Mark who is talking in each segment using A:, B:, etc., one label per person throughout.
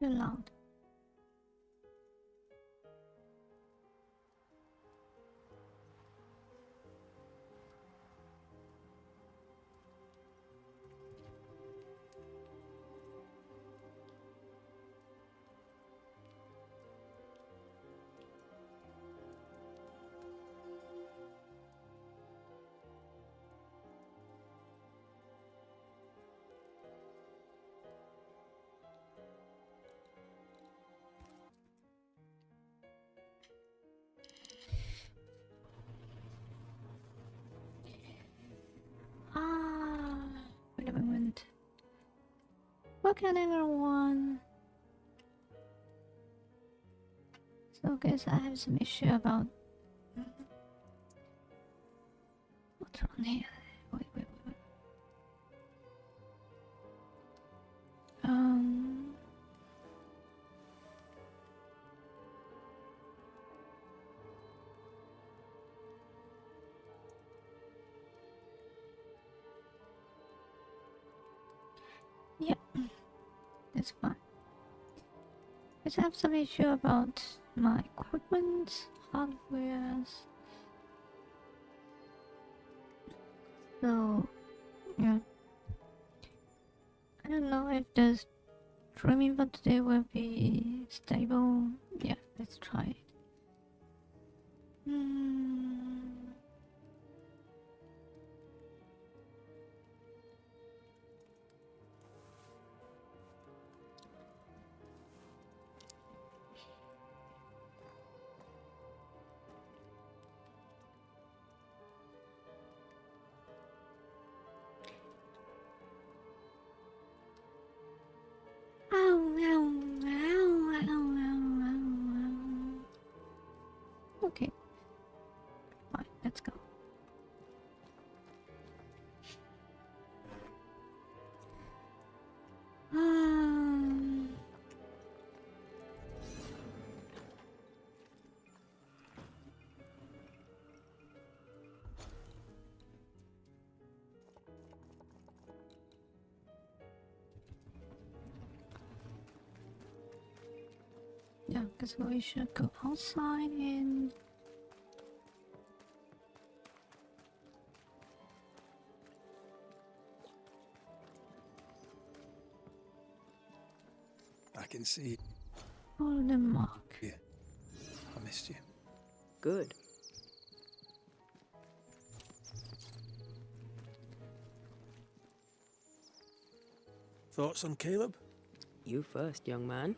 A: Too loud. Wait a moment. Welcome everyone. So guess I have some issue about what's wrong here. Wait. Yeah, that's fine. I have some issue about my equipment, hardware. So, yeah. I don't know if the streaming for today will be stable. Yeah, let's try it. Okay, fine, let's go. Yeah, because we should go outside and
B: I can see.
A: follow the mark.
B: Yeah, I missed you.
C: Good.
B: Thoughts on Caleb?
C: You first, young man.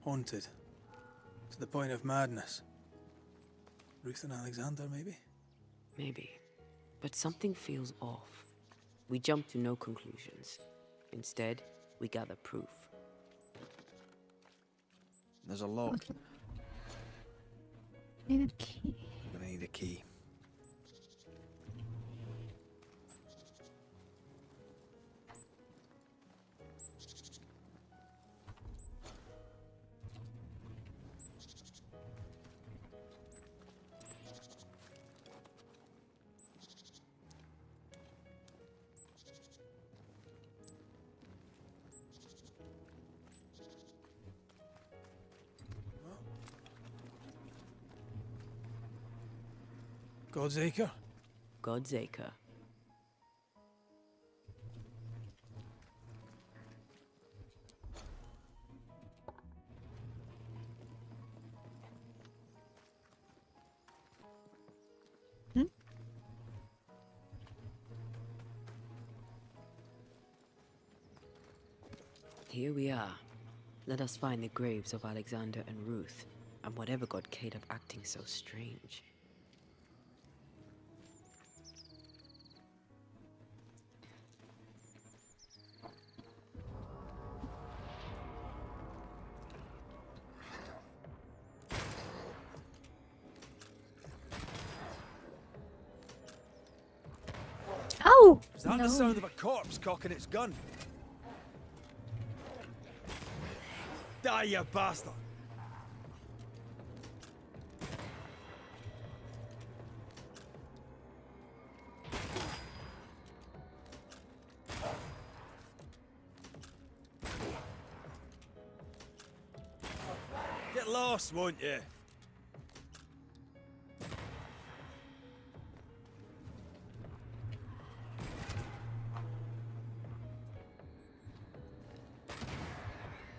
B: Haunted. To the point of madness. Ruth and Alexander, maybe?
C: Maybe. But something feels off. We jump to no conclusions. Instead, we gather proof.
B: There's a lock.
A: Need a key.
B: I'm gonna need a key. God's Acre?
C: God's Acre. Here we are. Let us find the graves of Alexander and Ruth, and whatever got Caleb acting so strange.
A: Oh!
B: Is that the sound of a corpse cocking its gun? Die, you bastard! Get lost, won't you?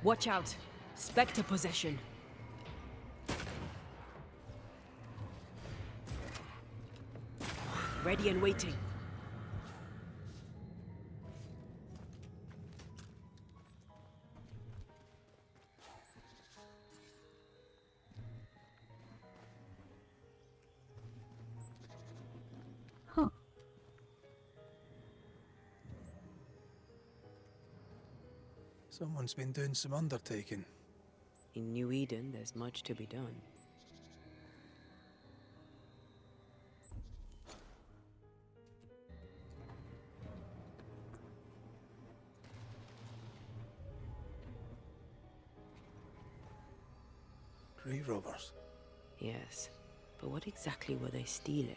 C: Watch out! Spectre possession! Ready and waiting.
A: Huh.
B: Someone's been doing some undertaking.
C: In New Eden, there's much to be done.
B: Grave robbers.
C: Yes, but what exactly were they stealing?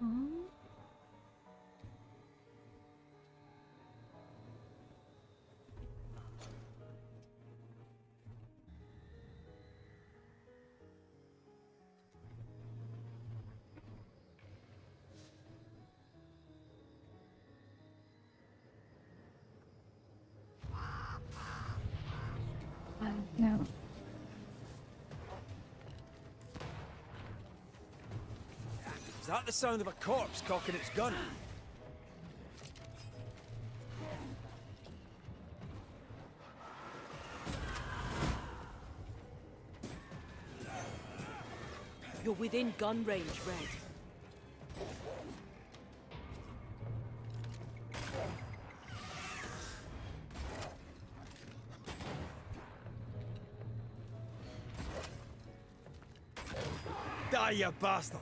A: Hmm? No.
B: Is that the sound of a corpse cocking its gun?
C: You're within gun range, Red.
B: Die, you bastard!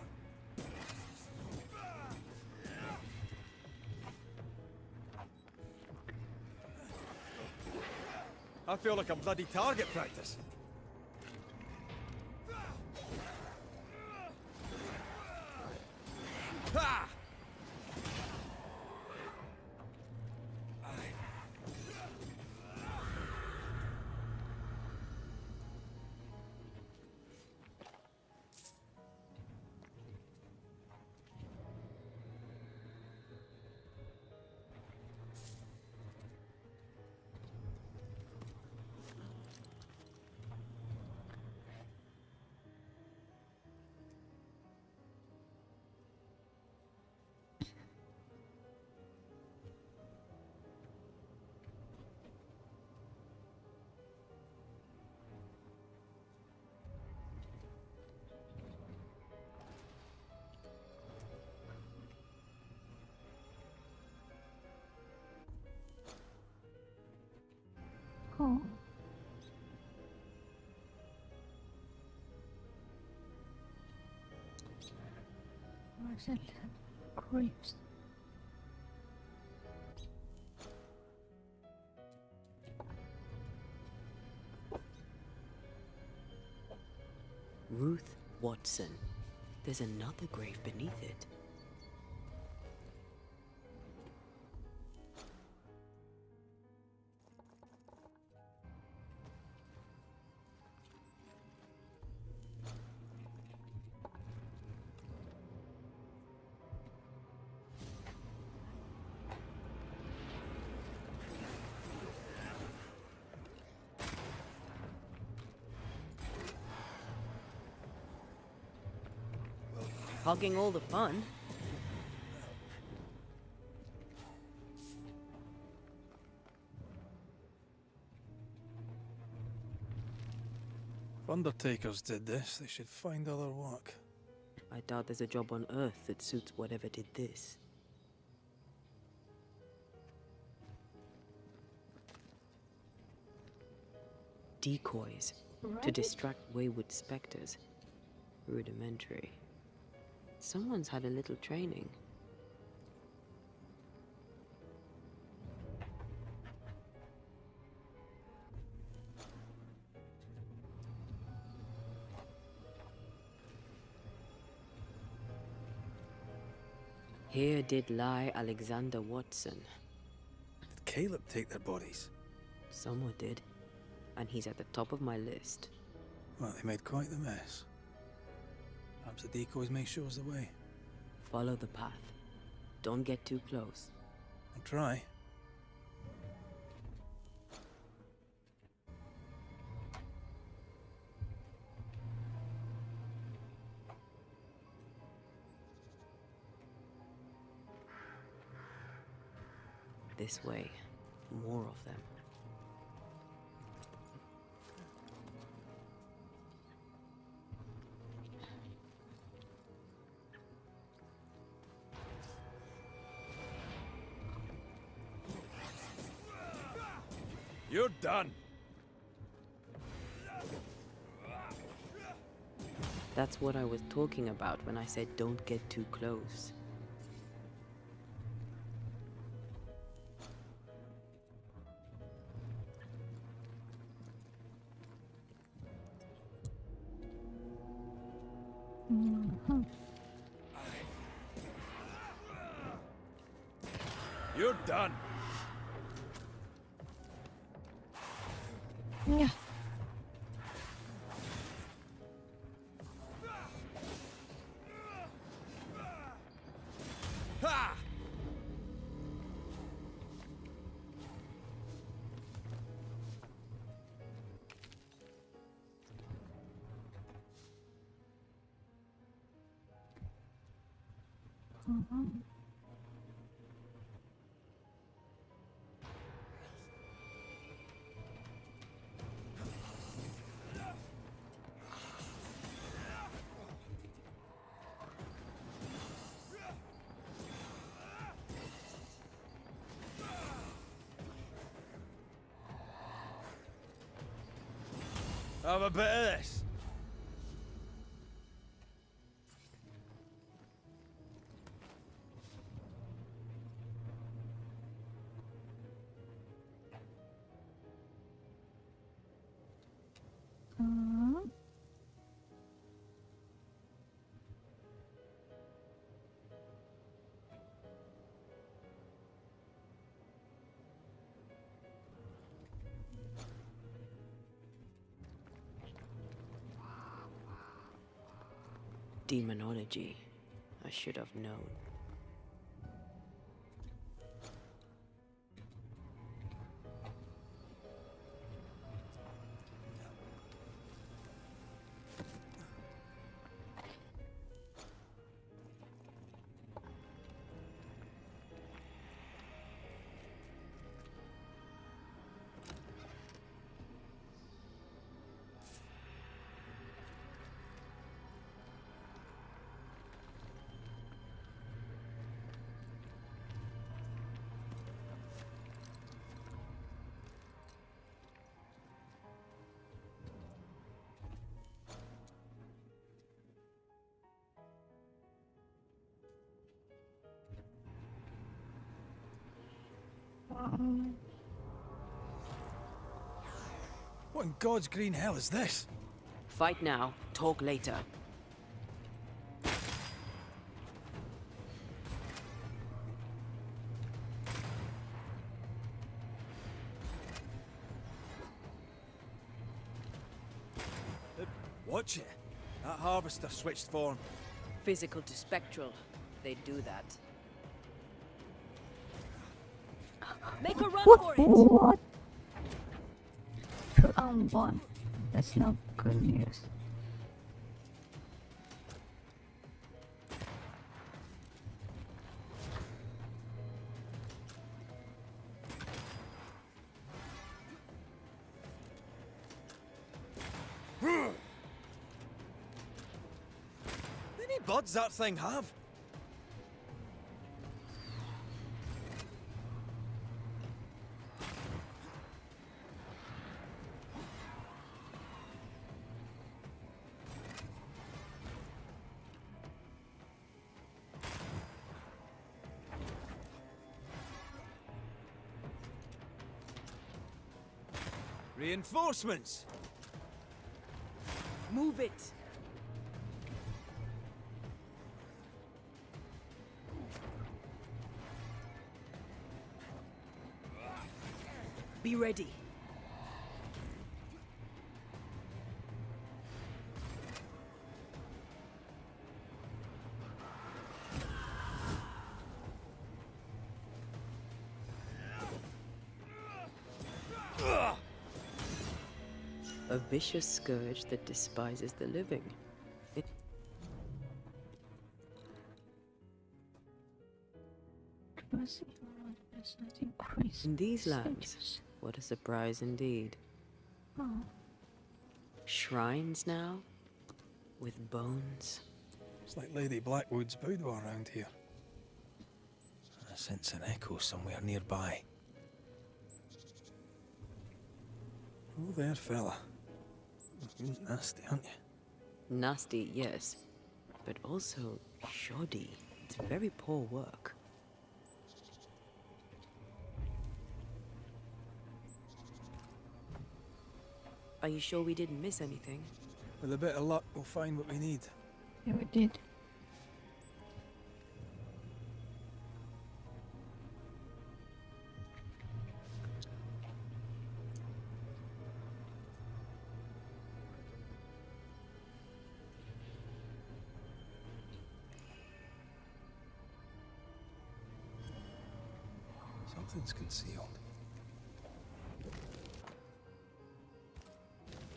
B: I feel like a bloody target practice. Ha!
A: Oh. Where's it? Creeps.
C: Ruth Watson. There's another grave beneath it. Hogging all the fun.
B: If undertakers did this, they should find other work.
C: I doubt there's a job on Earth that suits whatever did this. Decoys to distract wayward specters. Rudimentary. Someone's had a little training. Here did lie Alexander Watson.
B: Did Caleb take their bodies?
C: Someone did. And he's at the top of my list.
B: Well, they made quite the mess. Perhaps the decoys may show us the way.
C: Follow the path. Don't get too close.
B: I'll try.
C: This way. More of them.
B: You're done.
C: That's what I was talking about when I said don't get too close.
B: You're done.
A: Yeah.
B: Ha! Have a bit of this.
C: Demonology. I should have known.
B: What in God's green hell is this?
C: Fight now, talk later.
B: Watch it. That harvester switched form.
C: Physical to spectral. They do that. Make a run for it!
A: What? Round one. That's not good news.
B: Any buds that thing have? Reinforcements!
C: Move it! Be ready. A vicious scourge that despises the living. In these lands, what a surprise indeed.
A: Oh.
C: Shrines now? With bones?
B: It's like Lady Blackwood's boudoir around here. I sense an echo somewhere nearby. Oh there, fella. You're nasty, aren't you?
C: Nasty, yes. But also shoddy. It's very poor work. Are you sure we didn't miss anything?
B: With a bit of luck, we'll find what we need.
A: Yeah, we did.
B: Something's concealed.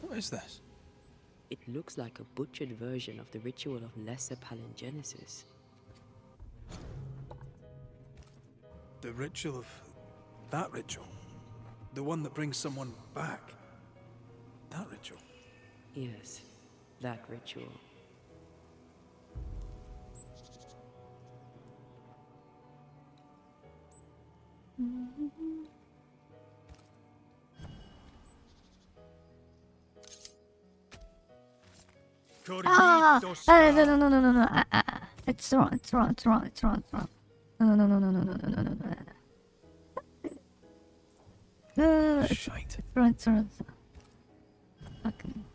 B: What is this?
C: It looks like a butchered version of the ritual of Lesser Palingenesis.
B: The ritual of... that ritual? The one that brings someone back? That ritual?
C: Yes, that ritual.
A: Ah! No. It's wrong. It's wrong. No.
B: Shite.
A: It's wrong. Fucking.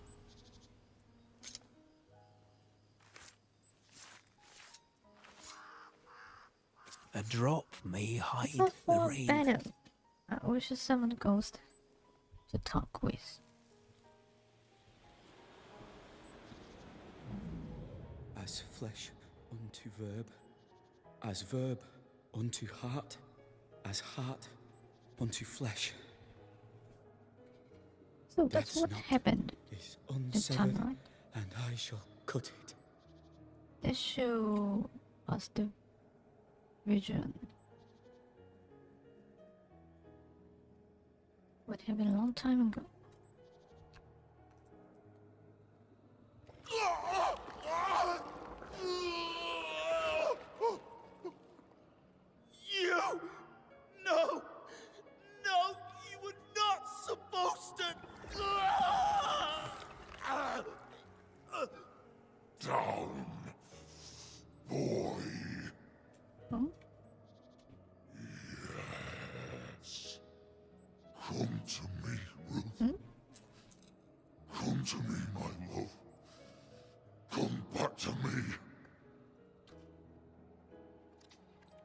B: A drop may hide
A: It's not
B: the
A: for
B: rain.
A: better. We should summon a ghost to talk with.
D: As flesh unto verb, as verb unto heart, as heart unto flesh.
A: So that's what
D: not
A: happened
D: Is
A: this time,
D: unsevered,
A: right?
D: and I shall cut it.
A: This show us the vision. What happened a long time ago.
E: You! No! No! You were not supposed to!
F: Down, boy.
A: Oh?
F: Yes.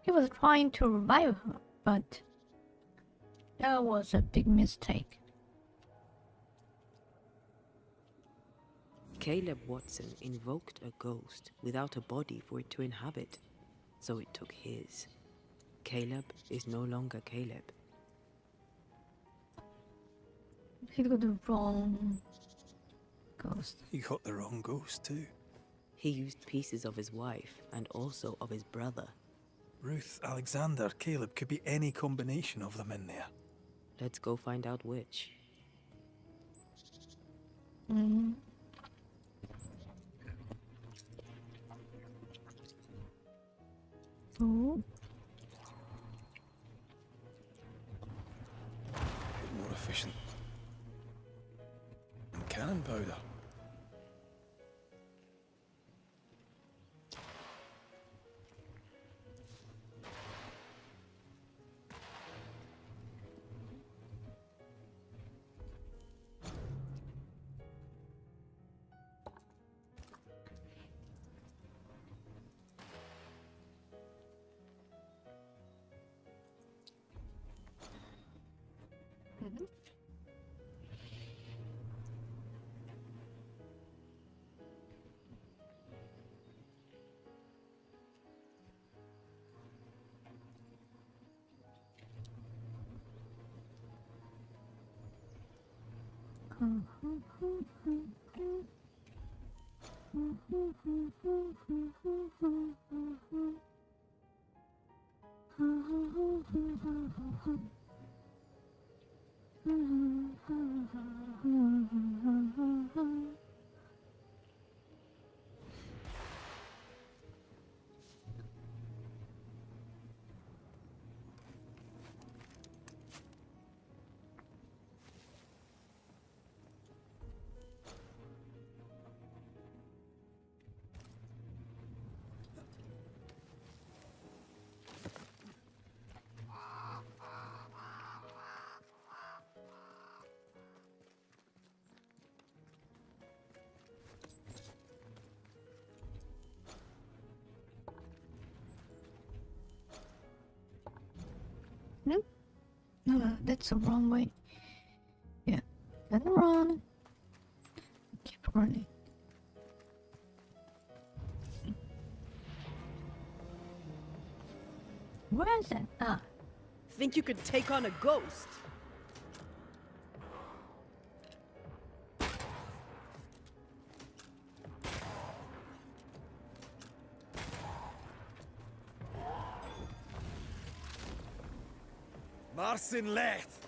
A: He was trying to revive her, but that was a big mistake.
C: Caleb Watson invoked a ghost without a body for it to inhabit, so it took his. Caleb is no longer Caleb.
A: He got the wrong ghost.
B: You got the wrong ghost, too.
C: He used pieces of his wife and also of his brother.
B: Ruth, Alexander, Caleb could be any combination of them in there.
C: Let's go find out which.
A: Mm. Oh.
B: More efficient. And cannon powder.
A: No, that's the wrong way. Yeah, then run. Keep running. Where is that? Ah,
C: Think you could take on a ghost?
E: Marcin Leth!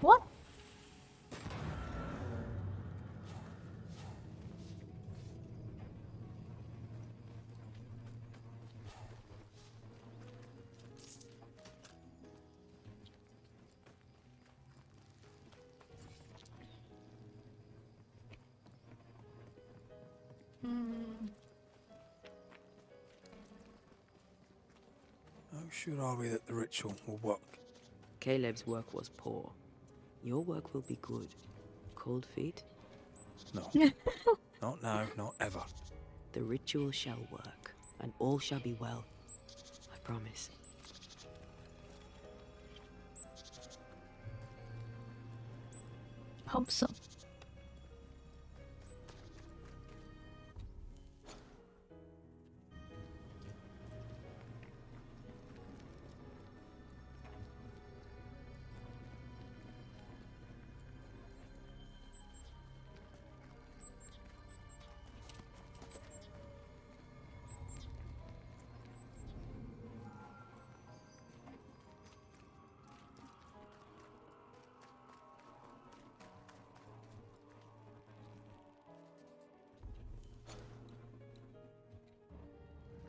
A: what?
B: How sure are we that the ritual will work?
C: Caleb's work was poor. Your work will be good. Cold feet?
B: No. Not now, not ever.
C: The ritual shall work, and all shall be well. I promise.
A: Hope so.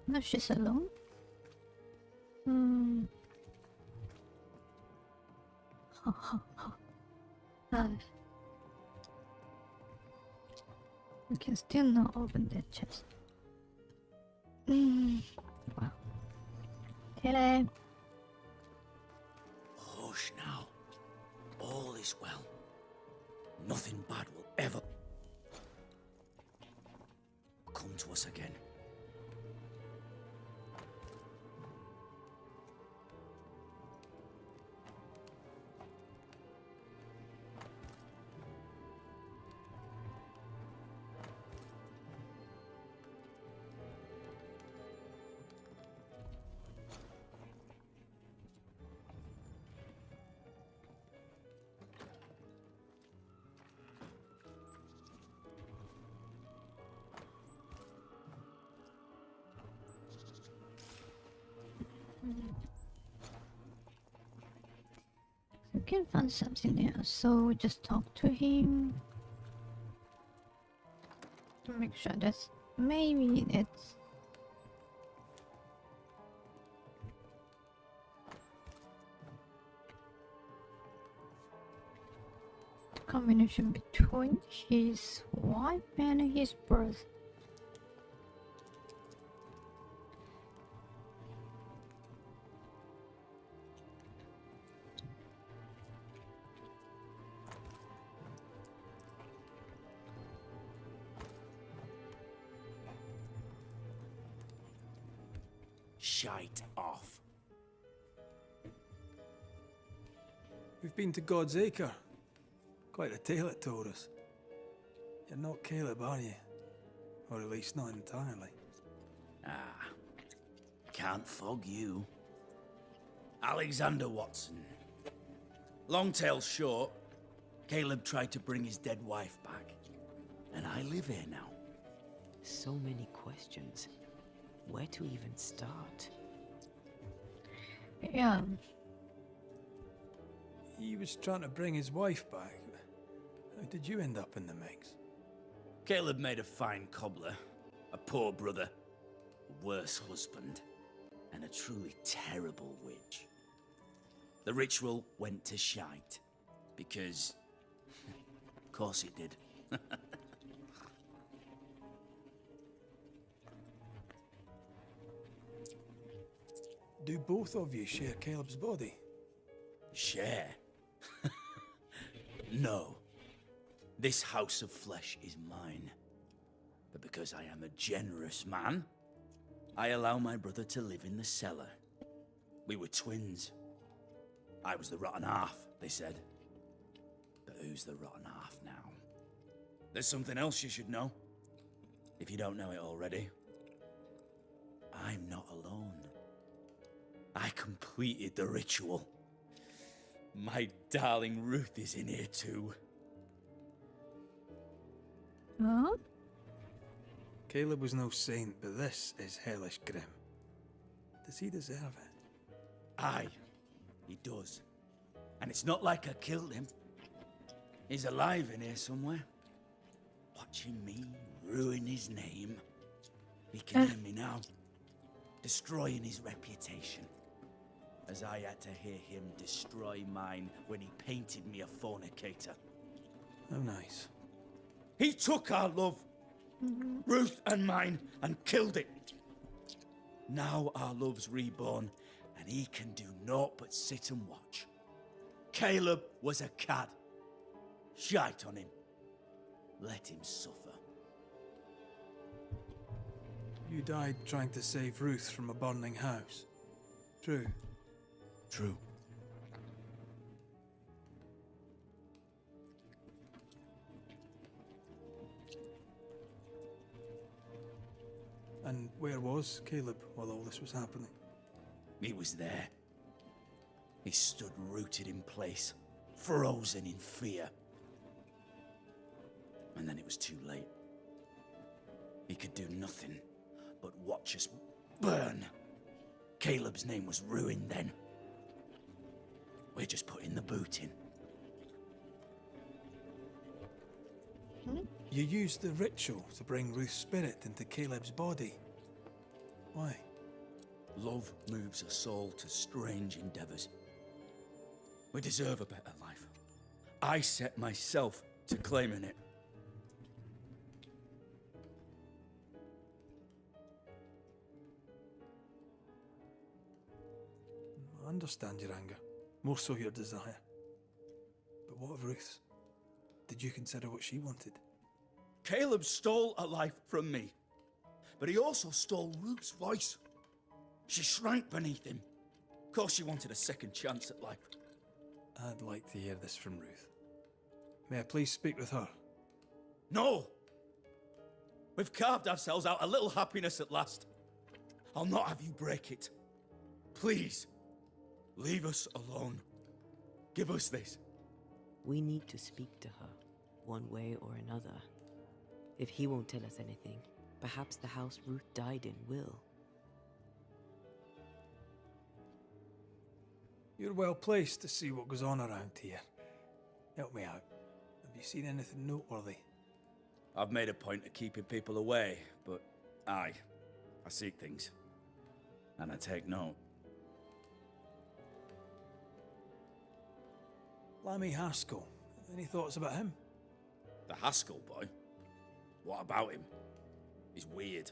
A: No, she's alone. Ah. We can still not open that chest. Wow. Caleb.
E: Hush now. All is well. Nothing bad will ever come to us again.
A: We can find something there, so we just talk to him to make sure that's maybe it's the combination between his wife and his brother.
E: Shite off.
B: We've been to God's Acre. Quite a tale it told us. You're not Caleb, are you? Or at least not entirely.
E: Ah, can't fog you. Alexander Watson. Long tale short, Caleb tried to bring his dead wife back. And I live here now.
C: So many questions. Where to even start?
A: Yeah,
B: He was trying to bring his wife back. How did you end up in the mix?
E: Caleb made a fine cobbler, a poor brother, a worse husband, and a truly terrible witch. The ritual went to shite, because... of course it did.
B: Do both of you share Caleb's body?
E: Share? No. This house of flesh is mine. But because I am a generous man, I allow my brother to live in the cellar. We were twins. I was the rotten half, they said. But who's the rotten half now? There's something else you should know, if you don't know it already. I'm not alone. I completed the ritual. My darling Ruth is in here too.
A: huh?
B: Caleb was no saint, but this is hellish grim. Does he deserve it?
E: Aye, he does. And it's not like I killed him. He's alive in here somewhere. Watching me ruin his name. He can hear me now. Destroying his reputation. As I had to hear him destroy mine when he painted me a fornicator.
B: How nice.
E: He took our love, Ruth and mine, and killed it. Now our love's reborn, and he can do naught but sit and watch. Caleb was a cad. Shite on him. Let him suffer.
B: You died trying to save Ruth from a burning house. True.
E: True.
B: And where was Caleb while all this was happening?
E: He was there. He stood rooted in place, frozen in fear. And then it was too late. He could do nothing but watch us burn. Caleb's name was ruined then. We're just putting the boot in.
B: You used the ritual to bring Ruth's spirit into Caleb's body. Why?
E: Love moves a soul to strange endeavors. We deserve a better life. I set myself to claiming it.
B: understand your anger, more so your desire. But what of Ruth's? Did you consider what she wanted?
E: Caleb stole a life from me, but he also stole Ruth's voice. She shrank beneath him. Of course she wanted a second chance at life.
B: I'd like to hear this from Ruth. May I please speak with her?
E: No! We've carved ourselves out a little happiness at last. I'll not have you break it. Please, leave us alone. Give us this.
C: We need to speak to her, one way or another. If he won't tell us anything, perhaps the house Ruth died in will.
B: You're well placed to see what goes on around here. Help me out. Have you seen anything noteworthy?
E: I've made a point of keeping people away, but I seek things. And I take note.
B: Lammy Haskell. Any thoughts about him?
E: The Haskell boy? What about him? He's weird.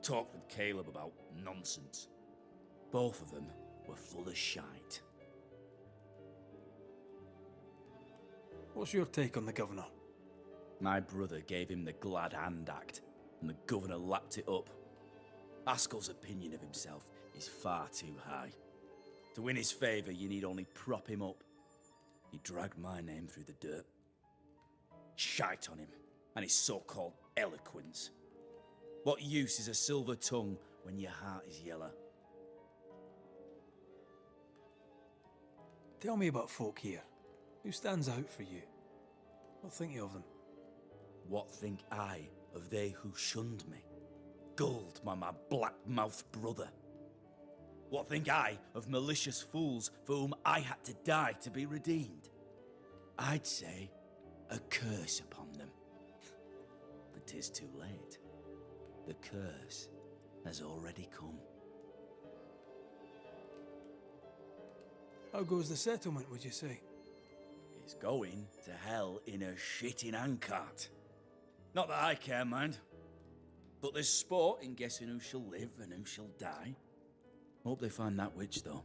E: Talked with Caleb about nonsense. Both of them were full of shite.
B: What's your take on the governor?
E: My brother gave him the glad hand act, and the governor lapped it up. Haskell's opinion of himself is far too high. To win his favour, you need only prop him up. He dragged my name through the dirt. Shite on him, and his so-called eloquence. What use is a silver tongue when your heart is yellow?
B: Tell me about folk here. Who stands out for you? What think you of them?
E: What think I of they who shunned me? Gulled by my black-mouthed brother? What think I of malicious fools for whom I had to die to be redeemed? I'd say a curse upon them. But 'tis too late. The curse has already come.
B: How goes the settlement, would you say?
E: It's going to hell in a shitting handcart. Not that I care, mind. But there's sport in guessing who shall live and who shall die. Hope they find that witch, though.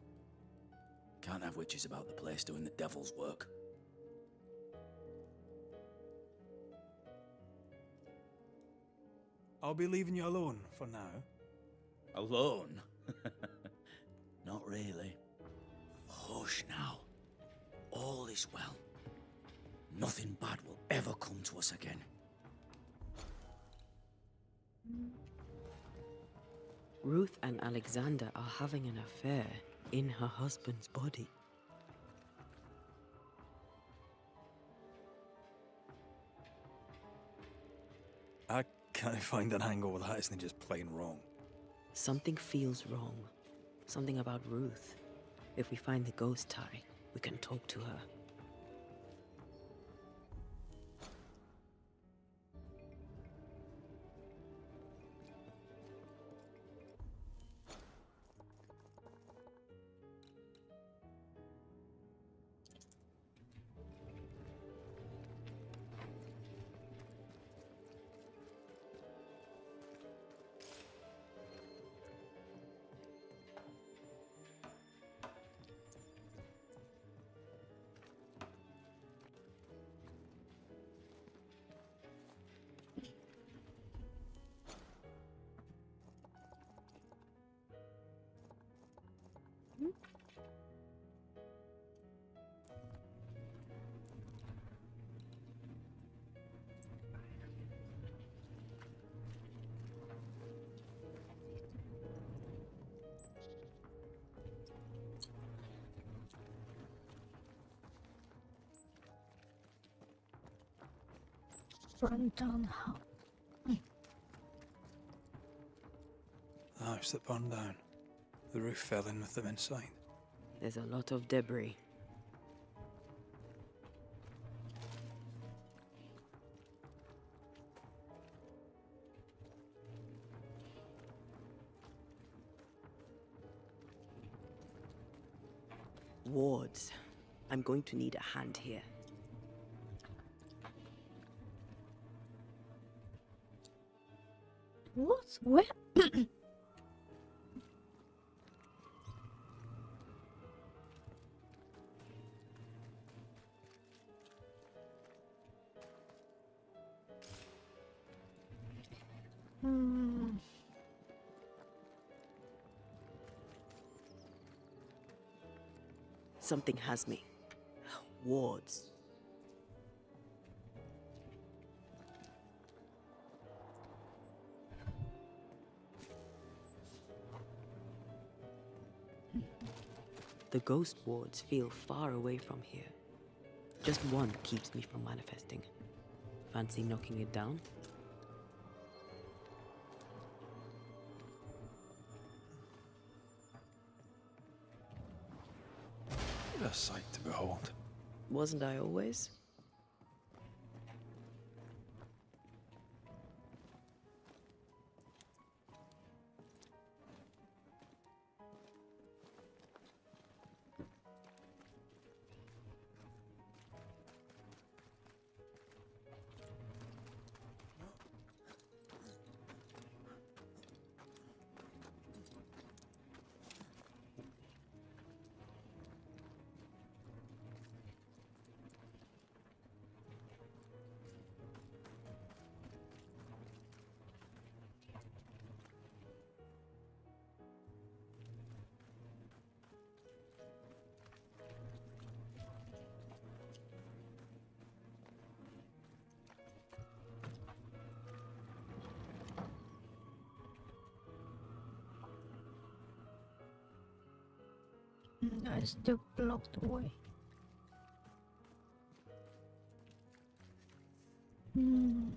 E: Can't have witches about the place doing the devil's work.
B: I'll be leaving you alone for now.
E: Alone? Not really. Hush now. All is well. Nothing bad will ever come to us again.
C: Ruth and Alexander are having an affair in her husband's body.
B: I can't find an angle with that isn't just plain wrong.
C: Something feels wrong. Something about Ruth. If we find the ghost tie, we can talk to her.
A: Run down how?
B: The house that burned down. The roof fell in with them inside.
C: There's a lot of debris. Wards. I'm going to need a hand here.
A: What? Where?
C: Something has me. Wards. The ghost wards feel far away from here. Just one keeps me from manifesting. Fancy knocking it down?
B: What a sight to behold.
C: Wasn't I always?
A: I still blocked away. Hmm.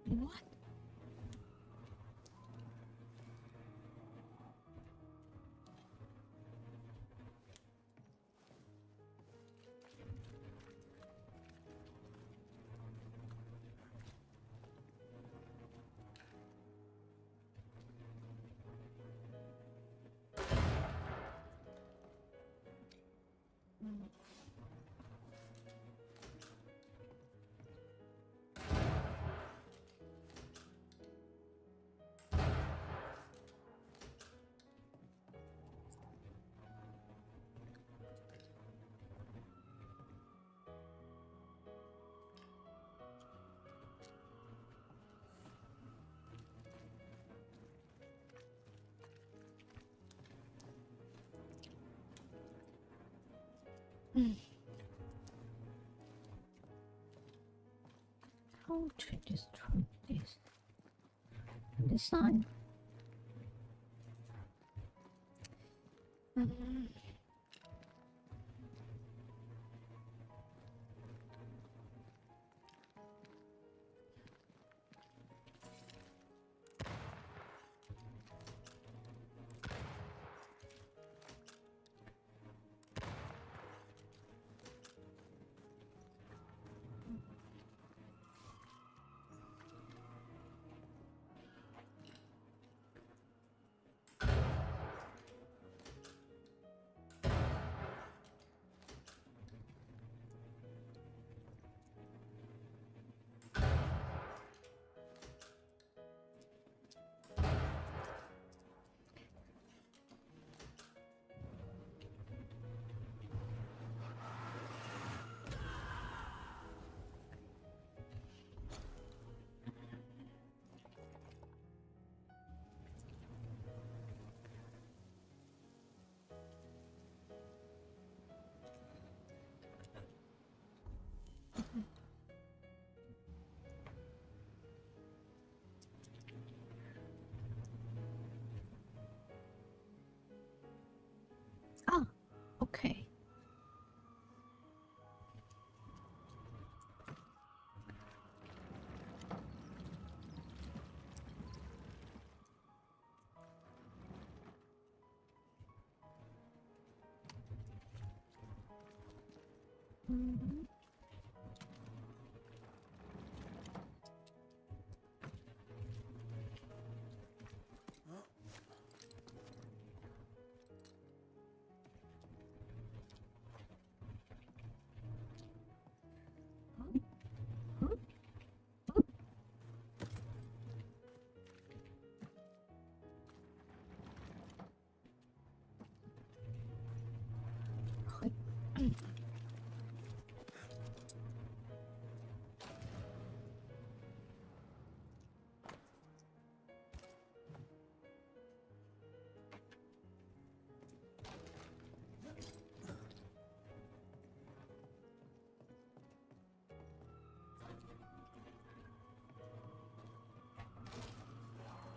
A: What? How to destroy this design?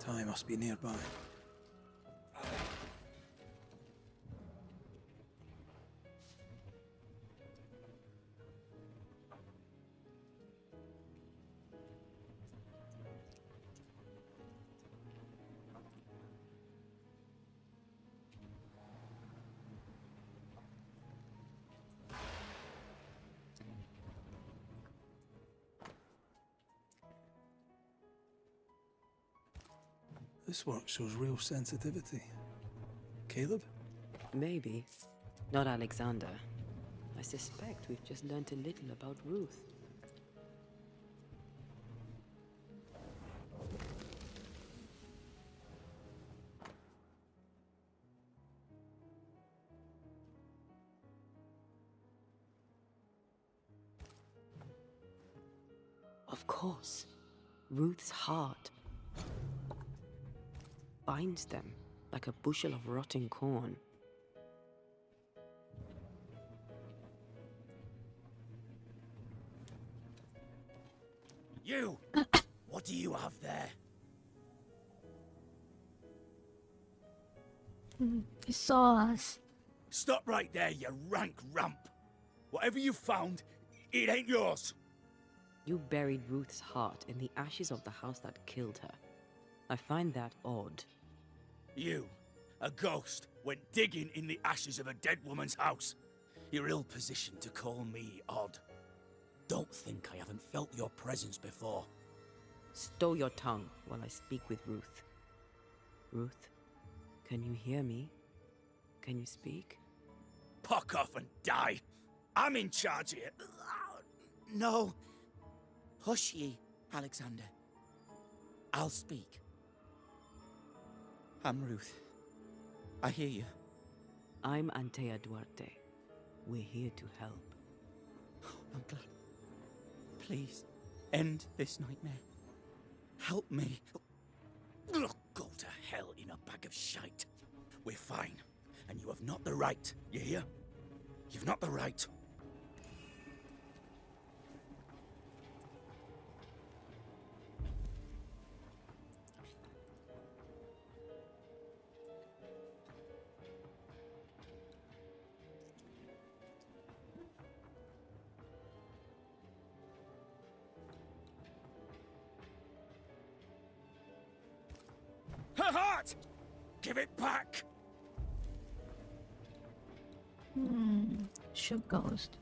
B: Ty must be nearby. This work shows real sensitivity. Caleb?
C: Maybe. Not Alexander. I suspect we've just learnt a little about Ruth. Of course. Ruth's heart binds them like a bushel of rotting corn.
E: You! What do you have there?
A: He saw us.
E: Stop right there, you rank ramp! Whatever you found, it ain't yours!
C: You buried Ruth's heart in the ashes of the house that killed her. I find that odd.
E: You, a ghost, went digging in the ashes of a dead woman's house. You're ill-positioned to call me odd. Don't think I haven't felt your presence before.
C: Stow your tongue while I speak with Ruth. Ruth, can you hear me? Can you speak?
E: Puck off and die! I'm in charge here. No. Hush ye, Alexander. I'll speak. I'm Ruth. I hear you.
C: I'm Antea Duarte. We're here to help.
E: I'm glad. Please, end this nightmare. Help me. Ugh, go to hell in a bag of shite. We're fine, and you have not the right, you hear? You've not the right. Her heart! Give it back!
A: Shook ghost.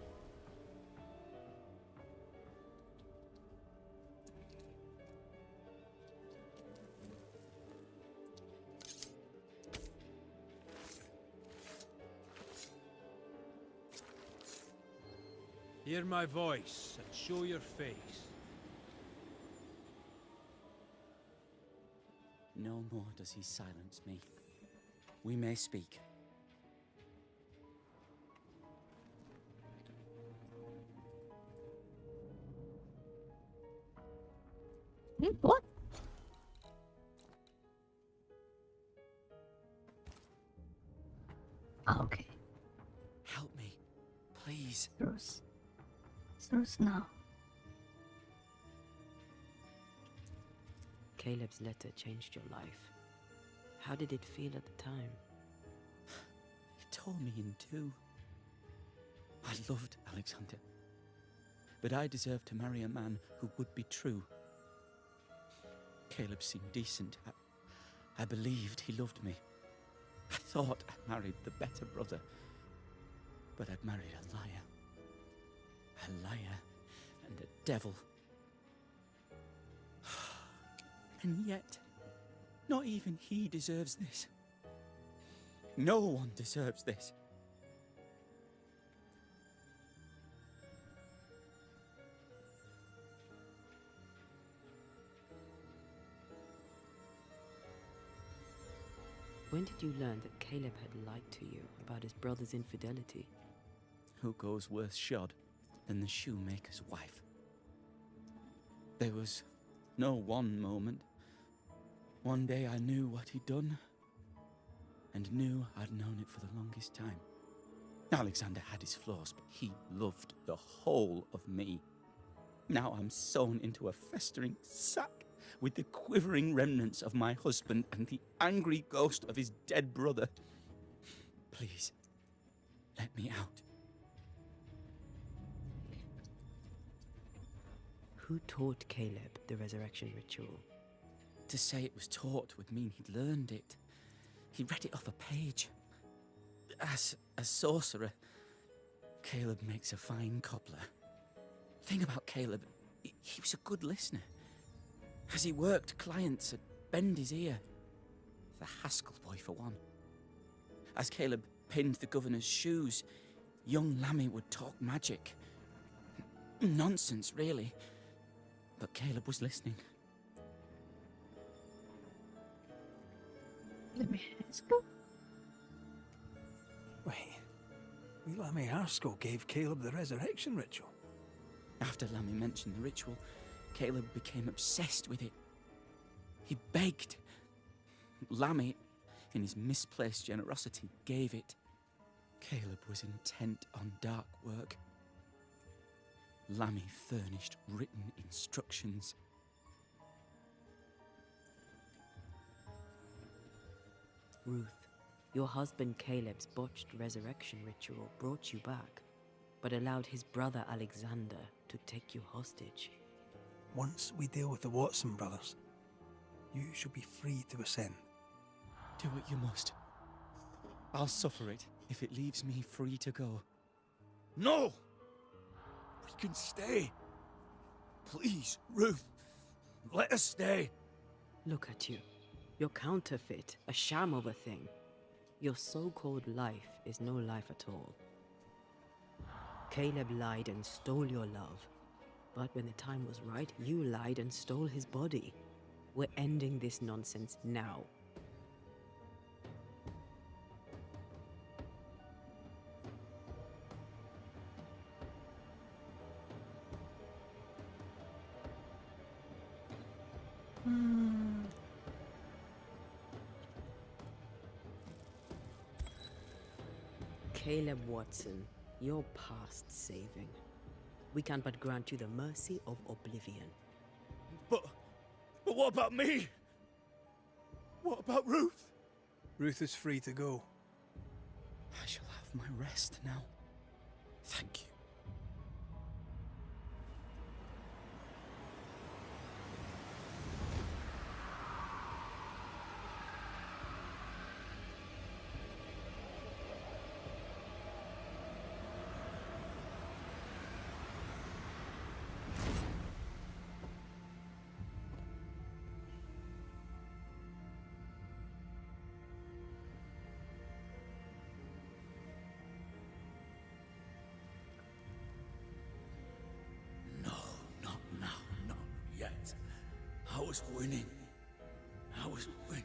F: Hear my voice and show your face.
E: No more does he silence me. We may speak.
A: What? Ah, okay.
E: Help me, please.
A: Bruce. Bruce now.
C: Caleb's letter changed your life. How did it feel at the time?
E: It tore me in two. I loved Alexander, but I deserved to marry a man who would be true. Caleb seemed decent. I believed he loved me. I thought I married the better brother, but I'd married a liar. a liar and a devil. And yet, not even he deserves this. No one deserves this.
C: When did you learn that Caleb had lied to you about his brother's infidelity?
E: Who goes worse shod than the shoemaker's wife? There was no one moment. One day I knew what he'd done, and knew I'd known it for the longest time. Alexander had his flaws, but he loved the whole of me. Now I'm sewn into a festering sack with the quivering remnants of my husband and the angry ghost of his dead brother. Please, let me out.
C: Who taught Caleb the resurrection ritual?
E: To say it was taught would mean he'd learned it. He read it off a page. As a sorcerer, Caleb makes a fine cobbler. Thing about Caleb, he was a good listener. As he worked, clients would bend his ear. The Haskell boy, for one. As Caleb pinned the governor's shoes, young Lammy would talk magic. Nonsense, really. But Caleb was listening.
A: Let me ask you.
B: Wait, Lammy Haskell gave Caleb the resurrection ritual.
E: After Lammy mentioned the ritual, Caleb became obsessed with it. He begged. Lammy, in his misplaced generosity, gave it. Caleb was intent on dark work. Lammy furnished written instructions.
C: Ruth, your husband Caleb's botched resurrection ritual brought you back, but allowed his brother Alexander to take you hostage.
B: Once we deal with the Watson brothers, you shall be free to ascend.
E: Do what you must. I'll suffer it if it leaves me free to go. No! We can stay. Please, Ruth, let us stay.
C: Look at you. You're counterfeit, a sham of a thing. Your so-called life is no life at all. Caleb lied and stole your love. But when the time was right, you lied and stole his body. We're ending this nonsense now. Caleb Watson, you're past saving. We can but grant you the mercy of oblivion.
E: But what about me? What about Ruth?
B: Ruth is free to go.
E: I shall have my rest now. Thank you. I was winning. I was winning.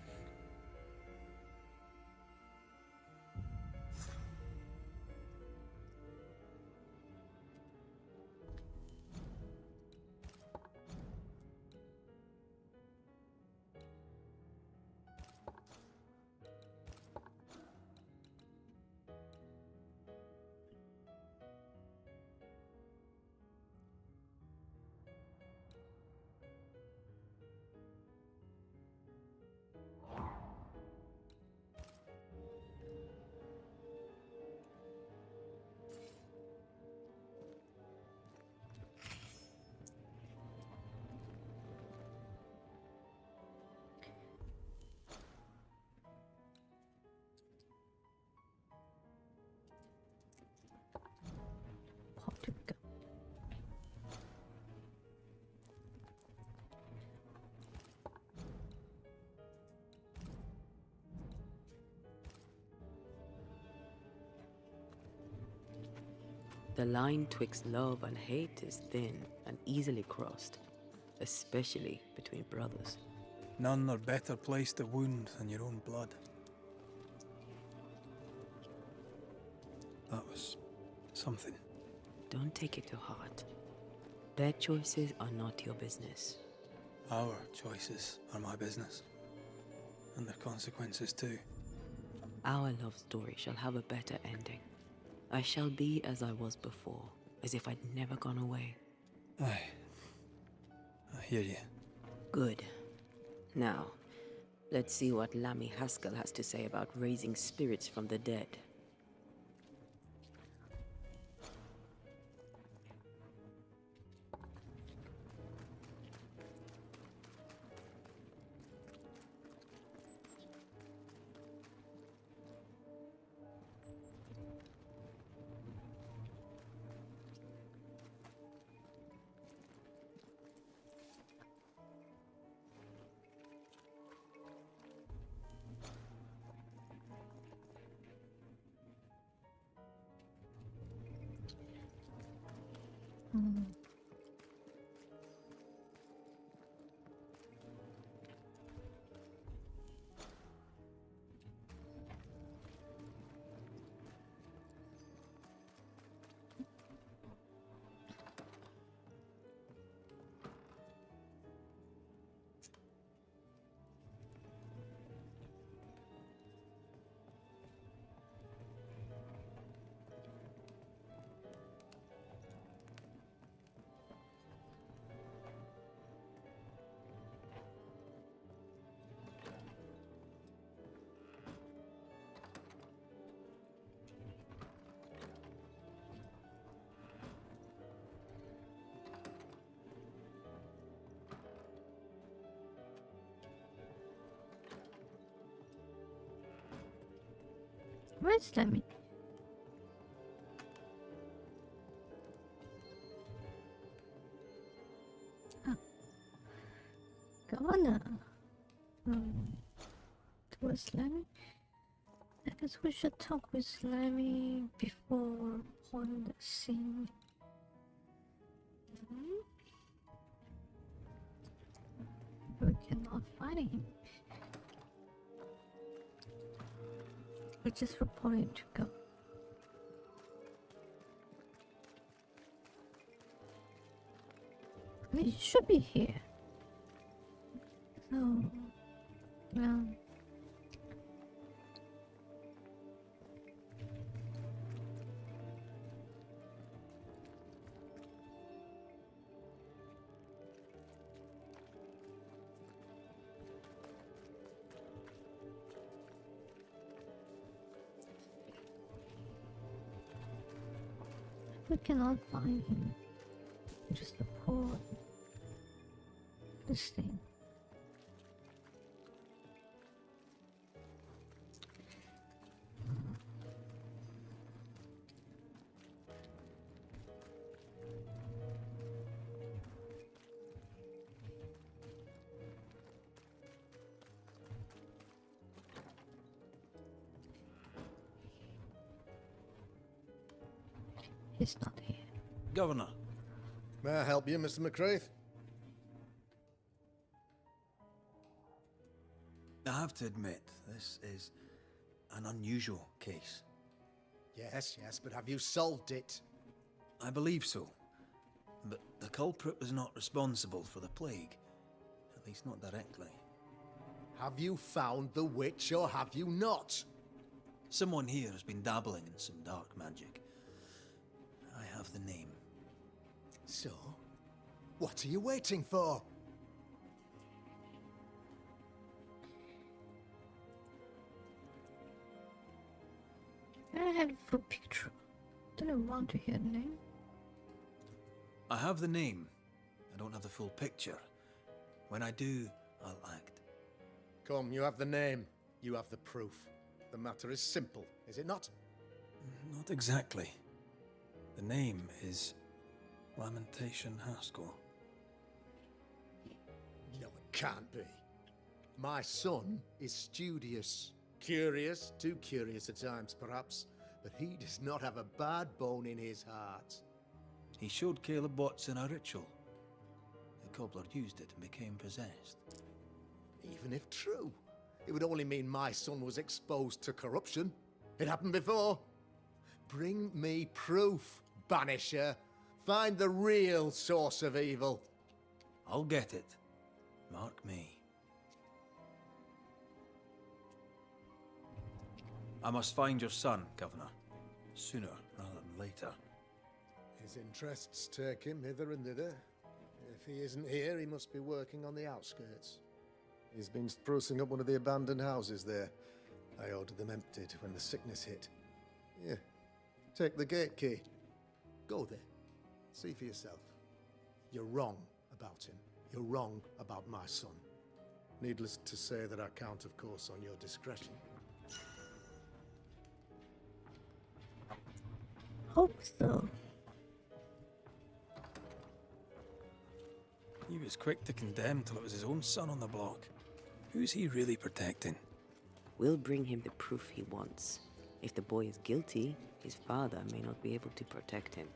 C: The line twixt love and hate is thin and easily crossed, especially between brothers.
B: None are better placed to wound than your own blood. That was something.
C: Don't take it to heart. Their choices are not your business.
B: Our choices are my business. And their consequences too.
C: Our love story shall have a better ending. I shall be as I was before, as if I'd never gone away.
B: Aye. I hear you.
C: Good. Now, let's see what Lammy Haskell has to say about raising spirits from the dead.
A: Where's Lemmy? Ah. Governor. Where's Lemmy? I guess we should talk with Lemmy before on the scene. We cannot find him. We just reported to go. He should be here. Oh, well. We cannot find him. Just report this thing. He's not here.
B: Governor.
G: May I help you, Mr. McCraith?
B: I have to admit, this is an unusual case.
G: Yes, but have you solved it?
B: I believe so. But the culprit was not responsible for the plague. At least not directly.
G: Have you found the witch or have you not?
B: Someone here has been dabbling in some dark magic. I have the name.
G: So, what are you waiting for?
A: I had a full picture. Didn't want to hear the name.
B: I have the name. I don't have the full picture. When I do, I'll act.
G: Come, you have the name. You have the proof. The matter is simple, is it not?
B: Not exactly. The name is Lamentation Haskell.
G: No, it can't be. My son is studious. Curious, too curious at times, perhaps. but he does not have a bad bone in his heart.
B: He showed Caleb Watson a ritual. The cobbler used it and became possessed.
G: Even if true, it would only mean my son was exposed to corruption. It happened before. Bring me proof, Banisher. Find the real source of evil.
B: I'll get it. Mark me. I must find your son, Governor. Sooner rather than later.
G: His interests take him hither and thither. If he isn't here, he must be working on the outskirts. He's been sprucing up one of the abandoned houses there. I ordered them emptied when the sickness hit. Here, take the gate key. Go there. See for yourself. You're wrong about him. You're wrong about my son. Needless to say that I count, of course, on your discretion.
A: Hope so.
B: He was quick to condemn till it was his own son on the block. Who's he really protecting?
C: We'll bring him the proof he wants. If the boy is guilty, his father may not be able to protect him.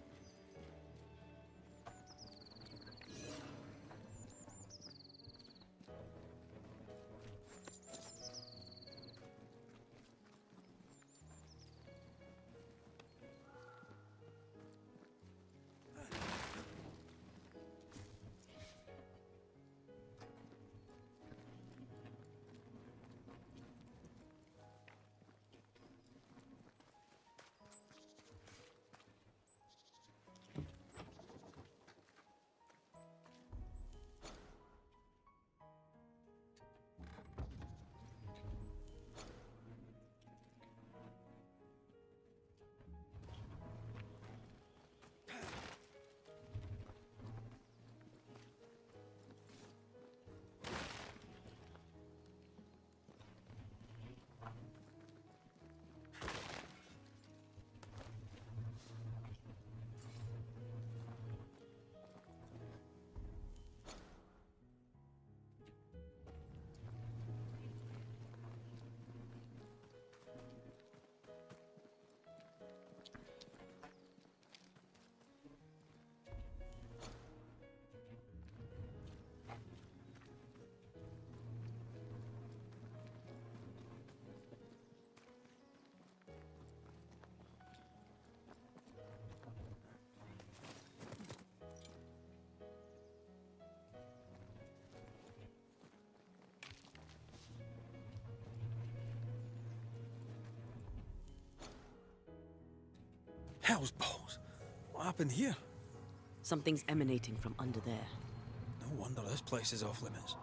B: Hell's balls! What happened here?
C: Something's emanating from under there.
B: No wonder this place is off limits.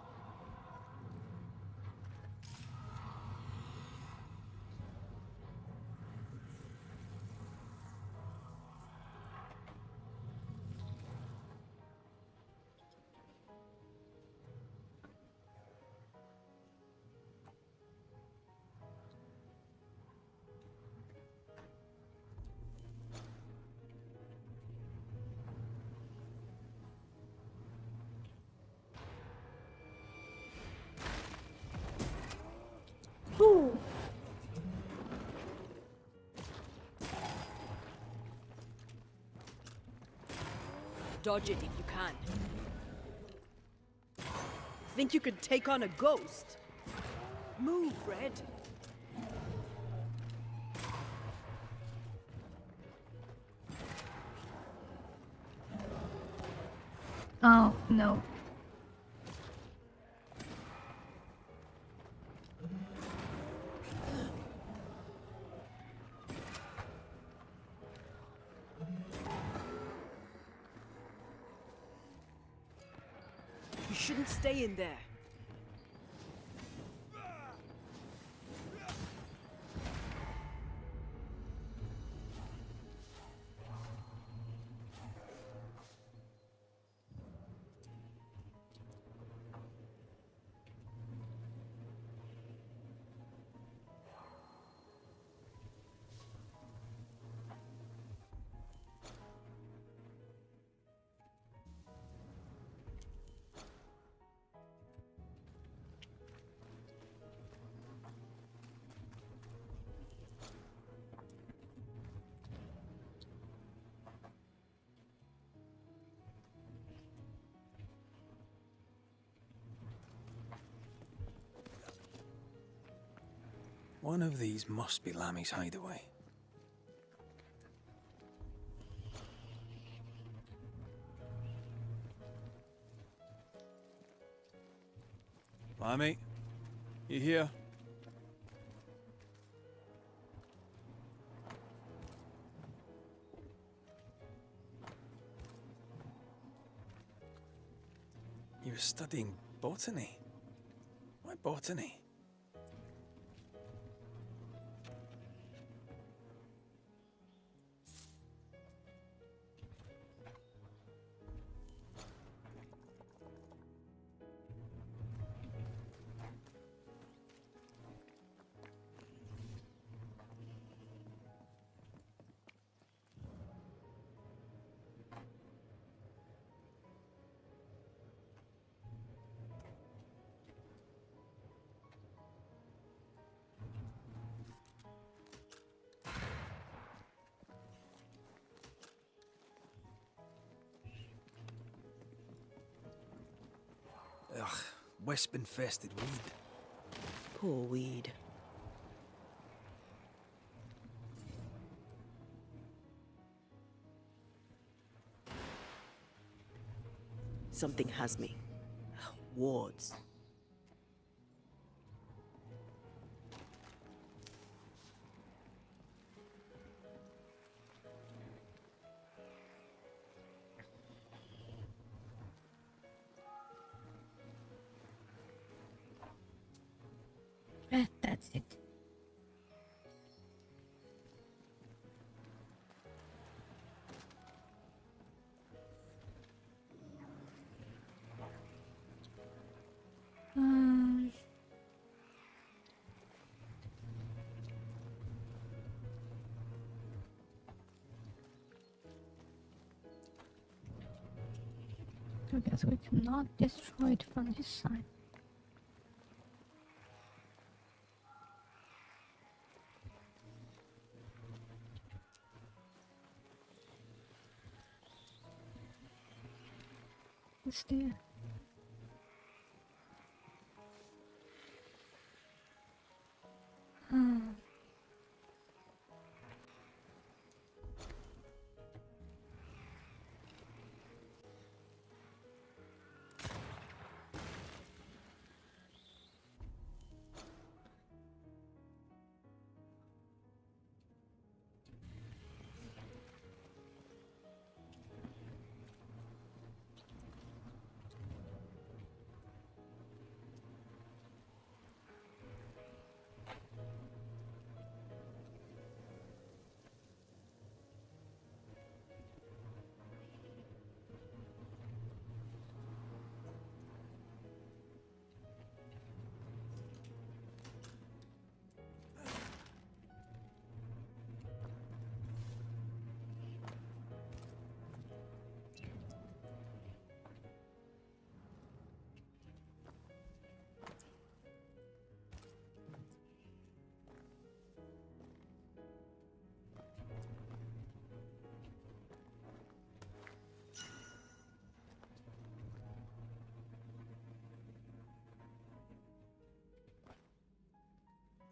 A: Ooh.
C: Dodge it if you can. Think you could take on a ghost? Move, Red.
A: Oh, no.
C: You shouldn't stay in there.
B: One of these must be Lammy's hideaway. Lammy, you here? You were studying botany? Why botany? Ugh, wisp-infested weed.
C: Poor weed. Something has me. Wards.
A: That's it. I guess we cannot destroy it from this side. What's there?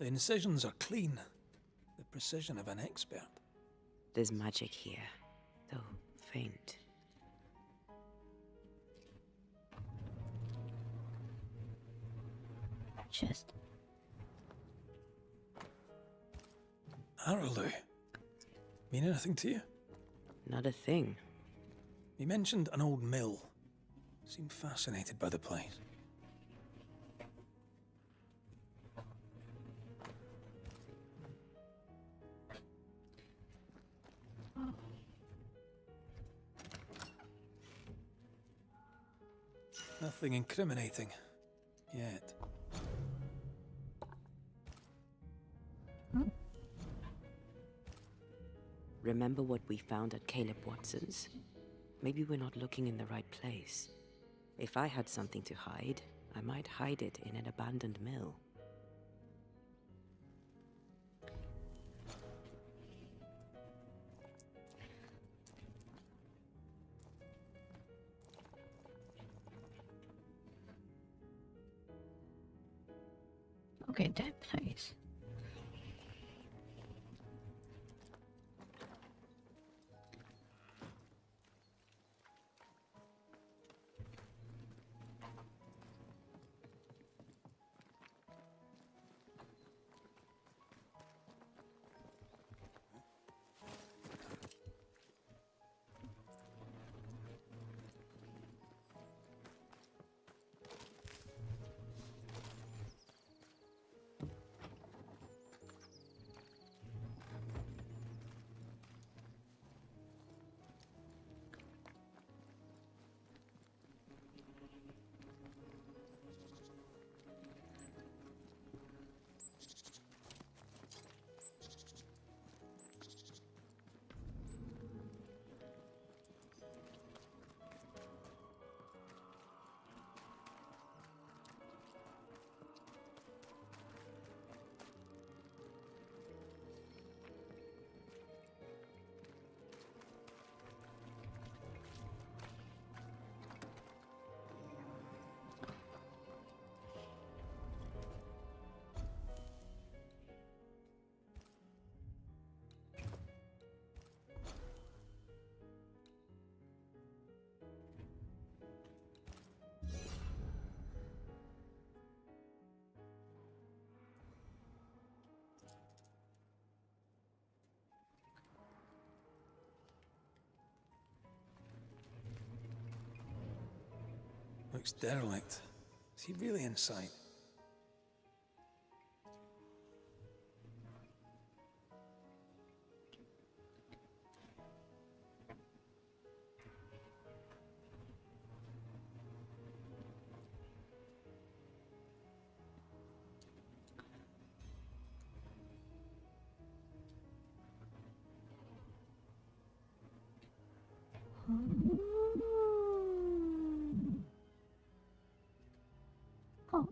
B: The incisions are clean. The precision of an expert.
C: There's magic here, though faint.
A: Chest.
B: Araloo. Mean anything to you?
C: Not a thing.
B: He mentioned an old mill. Seemed fascinated by the place. Nothing incriminating. Yet.
C: Remember what we found at Caleb Watson's? Maybe we're not looking in the right place. If I had something to hide, I might hide it in an abandoned mill.
A: Okay, that place.
B: Looks derelict. Is he really inside?
A: Oh.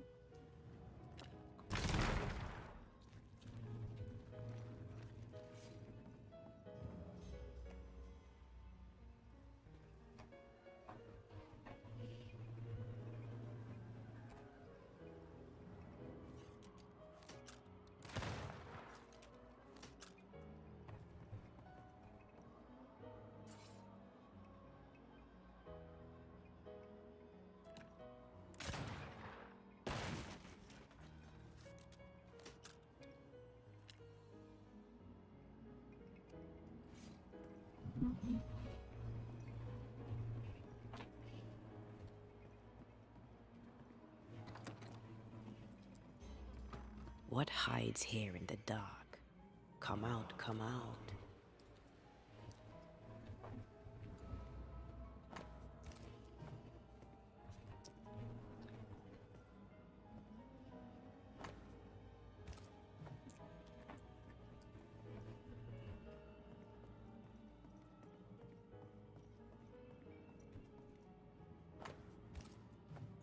C: What hides here in the dark? Come out, come out.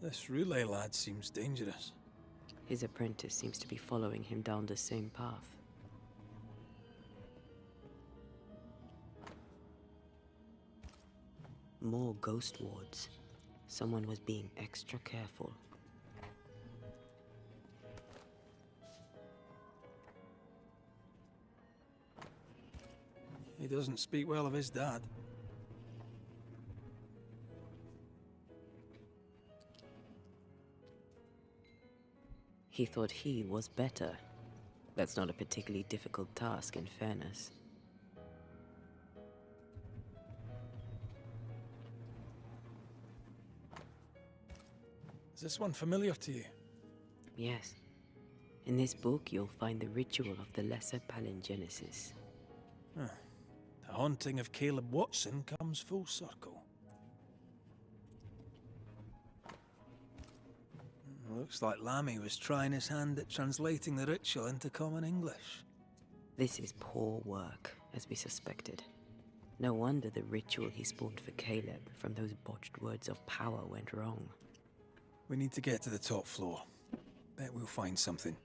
B: This relay lad seems dangerous.
C: His apprentice seems to be following him down the same path. More ghost wards. Someone was being extra careful.
B: He doesn't speak well of his dad.
C: He thought he was better. That's not a particularly difficult task, in fairness.
B: Is this one familiar to you?
C: Yes. In this book, you'll find the ritual of the Lesser Palingenesis.
B: Huh. The haunting of Caleb Watson comes full circle. Looks like Lammy was trying his hand at translating the ritual into common English.
C: This is poor work, as we suspected. No wonder the ritual he spawned for Caleb from those botched words of power went wrong.
B: We need to get to the top floor. Bet we'll find something.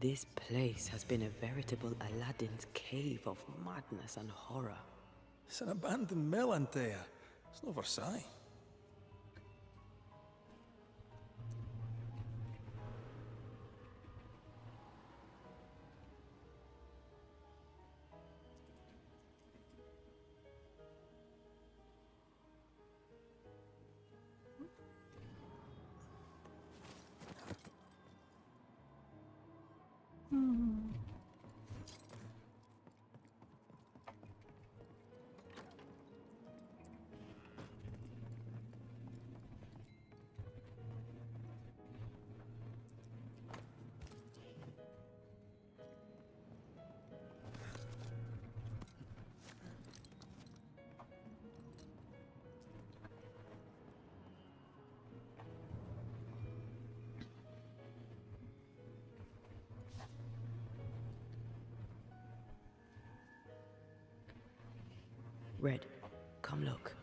C: This place has been a veritable Aladdin's cave of madness and horror.
B: It's an abandoned mill, Antea. It's no Versailles.
C: Red, come look.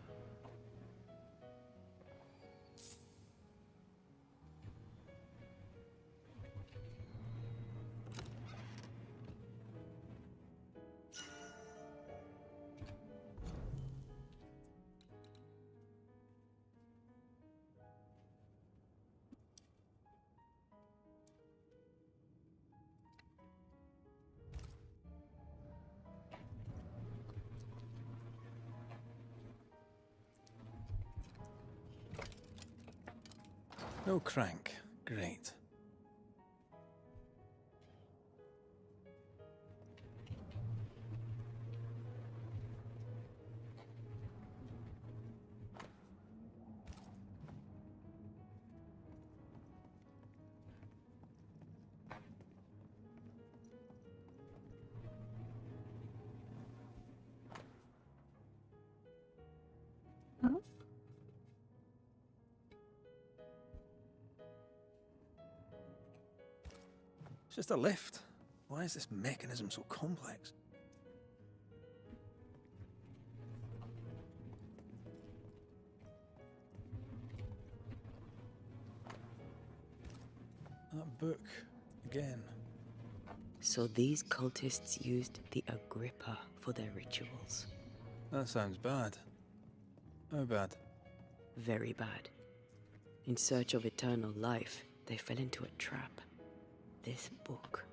B: No crank. Great.
A: Huh?
B: It's just a lift. Why is this mechanism so complex? That book, again.
C: So these cultists used the Agrippa for their rituals.
B: That sounds bad. How bad?
C: Very bad. In search of eternal life, they fell into a trap. This book.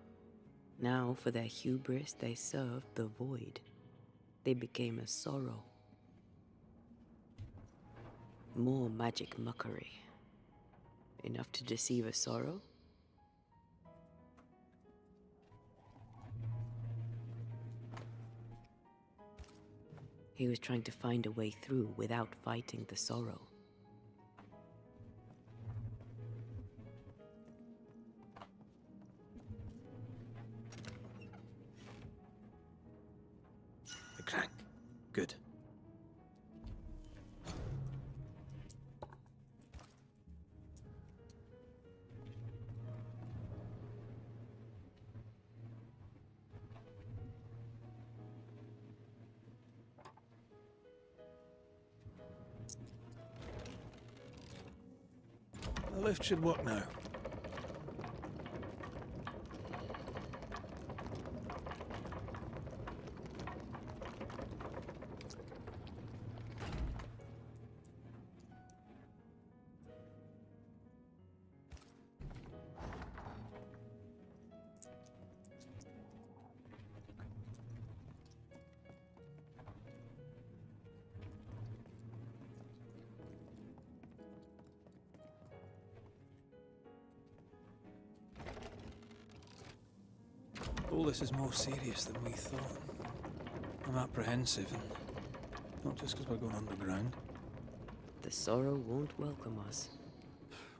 C: Now, for their hubris, they served the void. They became a sorrow. More magic mockery. Enough to deceive a sorrow? He was trying to find a way through without fighting the sorrow.
B: The crank. Good. The lift should work now. All this is more serious than we thought. I'm apprehensive, and not just because we're going underground.
C: The sorrow won't welcome us.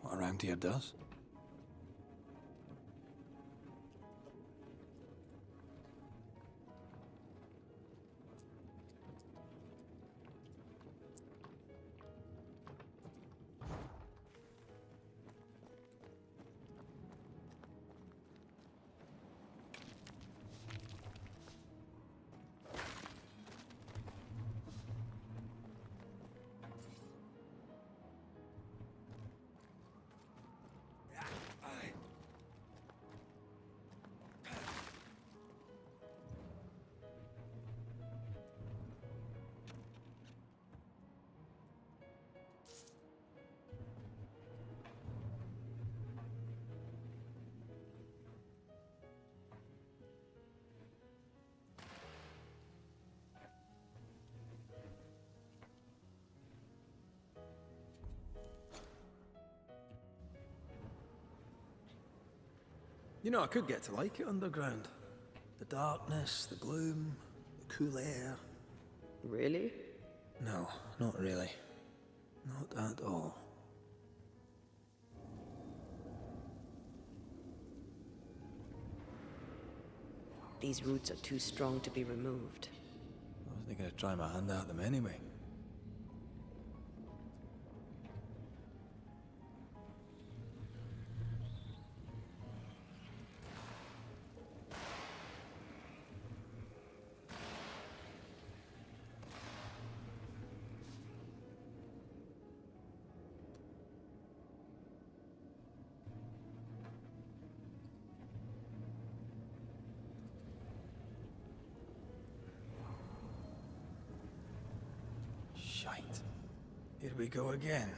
B: What around here does. You know, I could get to like it underground. The darkness, the gloom, the cool air.
C: Really?
B: No, not really. Not at all.
C: These roots are too strong to be removed.
B: I wasn't gonna try my hand at them anyway. Shite. Here we go again.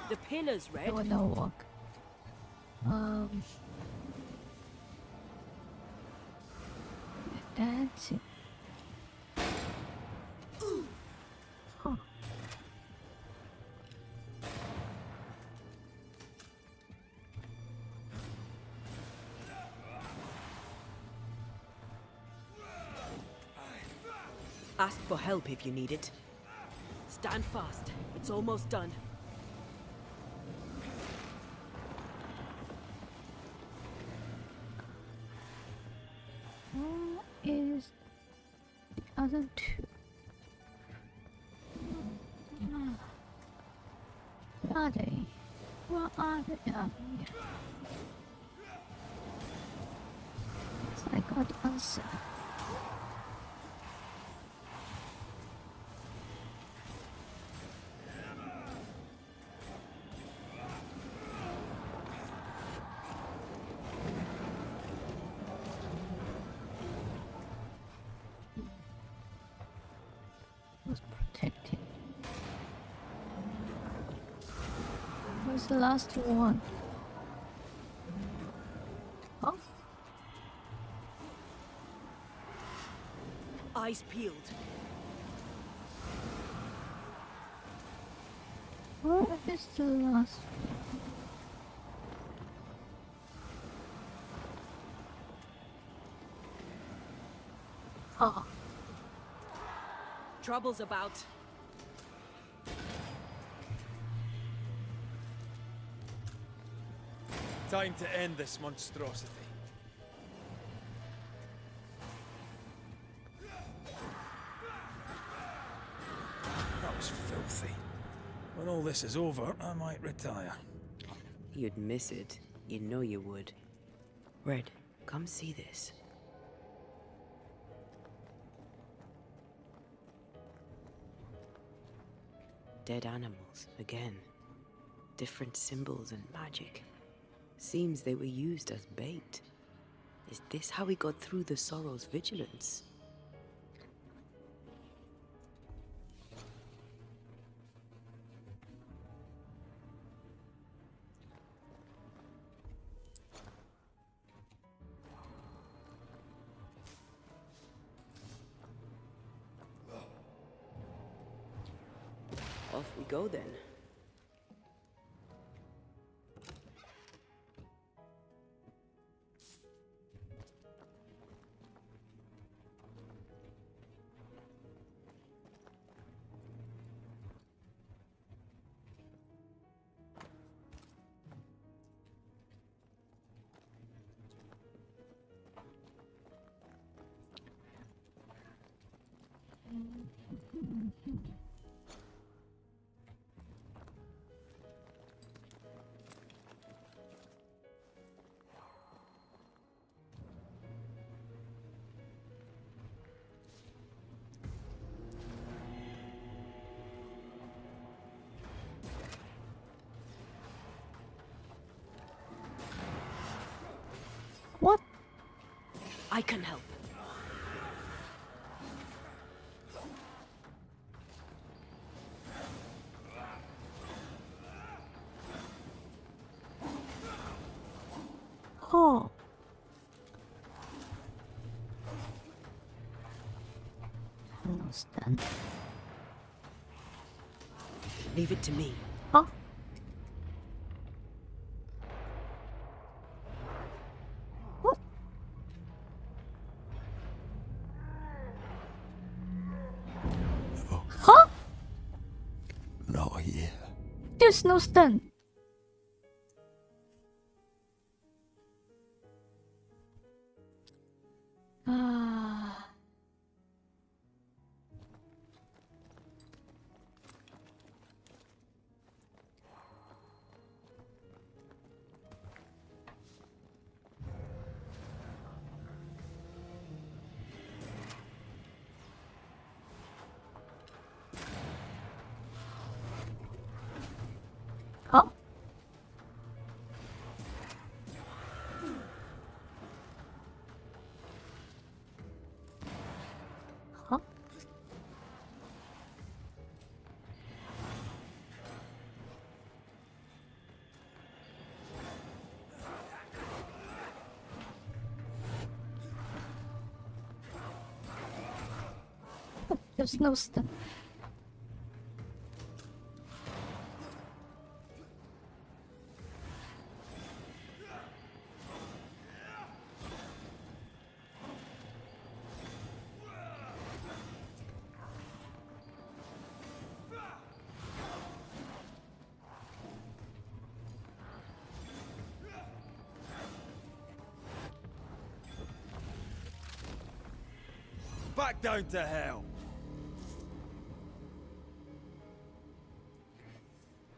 C: The pillars, Red.
A: It will not work. That's it. Huh.
C: Ask for help if you need it. Stand fast. It's almost done.
A: Where is the other two? Where are they? Where are they? Yeah. I got the answer. Was protected. Where's the last one? Oh,
C: Eyes peeled.
A: where is the last one? Oh,
C: Trouble's about.
F: Time to end this monstrosity.
B: That was filthy. When all this is over, I might retire.
C: You'd miss it. You know you would. Red, come see this. Dead animals, again. Different symbols and magic. Seems they were used as bait. Is this how we got through the Sorrow's vigilance? Off we go then.
A: What?
C: I can help.
A: Oh. Understand.
C: Leave it to me.
A: Huh? What? Huh?
G: Not here.
A: There's no stun. Ah. Huh? Huh? There's no stun.
F: Back down to hell!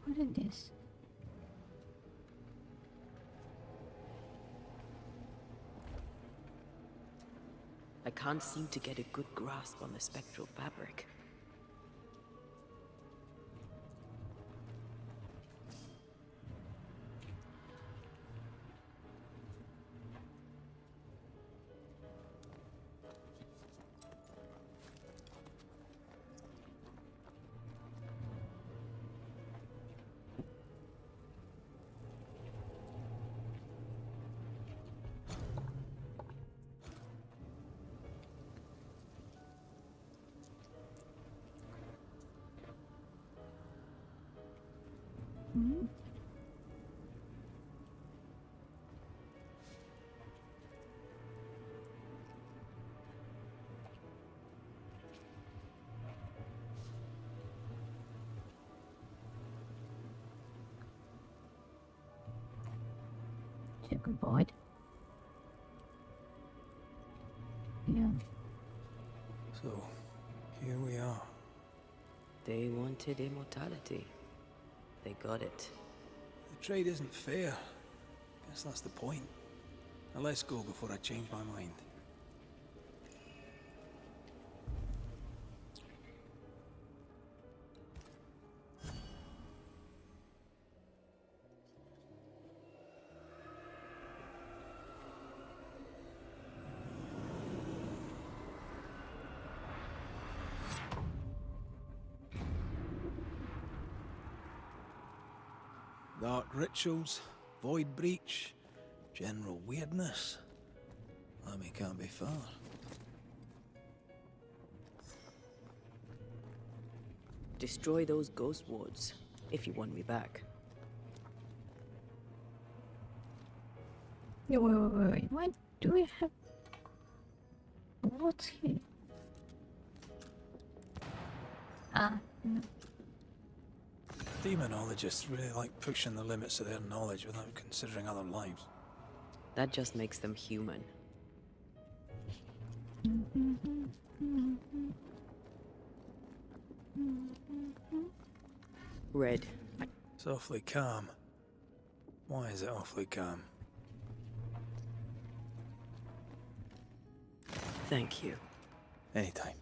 A: What is this?
C: I can't seem to get a good grasp on the spectral fabric.
A: Hmm? Checkerboard. Yeah.
B: So, here we are.
C: They wanted immortality. They got it.
B: The trade isn't fair. Guess that's the point. Now let's go before I change my mind. Dark rituals, void breach, general weirdness. Lemmy can't be far.
C: Destroy those ghost wards, if you want me back.
A: Yeah, wait. Why do we have... What's here? Ah, no.
B: Demonologists really like pushing the limits of their knowledge without considering other lives.
C: That just makes them human. Red.
B: It's awfully calm. Why is it awfully calm?
C: Thank you.
B: Anytime.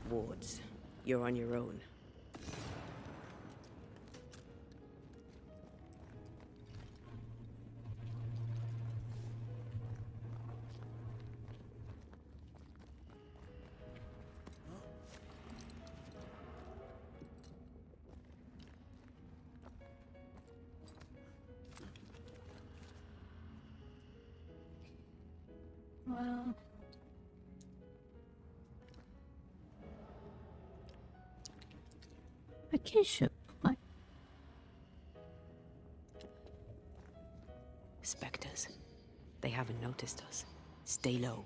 C: Wards, you're on your own.
A: Well, vacation. What?
C: Spectres. They haven't noticed us. Stay low.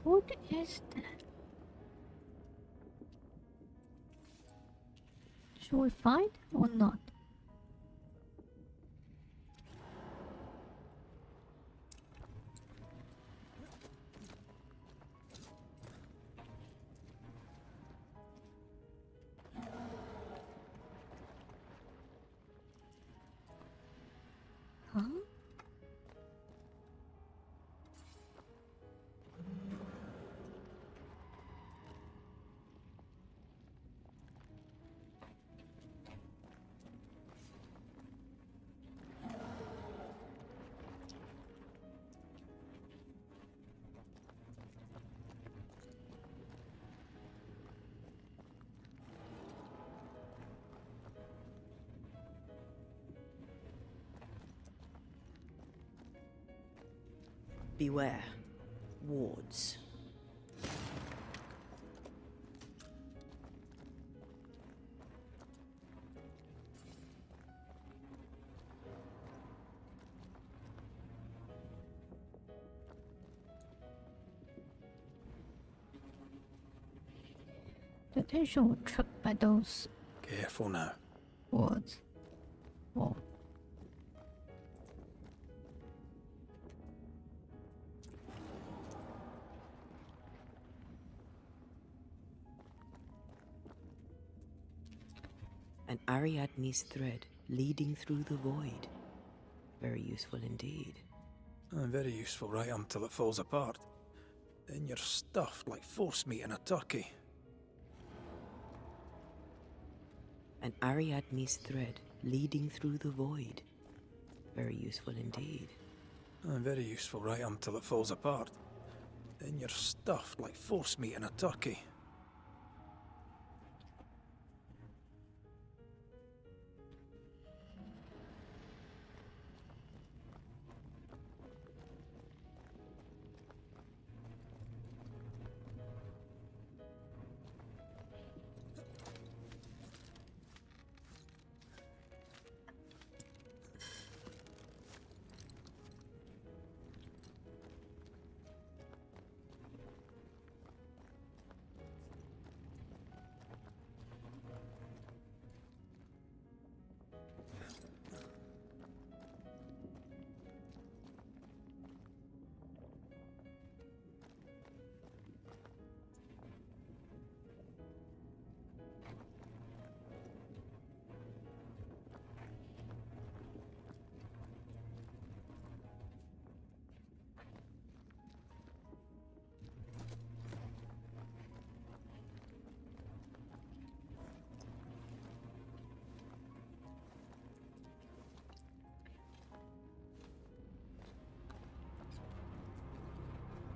A: What is that? Should we fight or not? Huh?
C: Beware. Wards.
A: The attention was trapped by those
B: Careful now.
A: words. Whoa.
C: An Ariadne's thread leading through the void. Very useful indeed.
B: Very useful right until it falls apart. Then you're stuffed like force meat in a turkey.
C: An Ariadne's thread leading through the void. Very useful indeed.
B: Very useful right until it falls apart. Then you're stuffed like force meat in a turkey.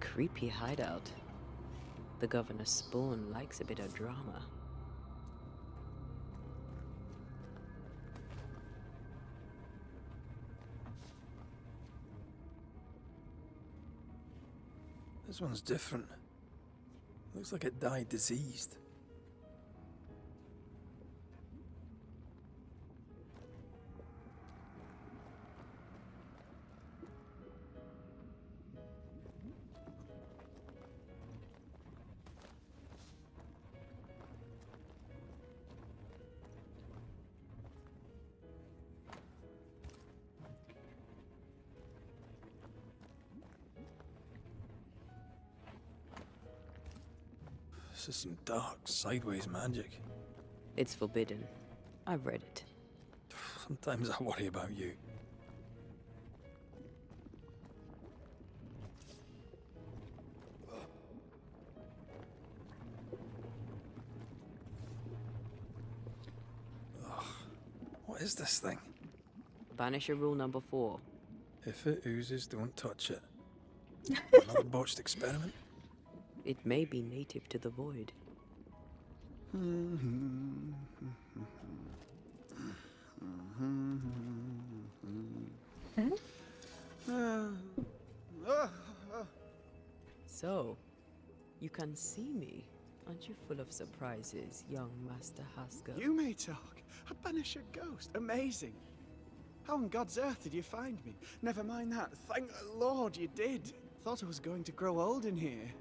C: Creepy hideout. The governor's spawn likes a bit of drama.
B: This one's different. Looks like it died diseased. This is some dark, sideways magic.
C: It's forbidden. I've read it.
B: Sometimes I worry about you. Ugh. What is this thing?
C: Banisher rule number 4.
B: If it oozes, don't touch it. Another botched experiment?
C: It may be native to the void. So, you can see me. Aren't you full of surprises, young Master Haskell?
H: You may talk. A Banisher ghost. Amazing. How on God's earth did you find me? Never mind that. Thank the Lord you did. Thought I was going to grow old in here.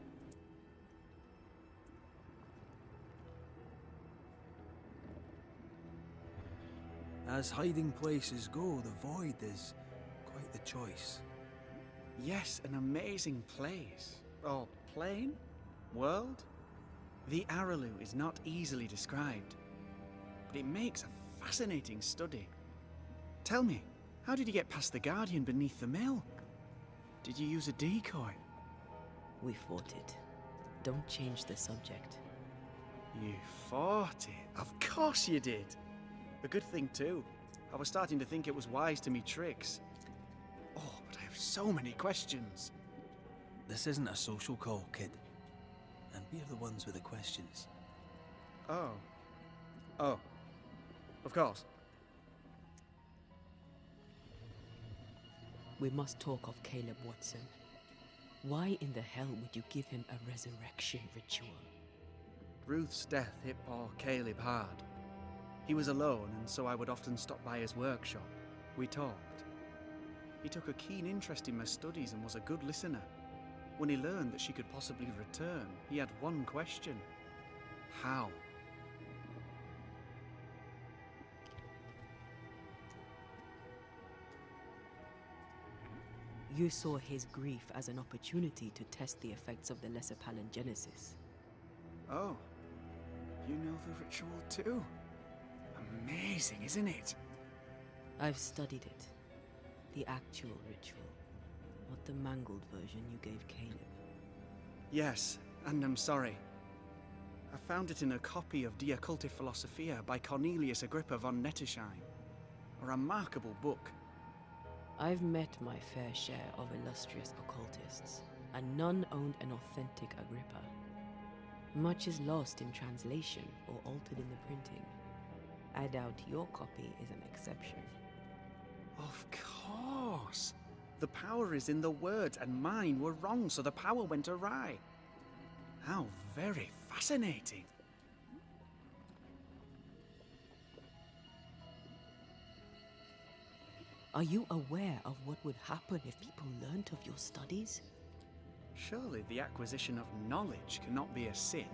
B: As hiding places go, the void is quite the choice.
H: Yes, an amazing place. Or plane? World? The Araloo is not easily described, but it makes a fascinating study. Tell me, how did you get past the Guardian beneath the mill? Did you use a decoy?
C: We fought it. Don't change the subject.
H: You fought it? Of course you did! A good thing too. I was starting to think it was wise to me tricks. Oh, but I have so many questions.
B: This isn't a social call, kid. And we're the ones with the questions.
H: Oh. Oh. Of course.
C: We must talk of Caleb Watson. Why in the hell would you give him a resurrection ritual?
H: Ruth's death hit poor Caleb hard. He was alone, and so I would often stop by his workshop. We talked. He took a keen interest in my studies and was a good listener. When he learned that she could possibly return, he had one question. How?
C: You saw his grief as an opportunity to test the effects of the lesser palingenesis.
H: Oh. You know the ritual too? Amazing, isn't it?
C: I've studied it. The actual ritual, not the mangled version you gave Caleb.
H: Yes, and I'm sorry. I found it in a copy of De Occulti Philosophia by Cornelius Agrippa von Nettesheim. A remarkable book.
C: I've met my fair share of illustrious occultists, and none owned an authentic Agrippa. Much is lost in translation or altered in the printing. I doubt your copy is an exception.
H: Of course! The power is in the words, and mine were wrong, so the power went awry. How very fascinating.
C: Are you aware of what would happen if people learnt of your studies?
H: Surely the acquisition of knowledge cannot be a sin.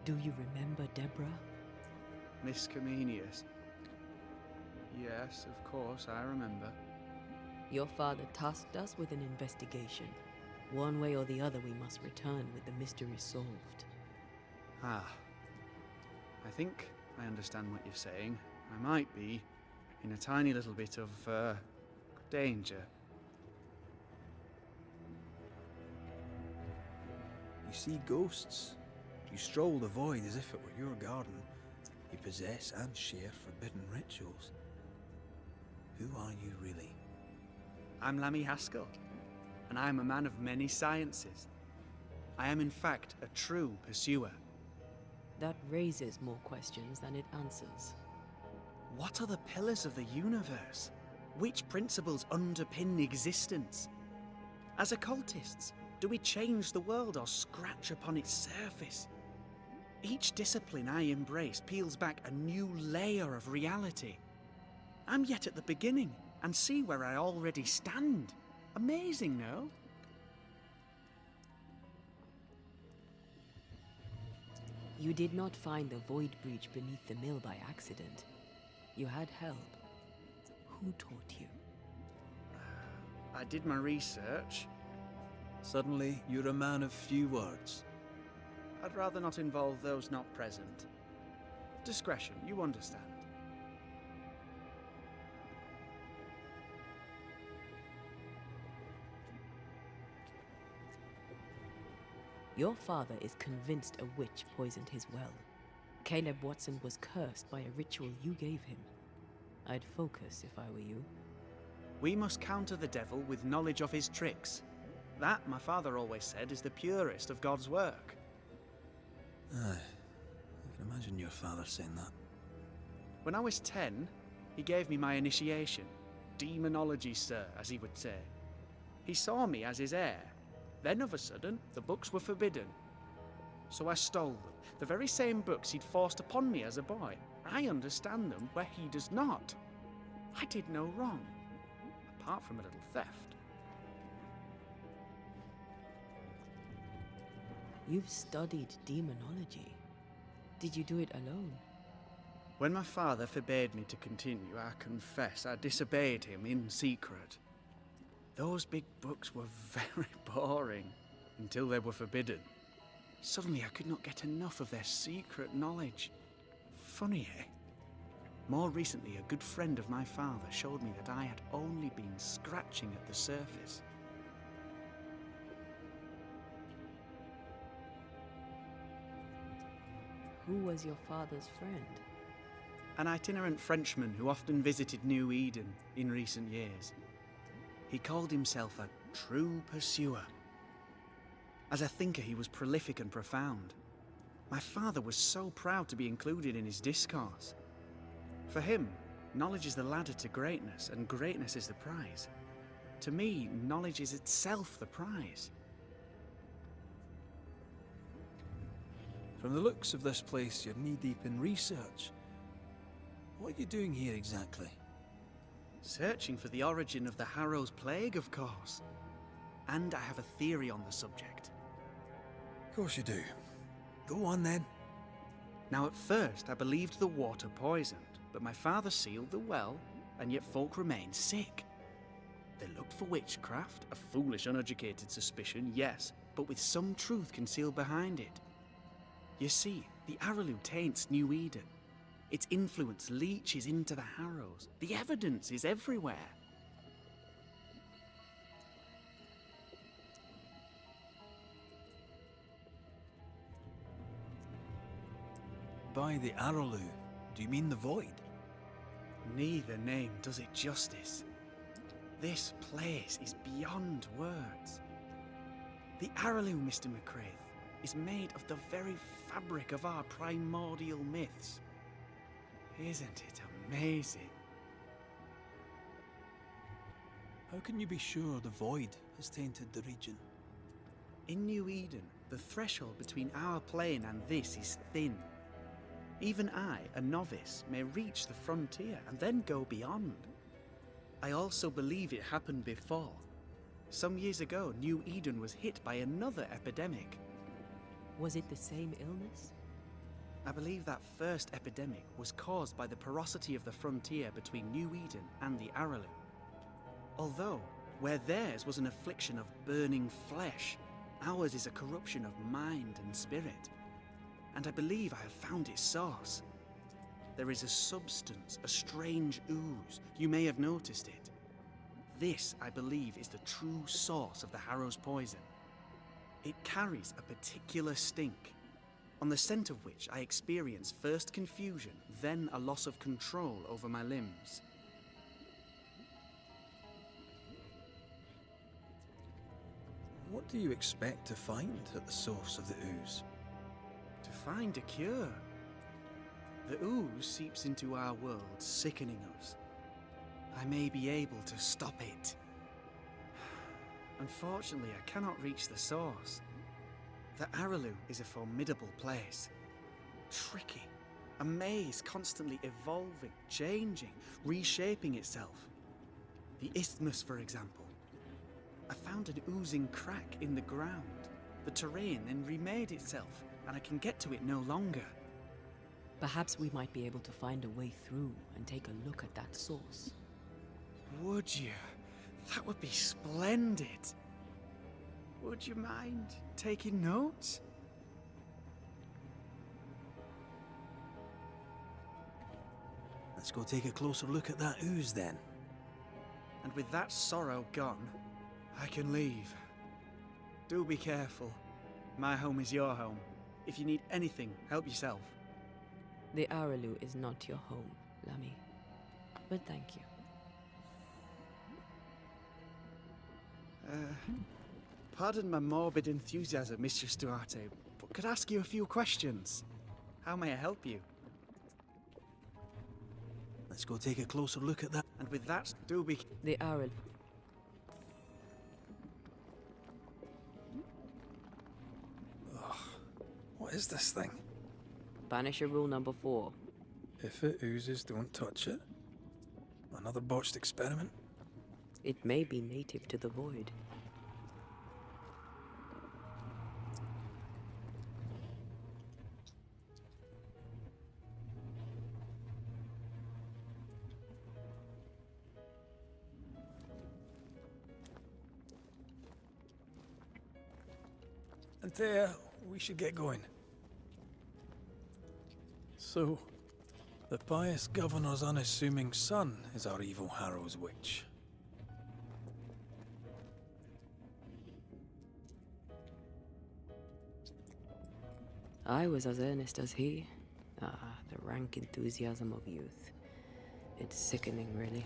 C: Do you remember Deborah?
H: Miss Comenius. Yes, of course, I remember.
C: Your father tasked us with an investigation. One way or the other, we must return with the mystery solved.
H: Ah. I think I understand what you're saying. I might be in a tiny little bit of, danger.
B: You see ghosts. You stroll the void as if it were your garden. You possess and share forbidden rituals. Who are you really?
H: I'm Lammy Haskell, and I am a man of many sciences. I am in fact a true pursuer.
C: That raises more questions than it answers.
H: What are the pillars of the universe? Which principles underpin existence? As occultists, do we change the world or scratch upon its surface? Each discipline I embrace peels back a new layer of reality. I'm yet at the beginning, and see where I already stand. Amazing, no?
C: You did not find the void breach beneath the mill by accident. You had help. Who taught you?
H: I did my research.
B: Suddenly, you're a man of few words.
H: I'd rather not involve those not present. Discretion, you understand.
C: Your father is convinced a witch poisoned his well. Caleb Watson was cursed by a ritual you gave him. I'd focus if I were you.
H: We must counter the devil with knowledge of his tricks. That, my father always said, is the purest of God's work.
B: Aye. I can imagine your father saying that.
H: When I was 10, he gave me my initiation. Demonology, sir, as he would say. He saw me as his heir. Then, of a sudden, the books were forbidden. So I stole them. The very same books he'd forced upon me as a boy. I understand them where he does not. I did no wrong, apart from a little theft.
C: You've studied demonology. Did you do it alone?
H: When my father forbade me to continue, I confess I disobeyed him in secret. Those big books were very boring until they were forbidden. Suddenly I could not get enough of their secret knowledge. Funny, eh? More recently, a good friend of my father showed me that I had only been scratching at the surface.
C: Who was your father's friend?
H: An itinerant Frenchman who often visited New Eden in recent years. He called himself a true pursuer. As a thinker, he was prolific and profound. My father was so proud to be included in his discourse. For him, knowledge is the ladder to greatness, and greatness is the prize. To me, knowledge is itself the prize.
B: From the looks of this place, you're knee-deep in research. What are you doing here exactly?
H: Searching for the origin of the Harrow's Plague, of course. And I have a theory on the subject.
B: Of course you do. Go on then.
H: Now, at first, I believed the water poisoned, but my father sealed the well, and yet folk remained sick. They looked for witchcraft, a foolish, uneducated suspicion, yes, but with some truth concealed behind it. You see, the Araloo taints New Eden. Its influence leaches into the Harrows. The evidence is everywhere.
B: By the Araloo, do you mean the Void?
H: Neither name does it justice. This place is beyond words. The Araloo, Mr. McCraith, is made of the very fabric of our primordial myths. Isn't it amazing?
B: How can you be sure the Void has tainted the region?
H: In New Eden, the threshold between our plane and this is thin. Even I, a novice, may reach the frontier and then go beyond. I also believe it happened before. Some years ago, New Eden was hit by another epidemic.
C: Was it the same illness?
H: I believe that first epidemic was caused by the porosity of the frontier between New Eden and the Araloo. Although, where theirs was an affliction of burning flesh, ours is a corruption of mind and spirit. And I believe I have found its source. There is a substance, a strange ooze. You may have noticed it. This, I believe, is the true source of the Harrow's poison. It carries a particular stink, on the scent of which I experience first confusion, then a loss of control over my limbs.
B: What do you expect to find at the source of the ooze?
H: To find a cure. The ooze seeps into our world, sickening us. I may be able to stop it. Unfortunately, I cannot reach the source. The Araloo is a formidable place. Tricky. A maze constantly evolving, changing, reshaping itself. The isthmus, for example. I found an oozing crack in the ground. The terrain then remade itself, and I can get to it no longer.
C: Perhaps we might be able to find a way through and take a look at that source.
H: Would you? That would be splendid. Would you mind taking notes?
B: Let's go take a closer look at that ooze then.
H: And with that sorrow gone, I can leave. Do be careful. My home is your home. If you need anything, help yourself.
C: The Araloo is not your home, Lammy. But thank you.
H: Pardon my morbid enthusiasm, Mistress Duarte, but could I ask you a few questions? How may I help you?
B: Let's go take a closer look at that.
H: And with that, do be...
C: The Araloo.
B: What is this thing?
C: Banisher rule number 4.
B: If it oozes, don't touch it. Another botched experiment?
C: It may be native to the void.
B: Antea, we should get going. So, the pious governor's unassuming son is our evil Harrow's witch.
C: I was as earnest as he. Ah, the rank enthusiasm of youth. It's sickening, really.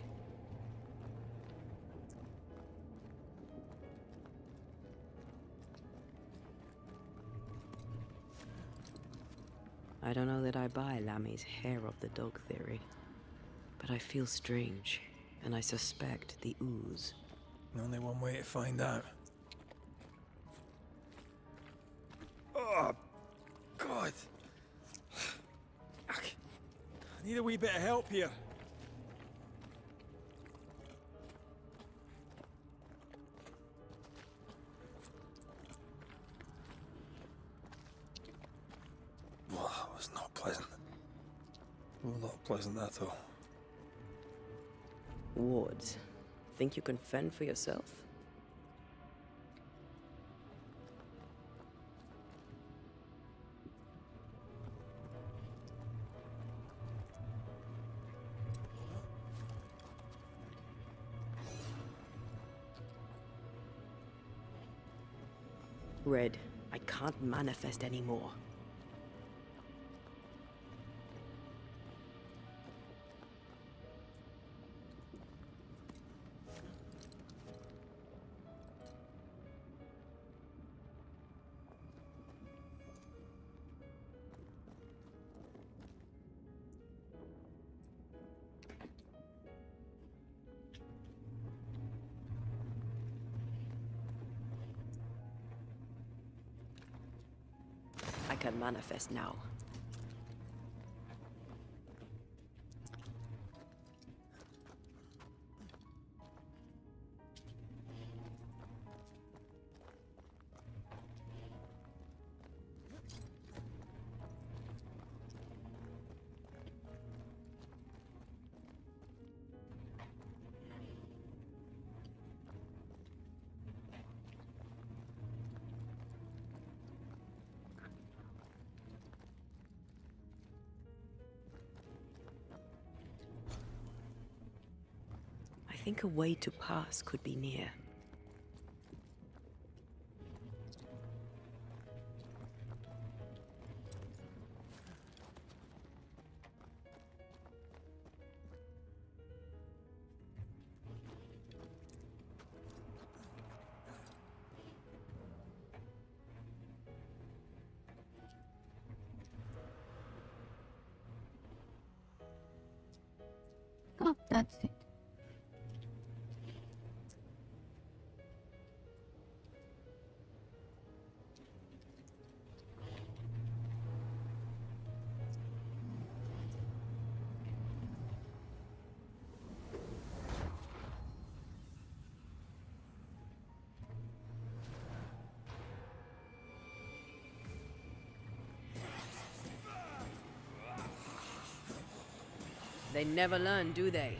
C: I don't know that I buy Lammy's hair of the dog theory, but I feel strange, and I suspect the ooze.
B: Only one way to find out. Oh, God. I need a wee bit of help here. Well, that was not pleasant. Well, not pleasant at all.
C: Wards, think you can fend for yourself? Red, I can't manifest anymore. I can manifest now. I think a way to pass could be near.
A: Oh, that's it.
C: They never learn, do they?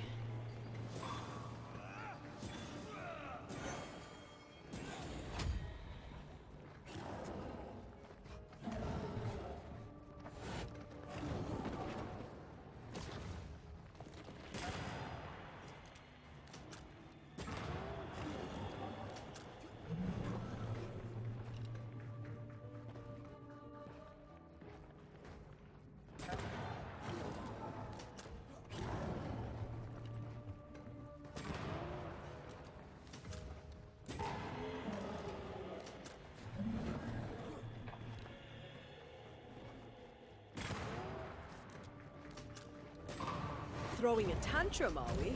C: throwing a tantrum, are we?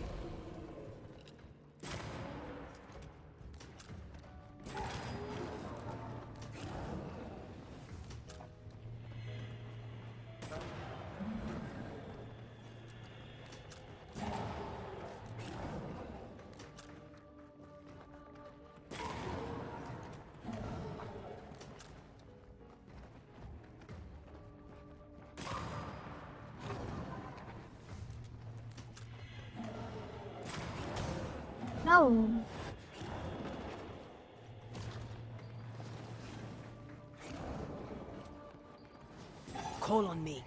A: No.
C: Call on me.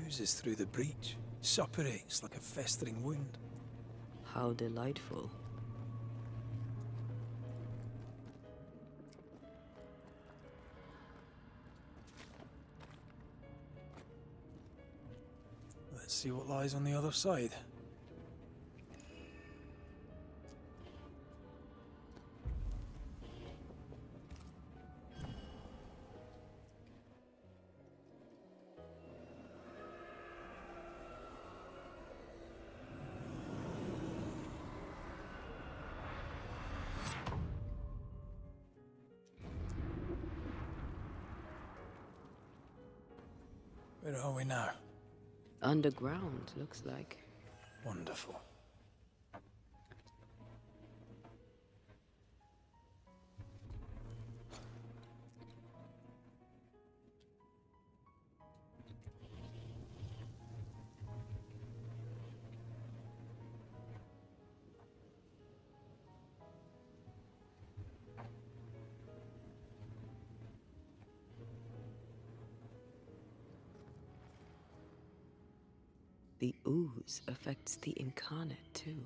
B: Oozes through the breach, suppurates like a festering wound.
C: How delightful.
B: Let's see what lies on the other side. Where are we now?
C: Underground, looks like.
B: Wonderful.
C: The ooze affects the incarnate, too.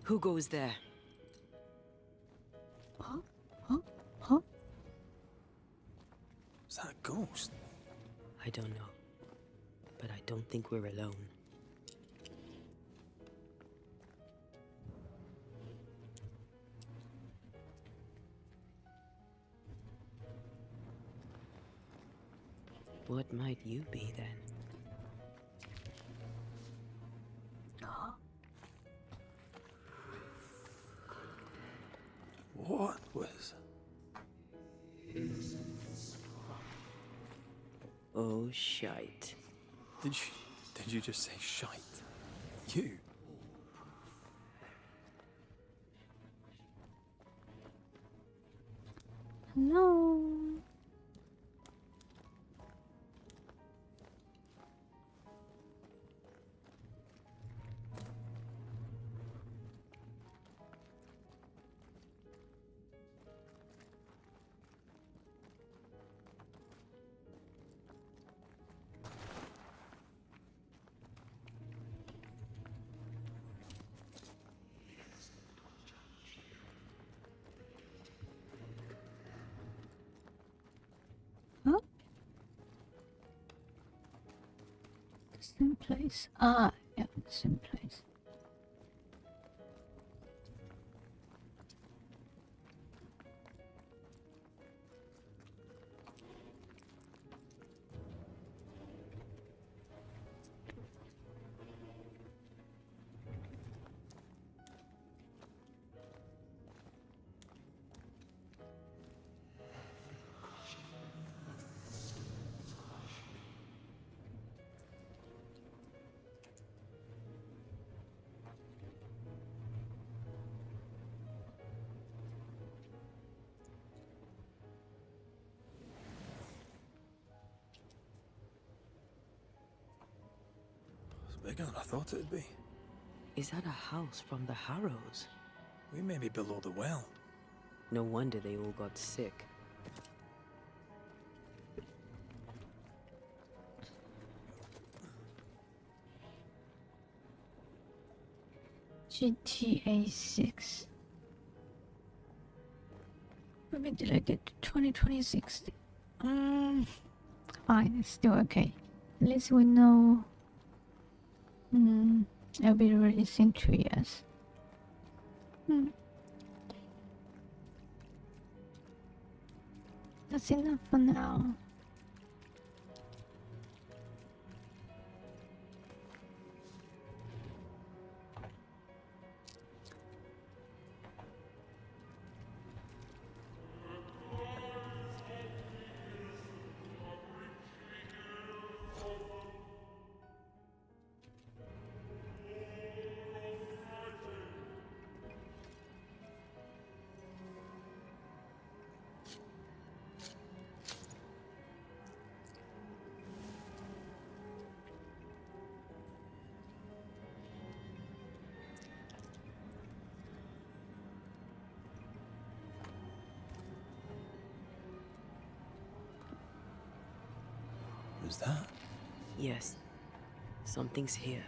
C: Who goes there?
A: Huh? Huh? Huh?
B: Is that a ghost?
C: I don't know. But I don't think we're alone. What might you be, then?
B: What was...
C: Oh, shite.
B: Did you just say shite? You?
A: No. Huh? The same place. Ah, yeah, the same place.
B: Bigger than I thought it'd be.
C: Is that a house from the Harrows?
B: We may be below the well.
C: No wonder they all got sick.
A: GTA 6. Maybe delete it to 2026. Fine, it's still okay. At least we know it'll be released in 2 years. That's enough for now.
B: Was that?
C: Yes. Something's here.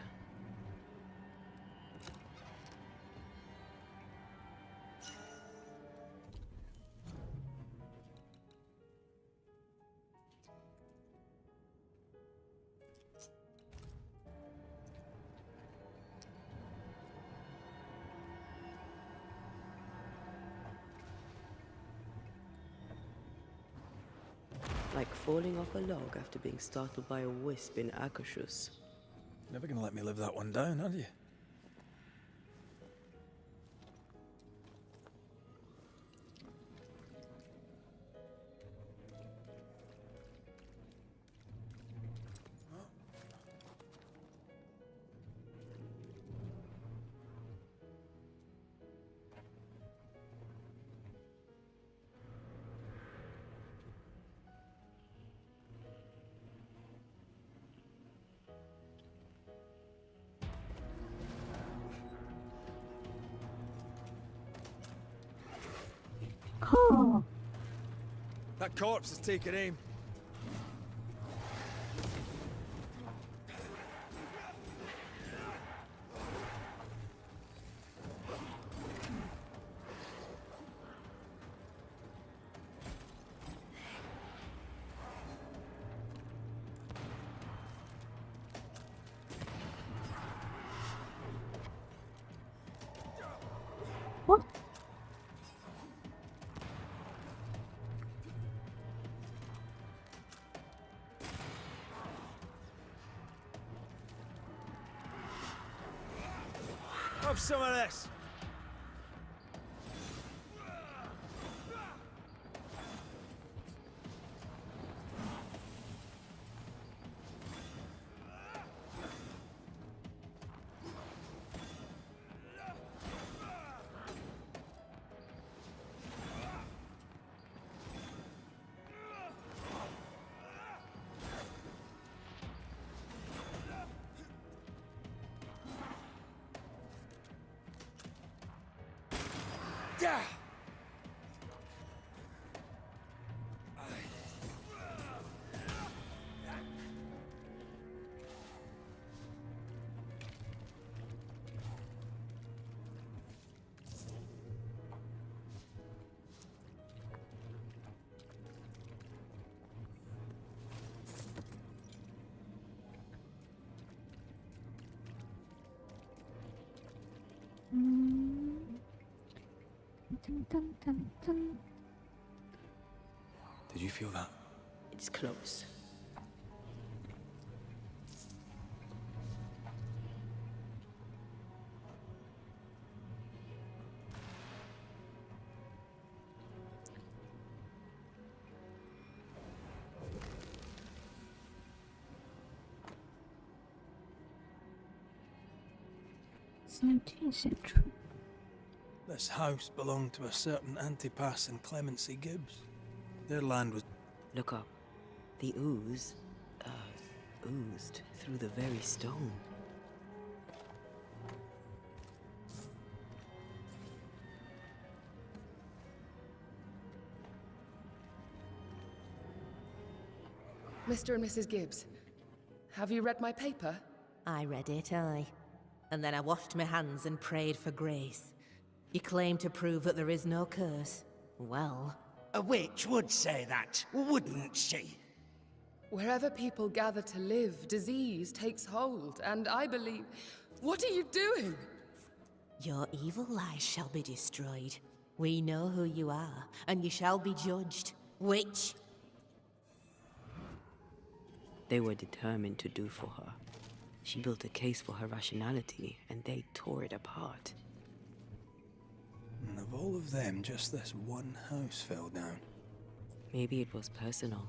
C: Like falling off a log after being startled by a wisp in Akashus.
B: Never gonna let me live that one down, are you?
A: Oh,
B: That corpse is taking aim.
A: what?
B: Have some of this. Yeah.
A: Dun, dun, dun, dun.
B: Did you feel that?
C: It's close.
A: It's 19th century.
B: This house belonged to a certain Antipas and Clemency Gibbs. Their land was...
C: Look up. The ooze, oozed through the very stone.
I: Mr. and Mrs. Gibbs, have you read my paper?
J: I read it, aye.
I: and then I washed my hands and prayed for grace. You claim to prove that there is no curse. Well,
E: A witch would say that, wouldn't she?
J: Wherever people gather to live, disease takes hold, and I believe... What are you doing?
I: your evil lies shall be destroyed. We know who you are, and you shall be judged. Witch!
C: They were determined to do for her. She built a case for her rationality, and they tore it apart.
B: And of all of them, just this one house fell down.
C: Maybe it was personal.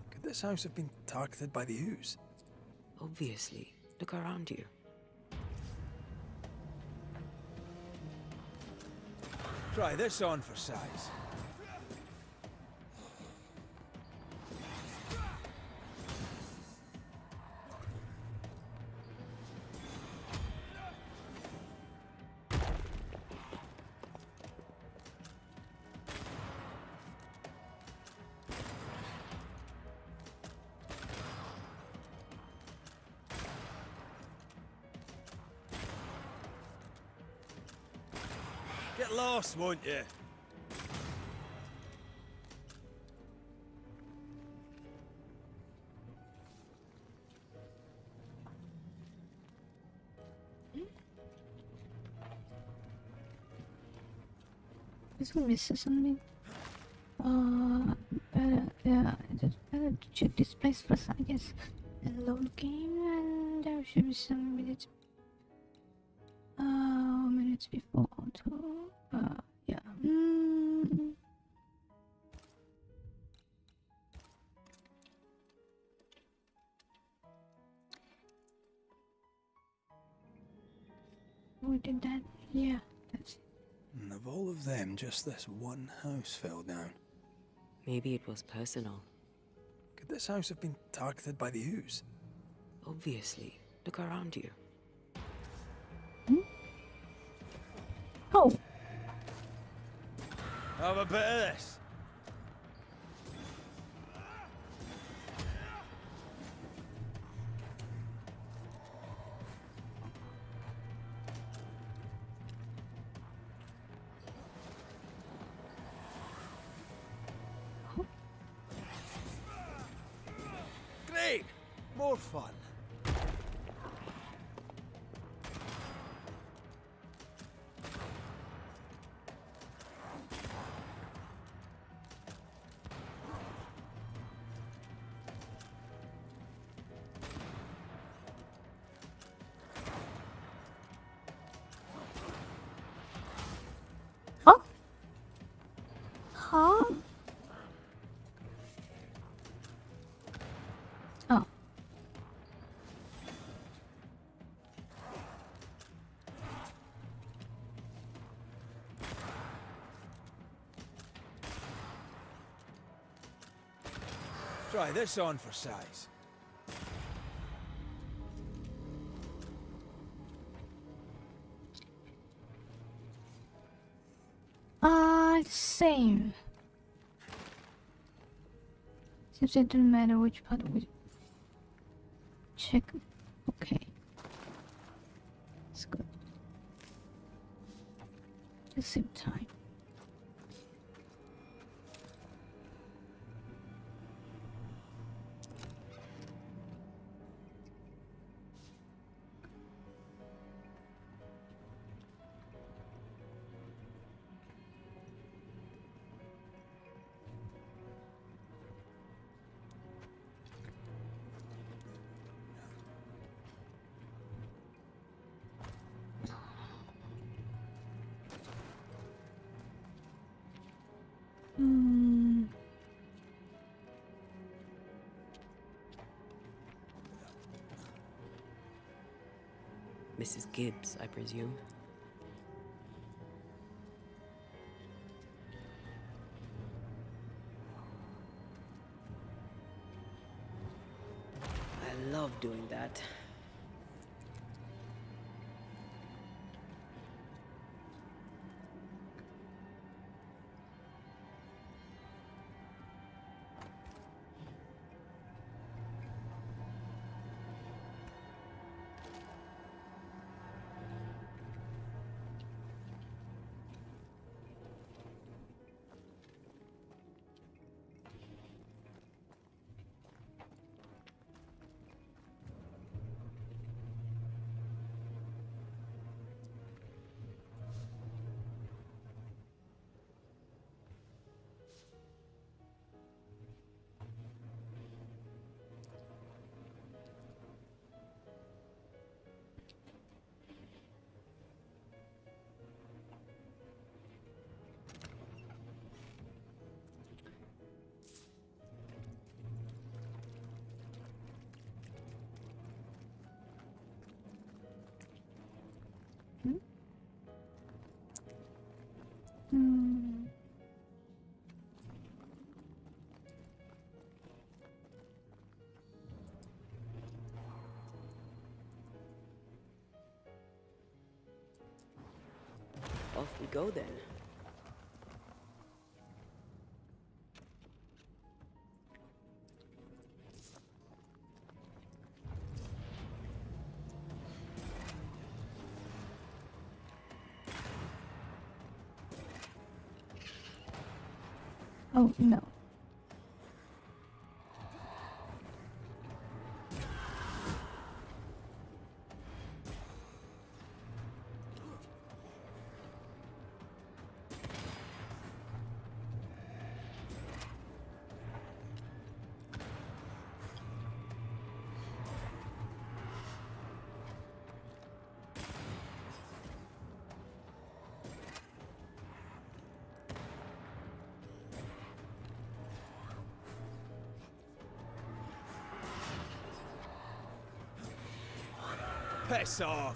B: Could this house have been targeted by the ooze?
C: Obviously. Look around you.
B: Try this on for size. Get lost, won't you?
A: Is we miss something? Yeah, just better to check this place first, I guess. And load game, and there should be some minutes. Minutes before to, yeah. We did that, yeah, that's it.
B: And of all of them, just this one house fell down.
C: Maybe it was personal.
B: Could this house have been targeted by the ooze?
C: Obviously. Look around you.
A: Oh!
B: Have a bit of this. Great! More fun.
A: Huh? Oh.
B: Try this on for size.
A: Same. Seems it doesn't matter which part we check. Okay. That's good. Just same time.
C: Mrs. Gibbs, I presume. I love doing that. go then.
A: Oh no.
B: Piss off!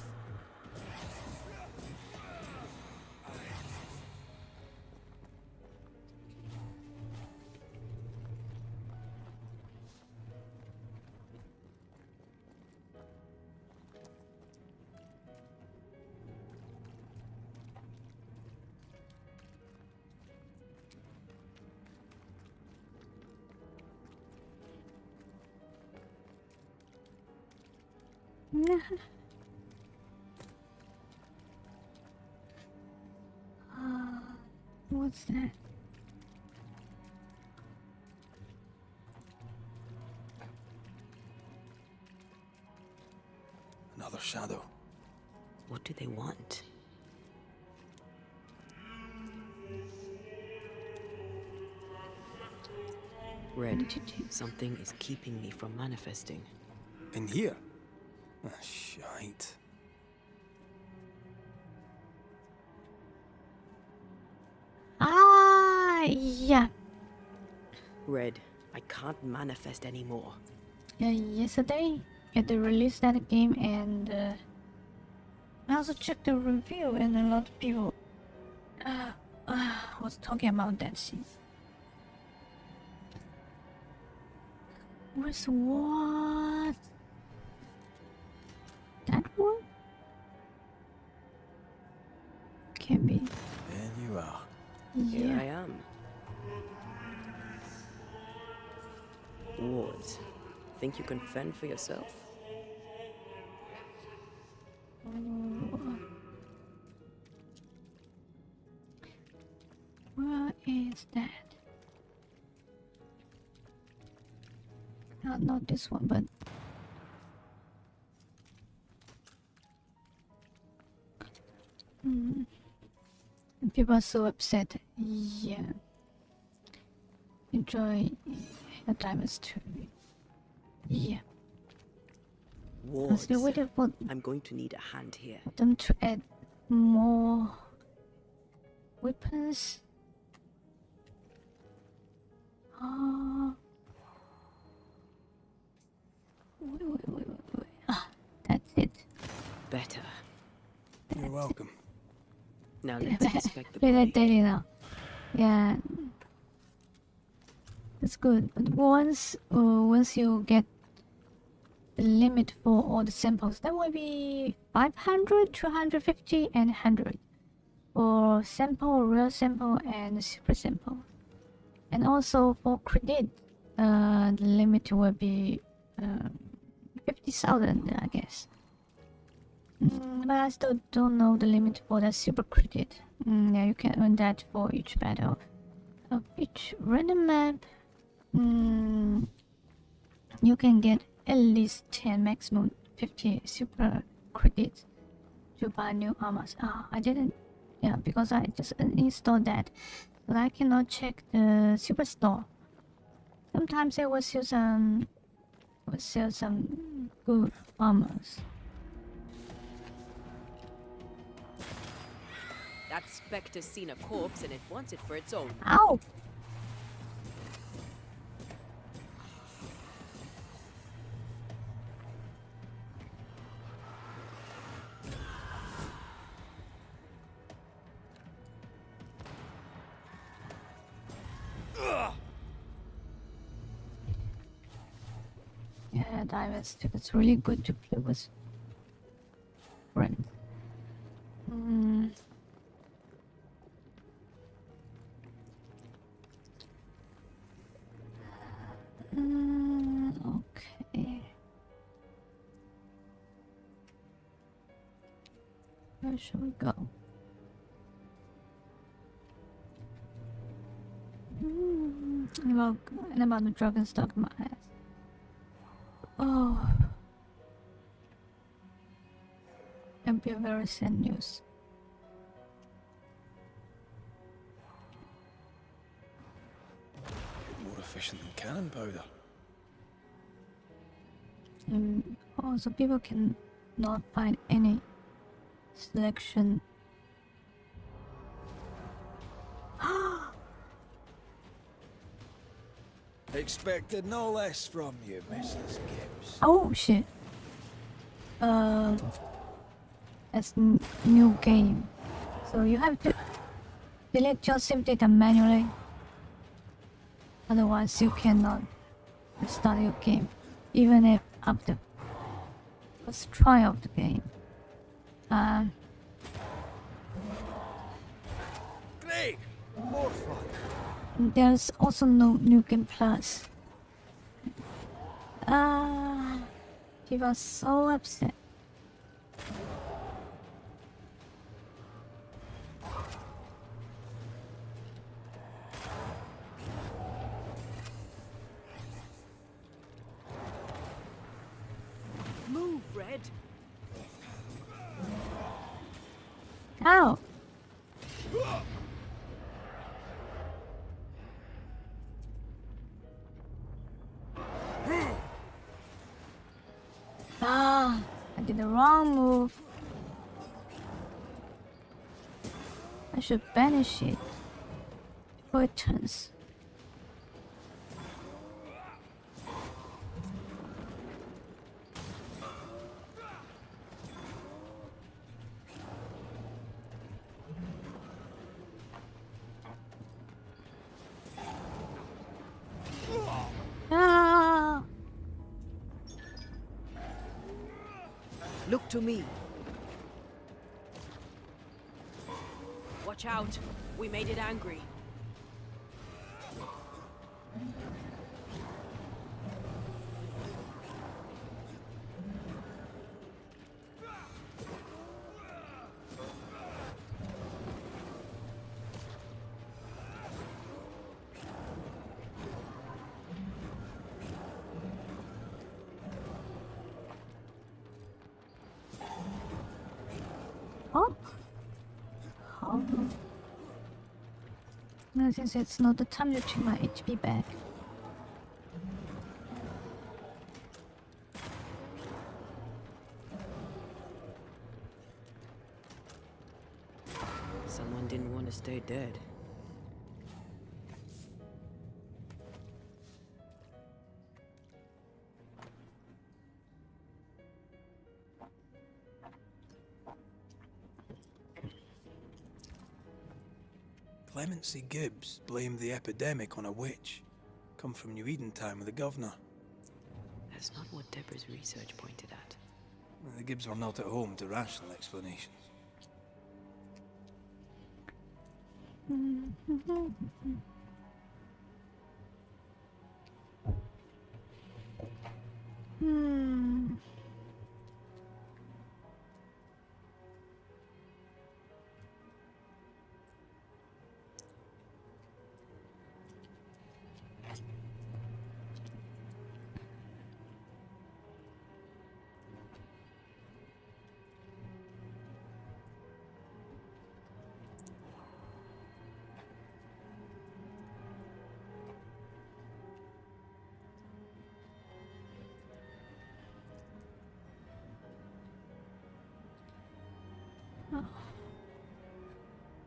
B: What's that? Another shadow.
C: What do they want? Red, something is keeping me from manifesting.
B: In here? Ah, shite.
A: Yeah.
C: Red, I can't manifest anymore.
A: Yesterday, they released that game, and I also checked the review, and a lot of people was talking about that scene. Where's what? That one? Can be.
B: There you are.
C: Here I am. Wards, think you can fend for yourself?
A: Where is that? Not this one, but people are so upset. Yeah. Enjoy your diamonds too. Yeah. I'm
C: Wards,
A: still waiting for
C: I'm going to need a hand here.
A: them to add more weapons. Wait. Ah, that's it.
C: Better.
B: You're welcome.
C: Now let's inspect the
A: Play that
C: body.
A: daily now. Yeah. That's good. But once you get the limit for all the samples, that will be 500, 250, and 100 for sample, real sample, and super sample. And also for credit, the limit will be 50,000, I guess. But I still don't know the limit for the super credit. Yeah, you can earn that for each battle of each random map. You can get at least 10, maximum 50 super credits to buy new armors. I didn't, yeah, because I just installed that, but I cannot check the superstore. Sometimes they will sell some good armors.
C: That specter's seen a corpse and it wants it for its own.
A: Ow! Yeah, diamonds. It's really good to play with friends. Okay. Where should we go? And about the dragon stuck in my ass. Oh. That'd be a very sad news.
B: More efficient than cannon powder.
A: Also, people can not find any selection.
B: Expected no less from you, Mrs. Gibbs.
A: Oh shit. It's new game. So you have to delete your save data manually. Otherwise you cannot restart your game. Even if after first try of the game.
B: Great! More fun.
A: There's also no new game plus. People are so upset.
C: Move, Red.
A: Ow! I did the wrong move. I should banish it before it turns. Ah!
C: Look to me. Watch out. We made it angry.
A: Oh? Oh. No, since it's not the time to check my HP back.
C: Someone didn't want to stay dead.
B: Clemency Gibbs blamed the epidemic on a witch. Come from New Eden time with the governor.
C: That's not what Deborah's research pointed at.
B: The Gibbs were not at home to rational explanations.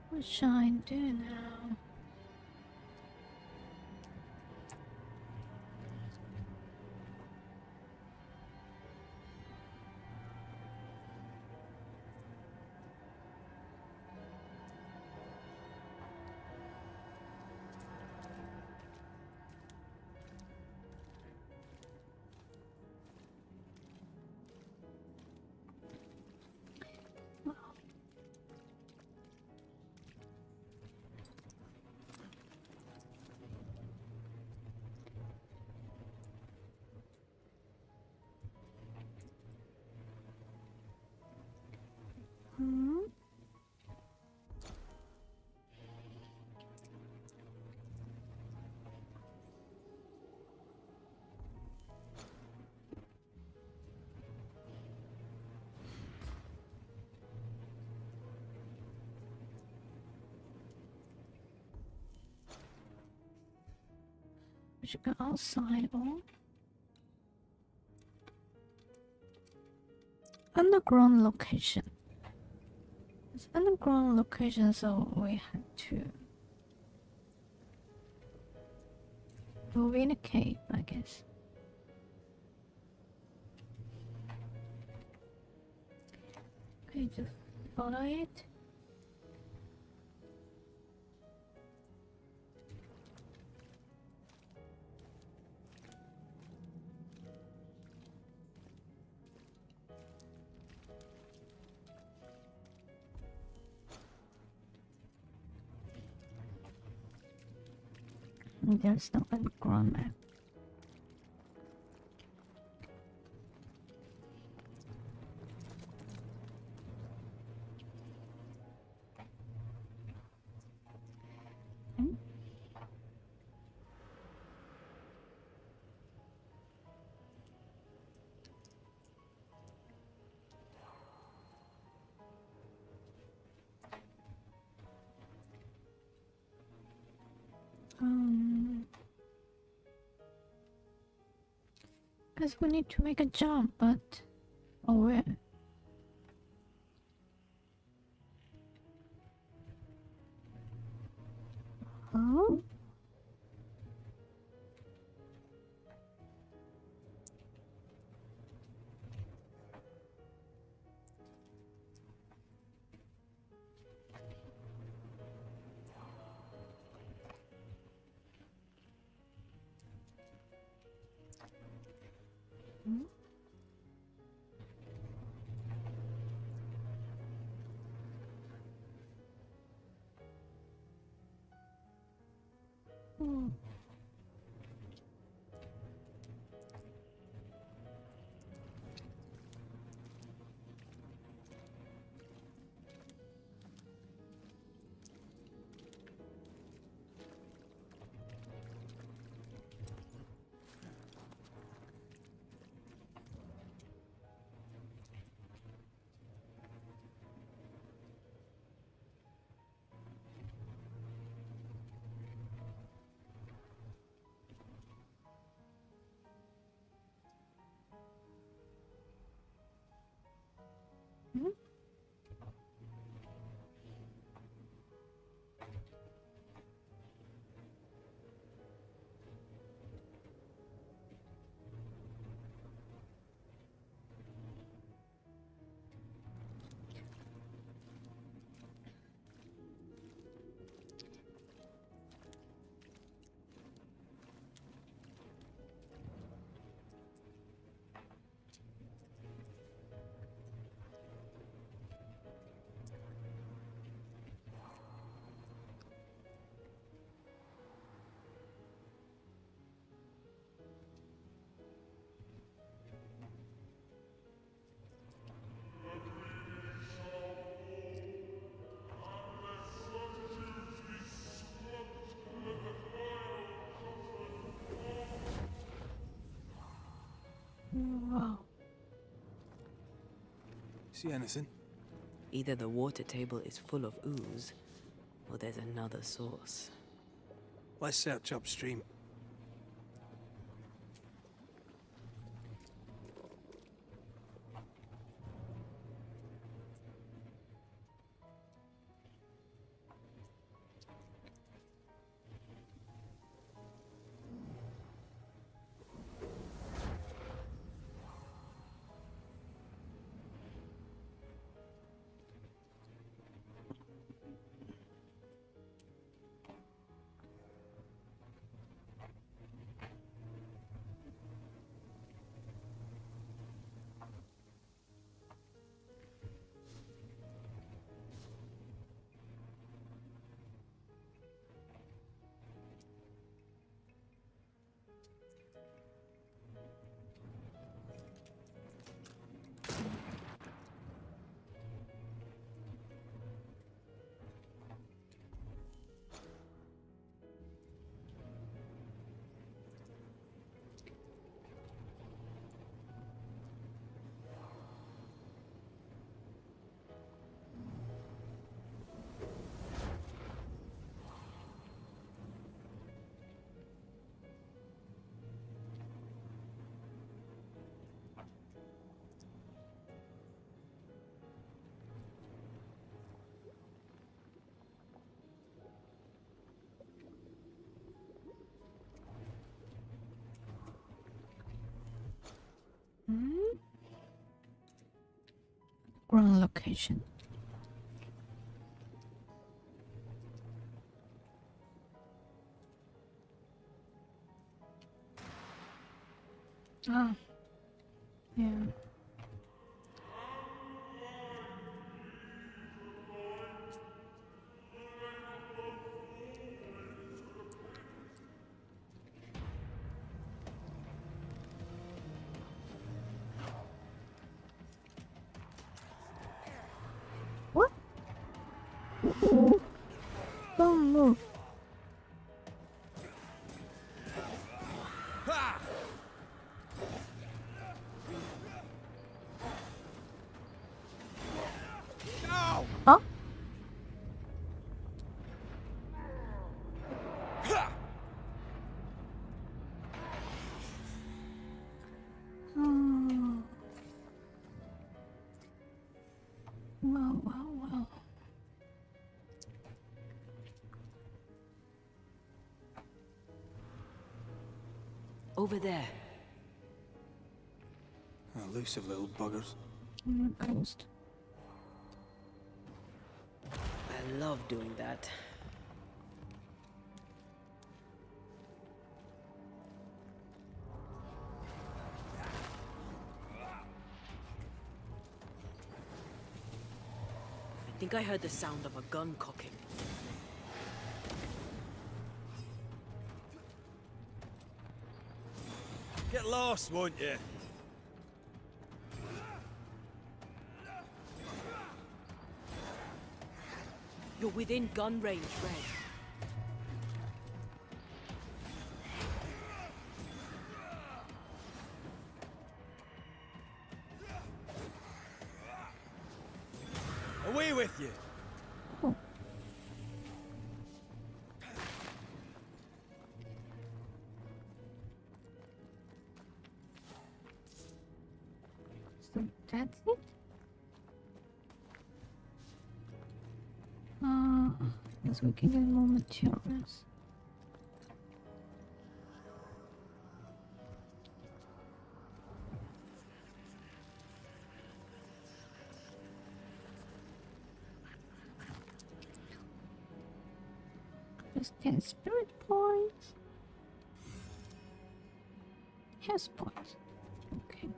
A: What shall I do now? We should go outside or underground location. It's underground location, so we had to move in a cave, I guess. Okay, just follow it. There's no underground map. Guess we need to make a jump, but where? Huh? Hmm. Wow.
B: See anything?
C: Either the water table is full of ooze, or there's another source.
B: Let's search upstream.
A: Ground location. Ah, yeah. What? Don't move. Huh? Oh. Wow, wow, wow.
C: Over there.
B: Elusive little buggers.
A: Ghost.
C: I love doing that. I think I heard the sound of a gun cocking.
F: Get lost, won't you?
C: You're within gun range, Red.
F: Away with you!
A: So that's it? Guess we can get more materials. Just 10 spirit points. Health points. Okay.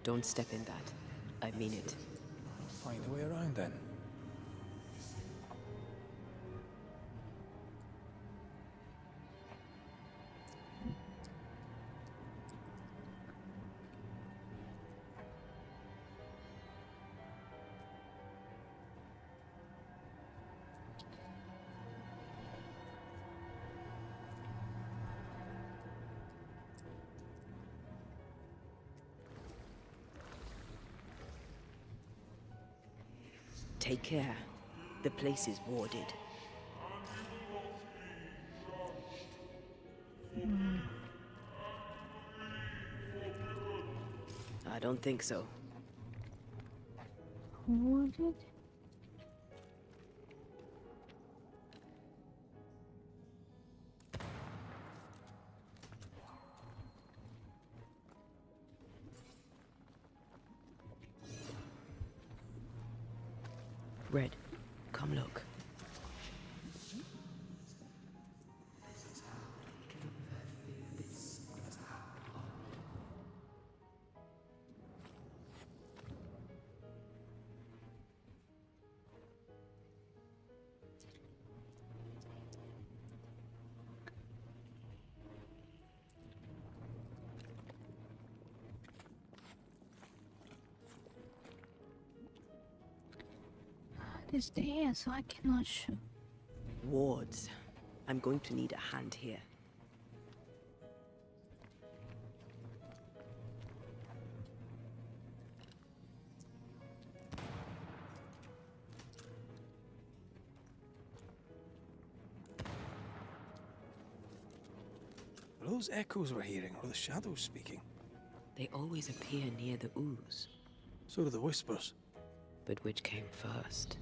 C: Don't step in that. I mean it.
B: Find a way around then.
C: Take care. The place is warded. I don't think so.
A: Warded?
C: Red, come look.
A: It's the air, so I cannot shoot.
C: Wards. I'm going to need a hand here.
B: those echoes we're hearing, or the shadows speaking?
C: They always appear near the ooze.
B: So do the whispers.
C: But which came first?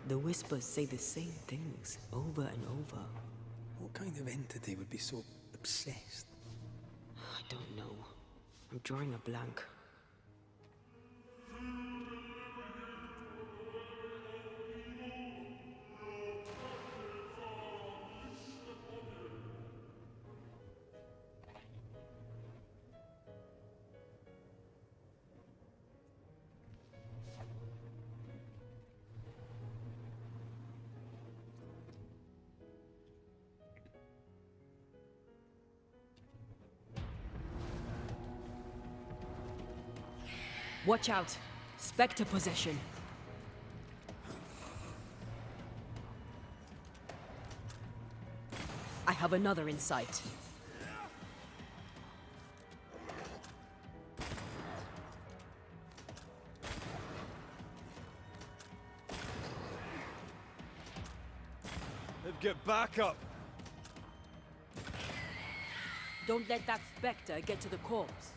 C: The whispers say the same things over and over.
B: What kind of entity would be so obsessed?
C: I don't know. I'm drawing a blank. Watch out! Spectre possession! I have another in sight.
F: Let's get back up!
C: Don't let that spectre get to the corpse.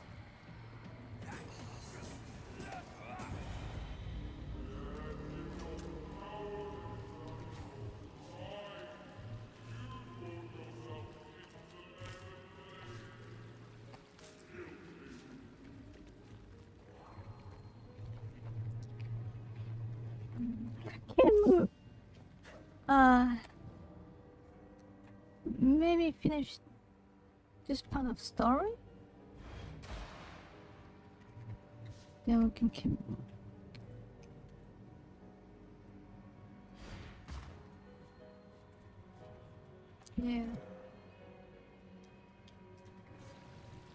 A: Can't move. Maybe finish this part of the story? Then we can keep. Yeah.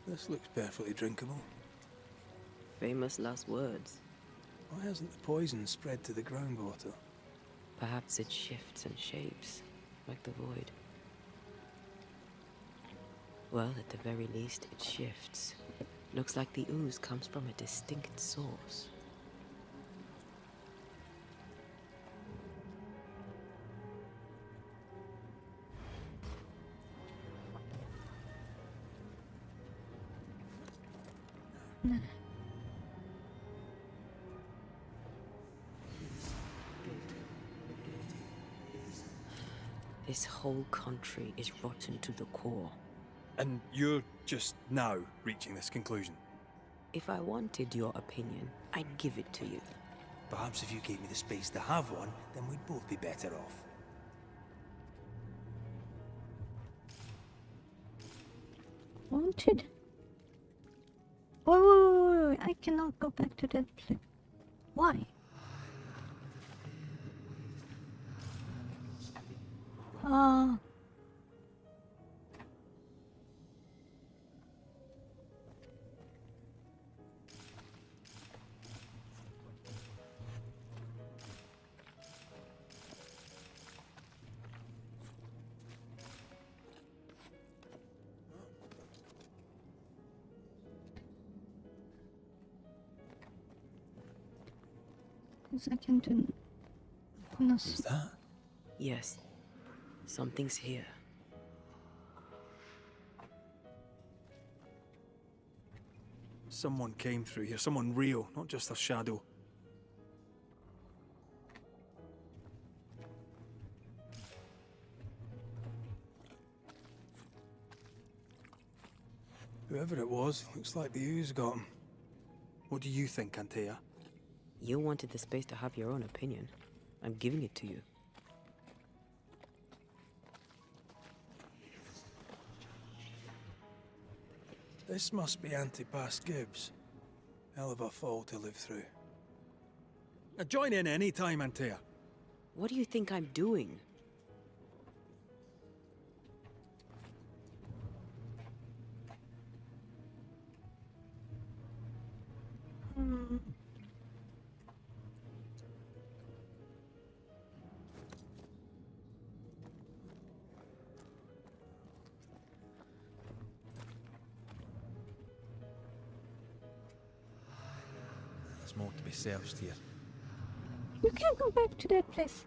B: This looks perfectly drinkable.
C: Famous last words.
B: Why hasn't the poison spread to the groundwater?
C: Perhaps it shifts and shapes, like the void. Well, at the very least, it shifts. Looks like the ooze comes from a distinct source. This whole country is rotten to the core.
B: And you're just now reaching this conclusion?
C: If I wanted your opinion, I'd give it to you.
B: Perhaps if you gave me the space to have one, then we'd both be better off.
A: Wanted? Wait, I cannot go back to that place. Why? I can do nothing.
B: Who's that?
C: Yes, something's here.
B: Someone came through here, someone real, not just a shadow. Whoever it was, looks like the ooze got him. What do you think, Antea?
C: You wanted the space to have your own opinion. I'm giving it to you.
B: This must be Antipas Gibbs. Hell of a fall to live through.
F: Join in any time, Antea.
C: What do you think I'm doing?
B: There's more to be searched here.
A: You can't go back to that place.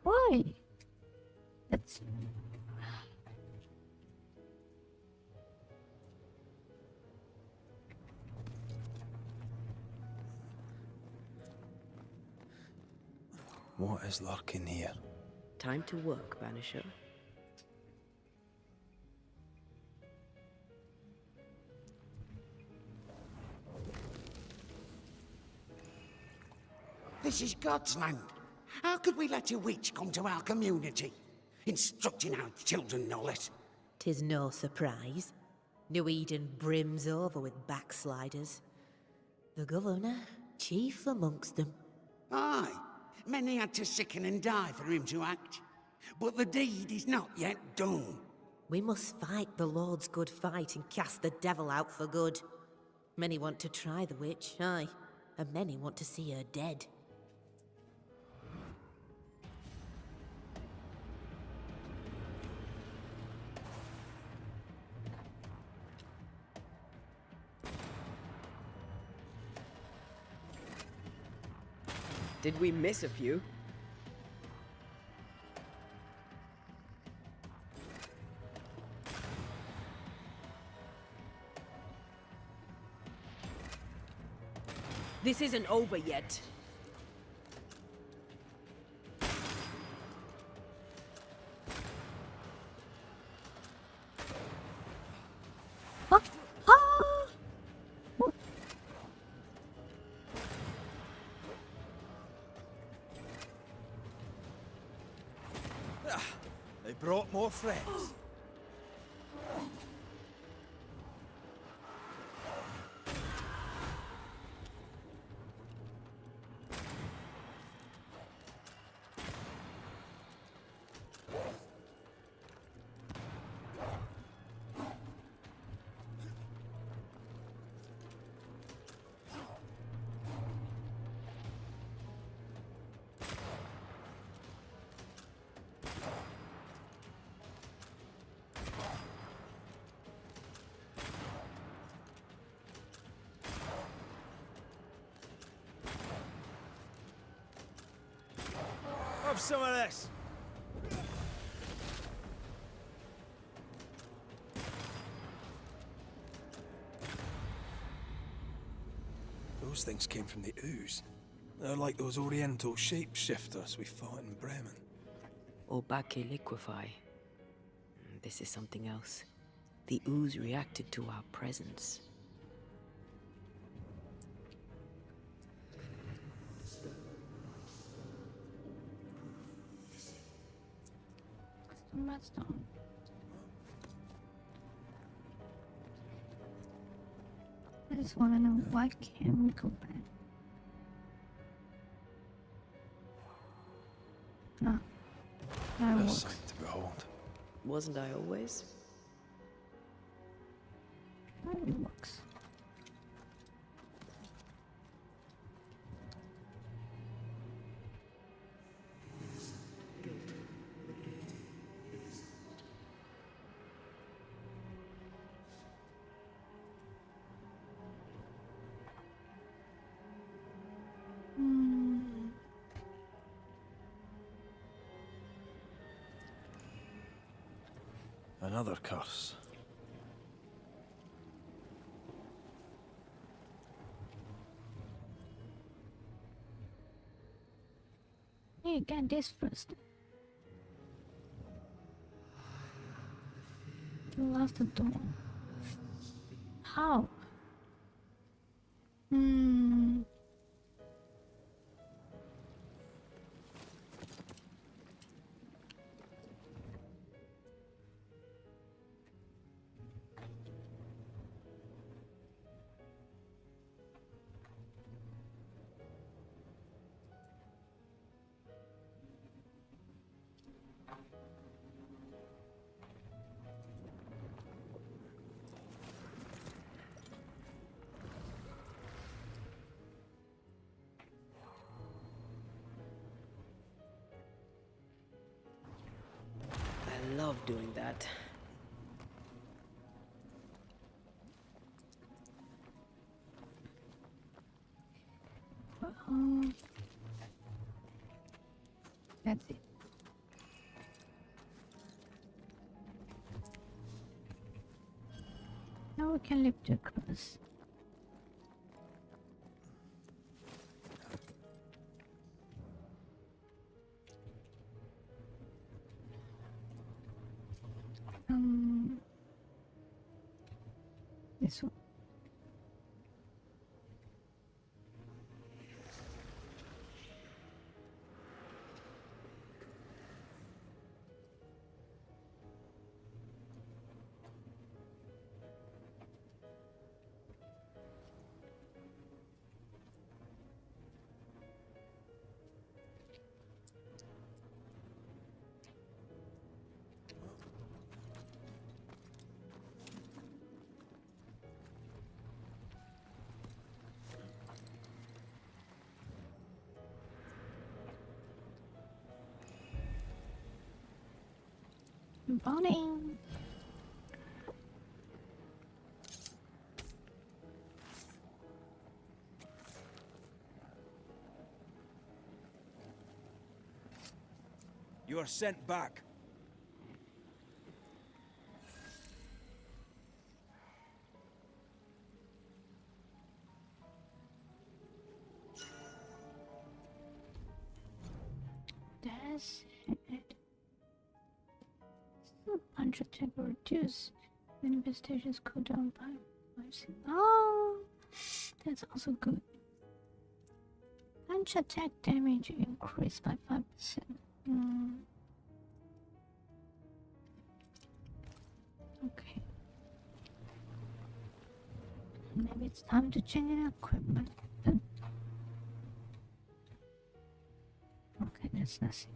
A: Why? That's...
B: What is lurking here?
C: Time to work, Banisher.
K: This is God's land. How could we let a witch come to our community? Instructing our children, no less.
I: 'Tis no surprise. New Eden brims over with backsliders. The governor, chief amongst them.
K: Aye, many had to sicken and die for him to act. But the deed is not yet done.
I: We must fight the Lord's good fight and cast the devil out for good. Many want to try the witch, aye, and many want to see her dead.
C: Did we miss a few? This isn't over yet.
A: What? Ah! What?
B: They brought more friends. Have some of this. Those things came from the ooze. They're like those oriental shapeshifters we fought in Bremen.
C: Or Bacche liquefy. This is something else. The ooze reacted to our presence.
A: Redstone. I just want to know why can't we go back? Ah, that
B: A
A: works.
B: sight to behold.
C: Wasn't I always?
A: That works.
B: Another curse.
A: Hey, get this first. You lost the door. How?
C: love doing that.
A: That's it. Now we can lift the cross. This one. Morning.
B: You are sent back.
A: That's it. Punch attack will reduce manifestations cooldown by 5. Oh, that's also good. Punch attack damage increased by 5%. Okay. Maybe it's time to change the equipment. Okay, that's nothing.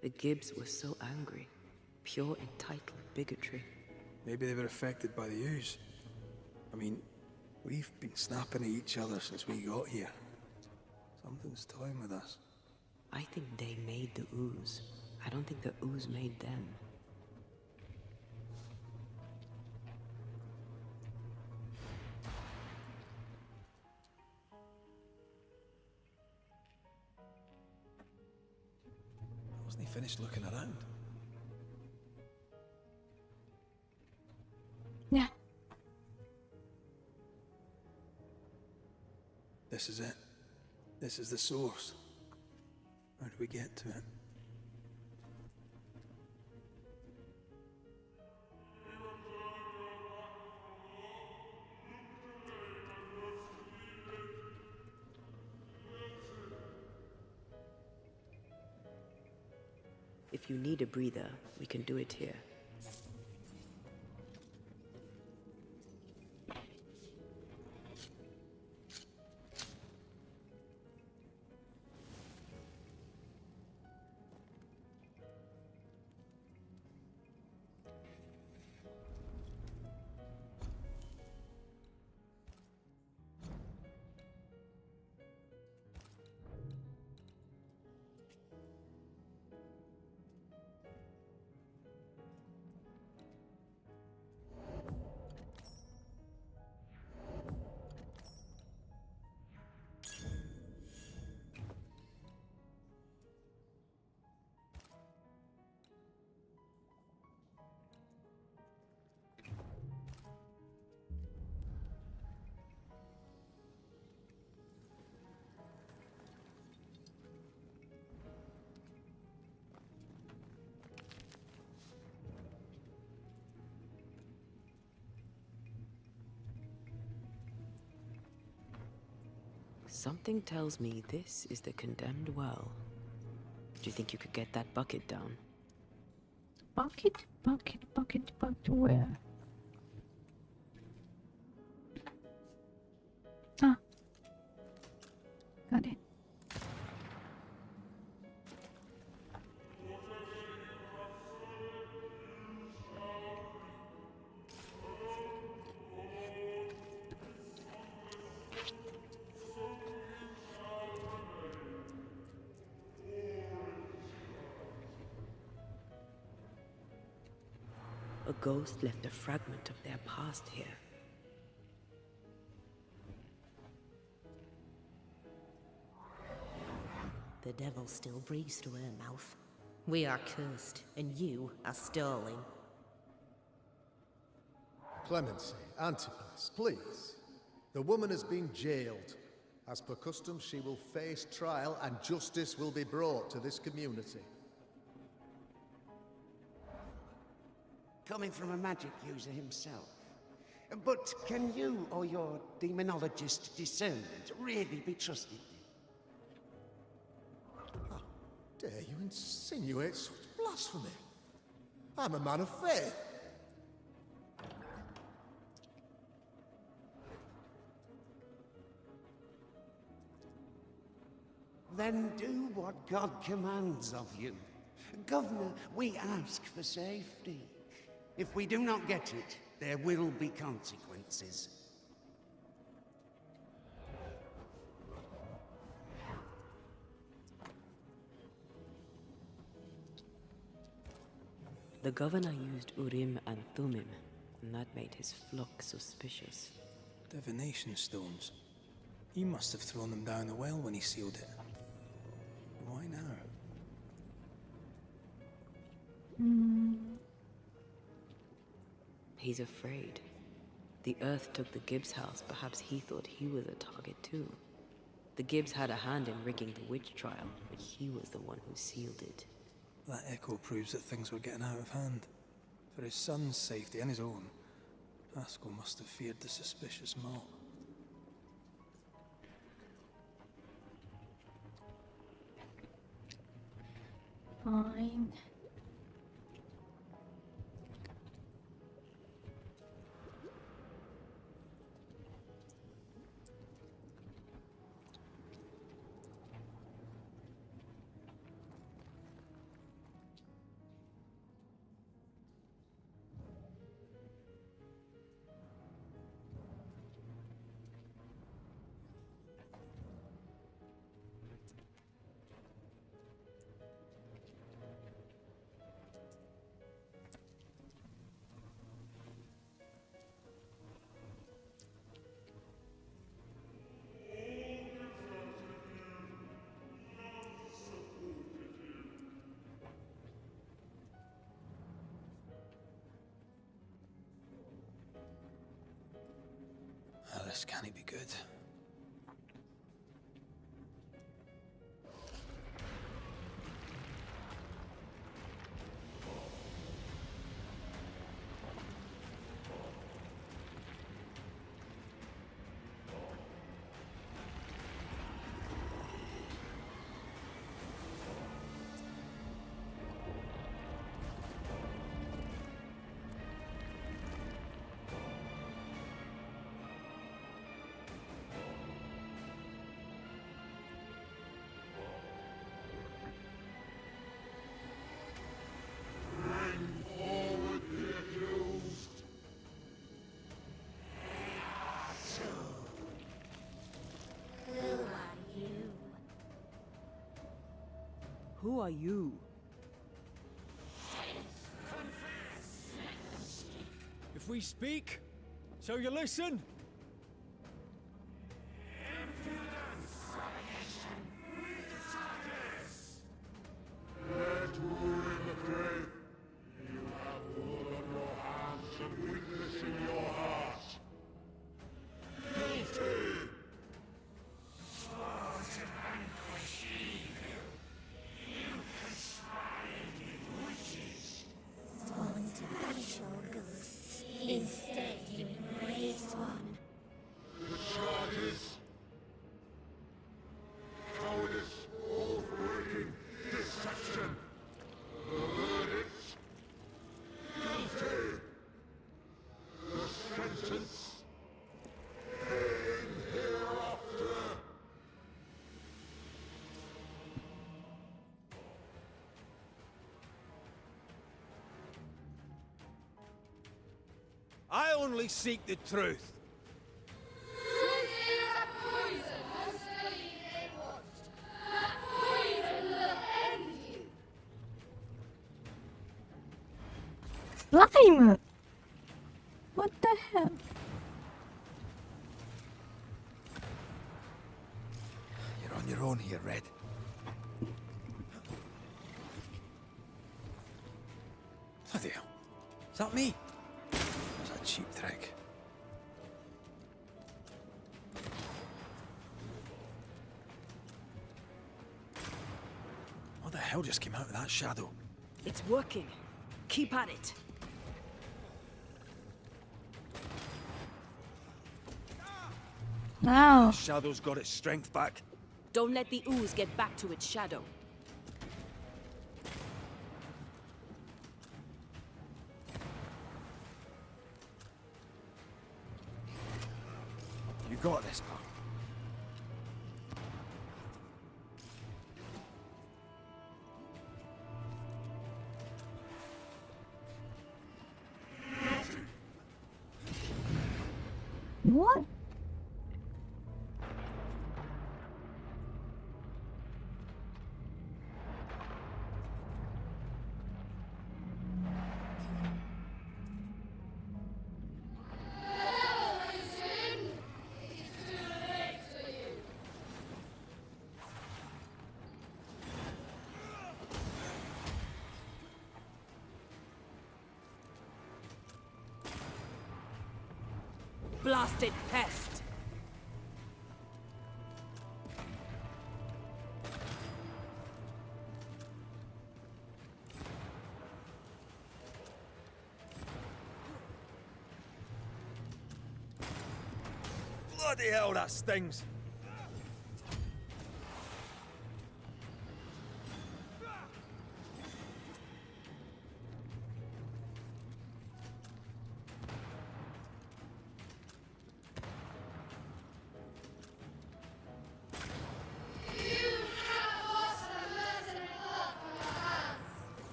C: The Gibbs were so angry. Pure entitled bigotry.
B: Maybe they were affected by the ooze. I mean, we've been snapping at each other since we got here. Something's toying with us.
C: I think they made the ooze. I don't think the ooze made them.
B: Wasn't he finished looking around?
A: Yeah.
B: This is it. This is the source. How do we get to it?
C: If you need a breather, we can do it here. Something tells me this is the condemned well. Do you think you could get that bucket down?
A: bucket, where? Ah. Got it.
C: A ghost left a fragment of their past here.
I: The devil still breathes through her mouth. We are cursed, and you are stalling.
G: Clemency, Antipas, please. The woman has been jailed. As per custom, she will face trial and justice will be brought to this community.
K: Coming from a magic user himself. But can you or your demonologist discernment really be trusted?
G: How dare you insinuate such blasphemy? I'm a man of faith.
K: Then do what God commands of you. Governor, we ask for safety. If we do not get it, there will be consequences.
C: The governor used Urim and Thummim, and that made his flock suspicious.
B: Divination stones. He must have thrown them down the well when he sealed it. Why now?
C: He's afraid. The Earth took the Gibbs house. Perhaps he thought he was a target too. The Gibbs had a hand in rigging the witch trial, but he was the one who sealed it.
B: That echo proves that things were getting out of hand. For his son's safety and his own, Haskell must have feared the suspicious mob.
A: Fine.
B: Oh, this can't be good.
C: Who are you?
F: If we speak, so you listen?
L: Sworn to banish all ghosts. Instead, you embrace one.
F: I only seek the truth.
A: Slime! What the hell?
B: You're on your own here, Red. Bloody hell. Is that me? That's a cheap trick. What the hell just came out of that shadow?
C: It's working. Keep at it.
A: Wow.
F: The shadow's got its strength back.
C: Don't let the ooze get back to its shadow.
B: You got this, pal.
A: What?
C: Blasted pest!
F: Bloody hell, that stings.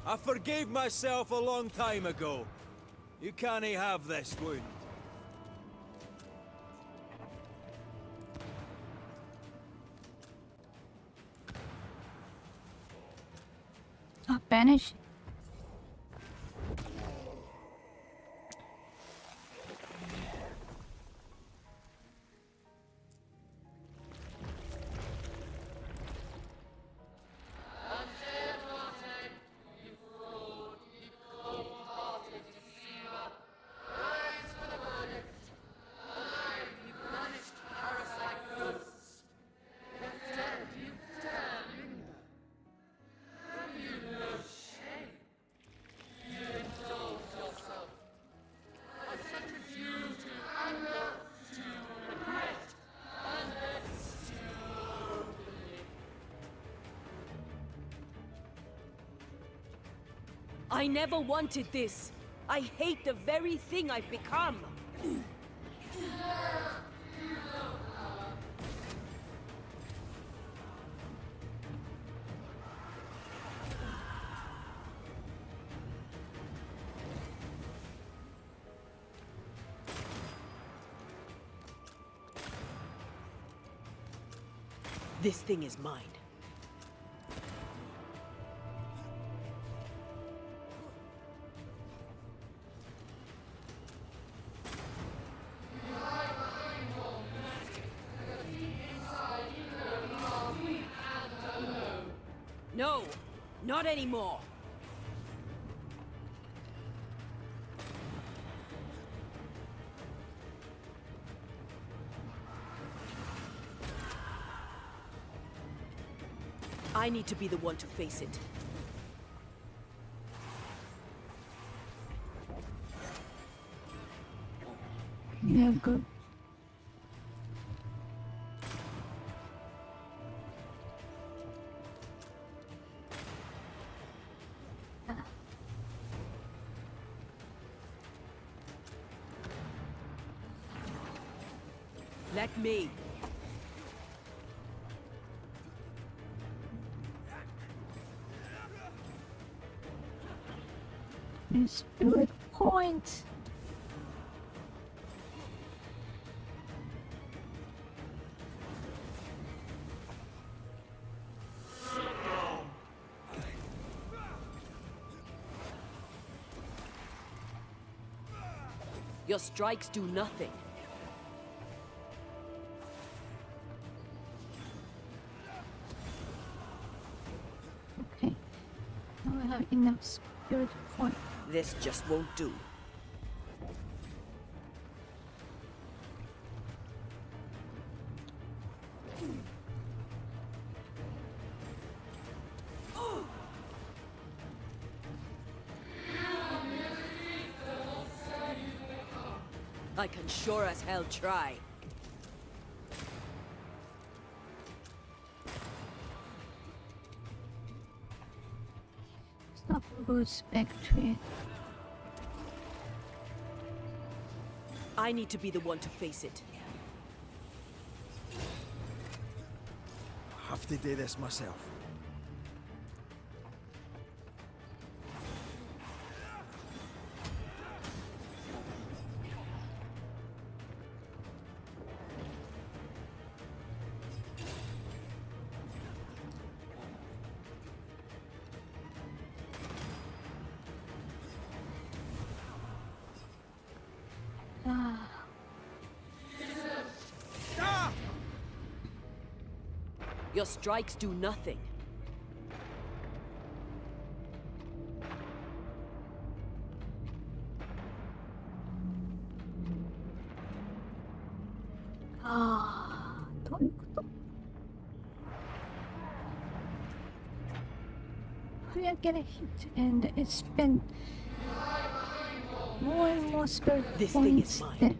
F: I forgave myself a long time ago. You can't have this wound.
A: Oh, banish.
C: I never wanted this. I hate the very thing I've become. This thing is mine. No, not anymore. I need to be the one to face it.
A: Yeah, good.
C: Let me.
A: Spirit point.
C: Your strikes do nothing.
A: Okay. Now we have enough spirit point.
C: This just won't do. I can sure as hell try.
A: Stop boots back to it.
C: I need to be the one to face it.
B: I have to do this myself.
C: Your strikes do nothing.
A: What? We are getting hit, and it's spent more and more spirit
C: This thing
A: points.
C: is mine.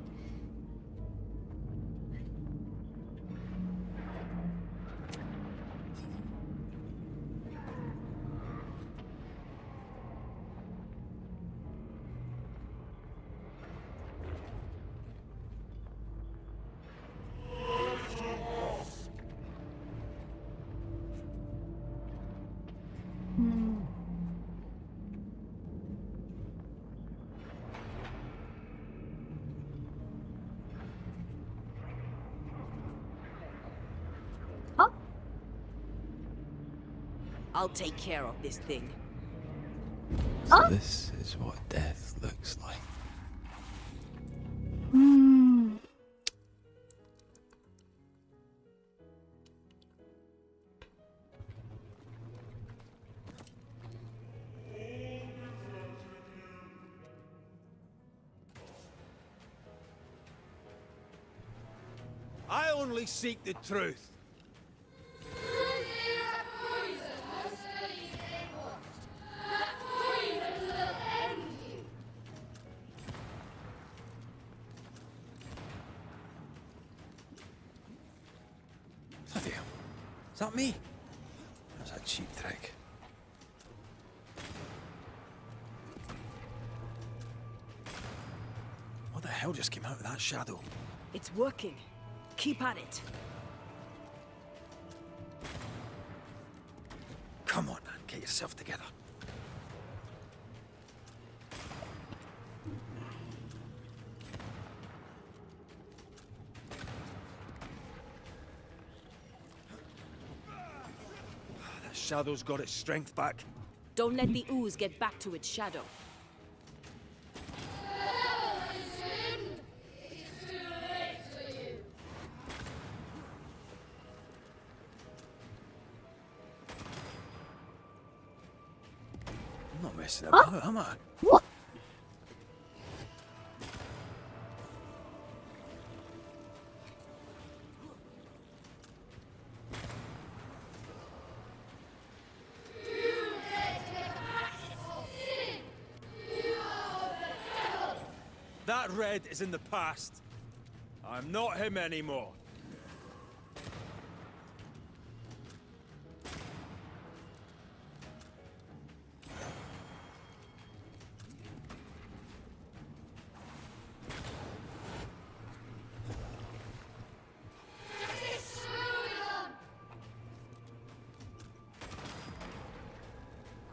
C: I'll take care of this thing.
B: So this is what death looks like.
F: I only seek the truth.
B: Bloody hell. Is that me? That's a cheap trick. What the hell just came out of that shadow?
C: It's working. Keep at it.
B: Come on, man. Get yourself together.
F: That shadow's got its strength back.
C: Don't let the ooze get back to its shadow.
B: I'm not messing about, am I?
A: What?
F: That red is in the past. I'm not him anymore.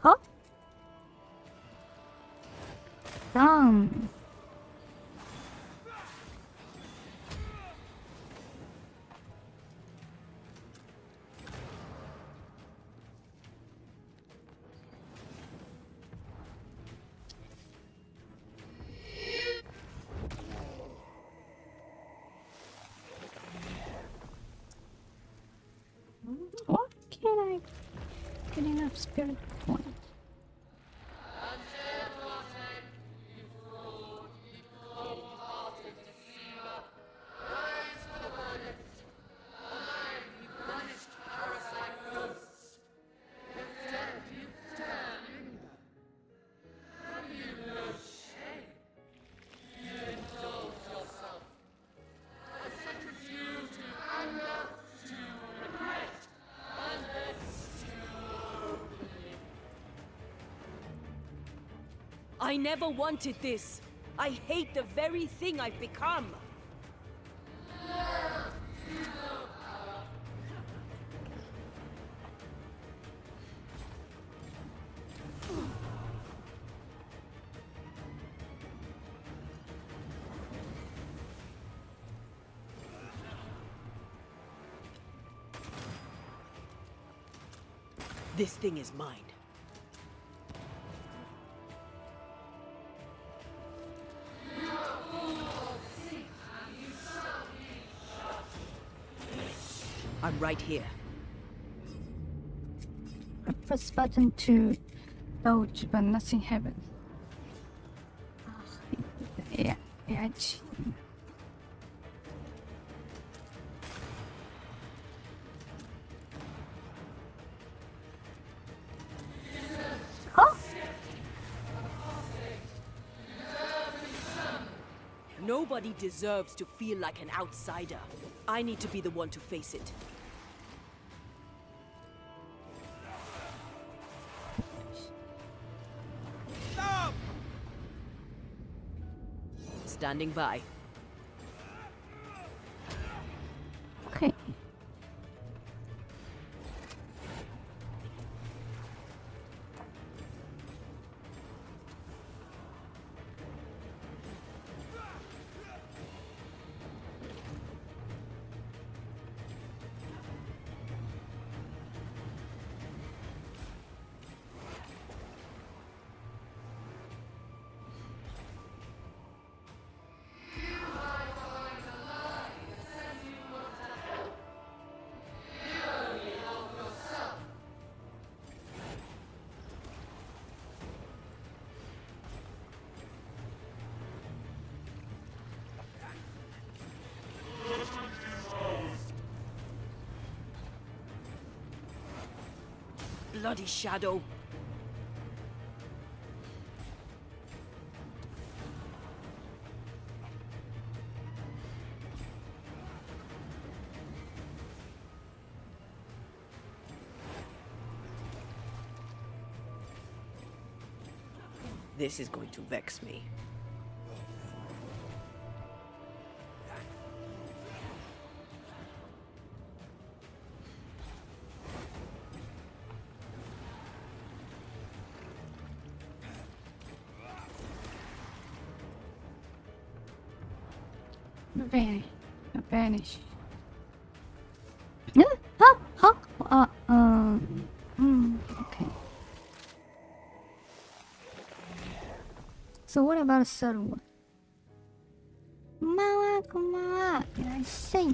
A: Huh? Damn. I get enough spirit points?
L: I never wanted this. I hate the very thing I've become. This thing is mine. I'm right here.
A: I press button to dodge, but nothing happens. Yeah, edge. Huh?
L: Nobody deserves to feel like an outsider. I need to be the one to face it.
F: Stop!
L: Standing by.
A: Okay.
L: Bloody shadow. This is going to vex me.
A: Banish. Okay. So what about a third one? Konbanwa. I say.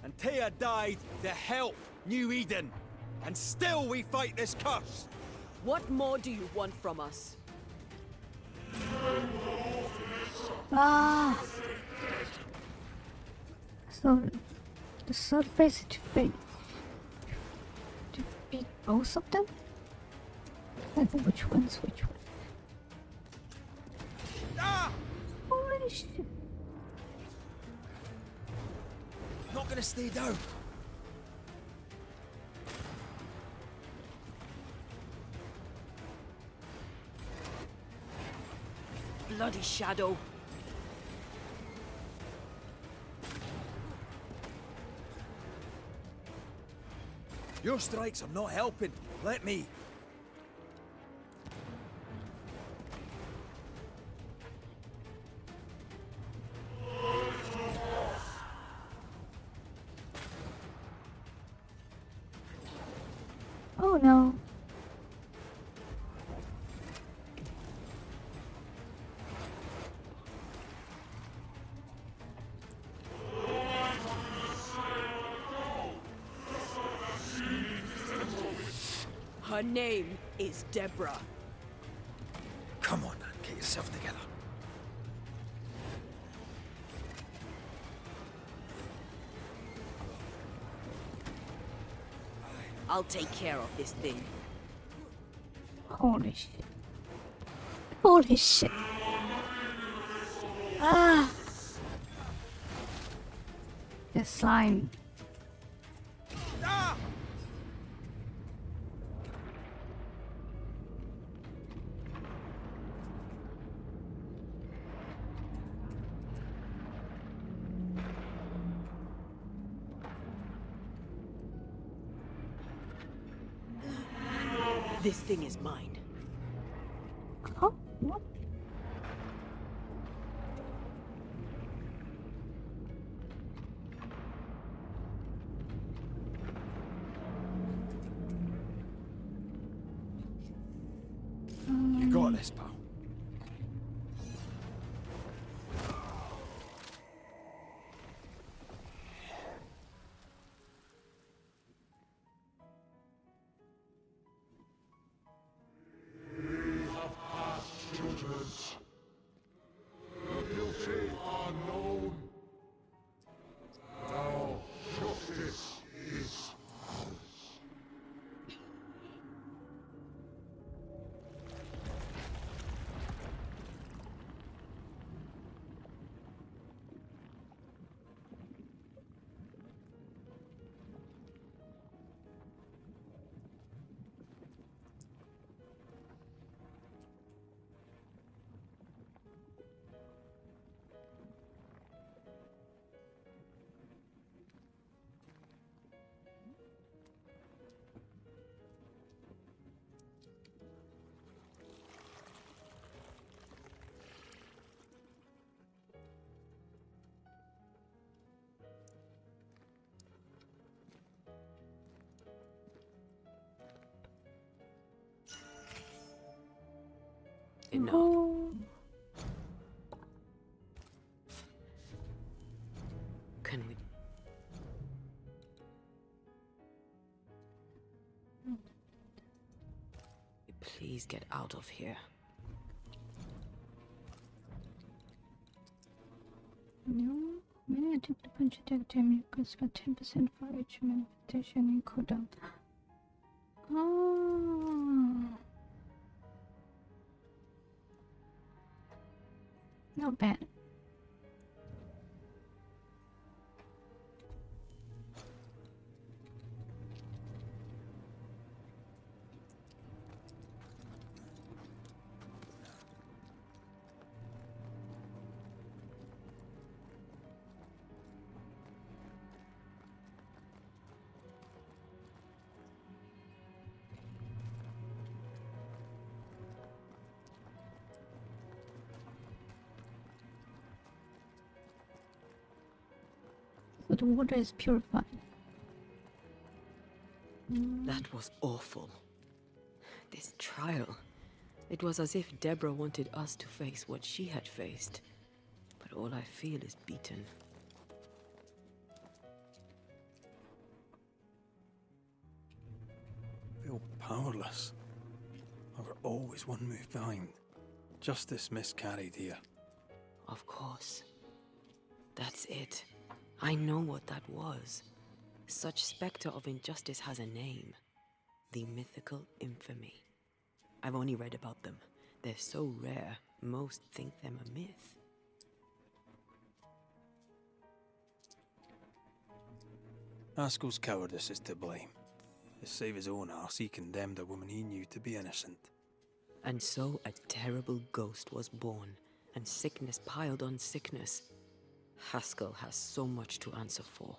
F: And Taya died to help New Eden. And still we fight this curse.
L: What more do you want from us?
A: So the third phase is to beat both of them? I don't know which one's which one.
F: Ah!
A: Holy shit.
F: Not gonna stay down.
L: Bloody shadow.
F: Your strikes are not helping. Let me.
L: Her name is Deborah.
B: Come on, man, get yourself together.
L: I'll take care of this thing.
A: Holy shit. Holy shit. Ah! The slime.
L: This thing is mine.
A: Oh, what?
B: You got this, pal.
C: Enough.
A: Oh.
C: Can we? Please get out of here.
A: No. Many attempt to punch attack damage costs about 10% for each manifestation and cooldown. Oh. Not bad. So the water is purified.
C: That was awful. This trial. It was as if Deborah wanted us to face what she had faced. But all I feel is beaten.
B: I feel powerless. I were always one move behind. Justice miscarried here.
C: Of course. That's it. I know what that was. Such spectre of injustice has a name. The mythical infamy. I've only read about them. They're so rare, most think them a myth.
B: Haskell's cowardice is to blame. To save his own arse, he condemned a woman he knew to be innocent.
C: And so a terrible ghost was born, and sickness piled on sickness. Haskell has so much to answer for.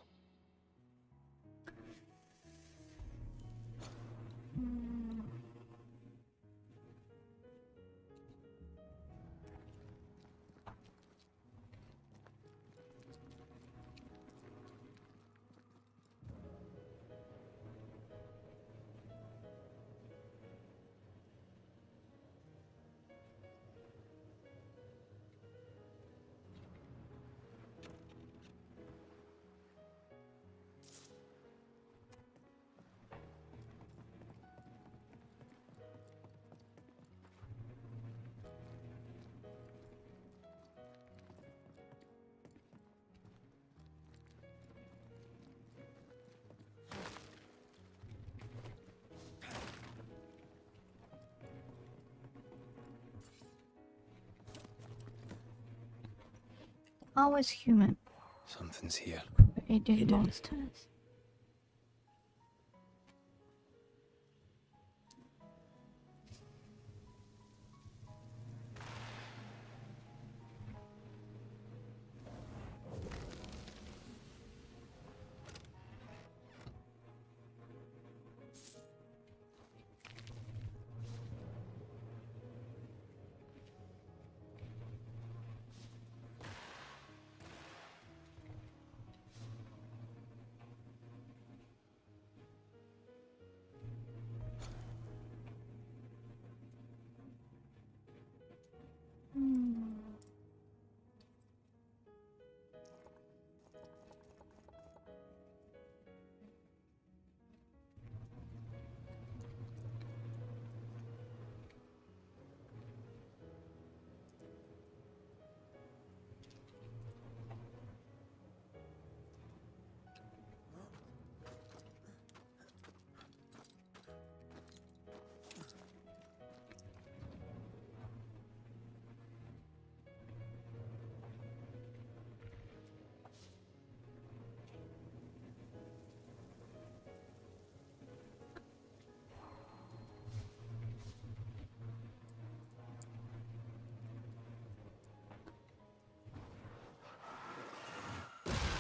A: always human.
B: Something's here.
A: Created monsters.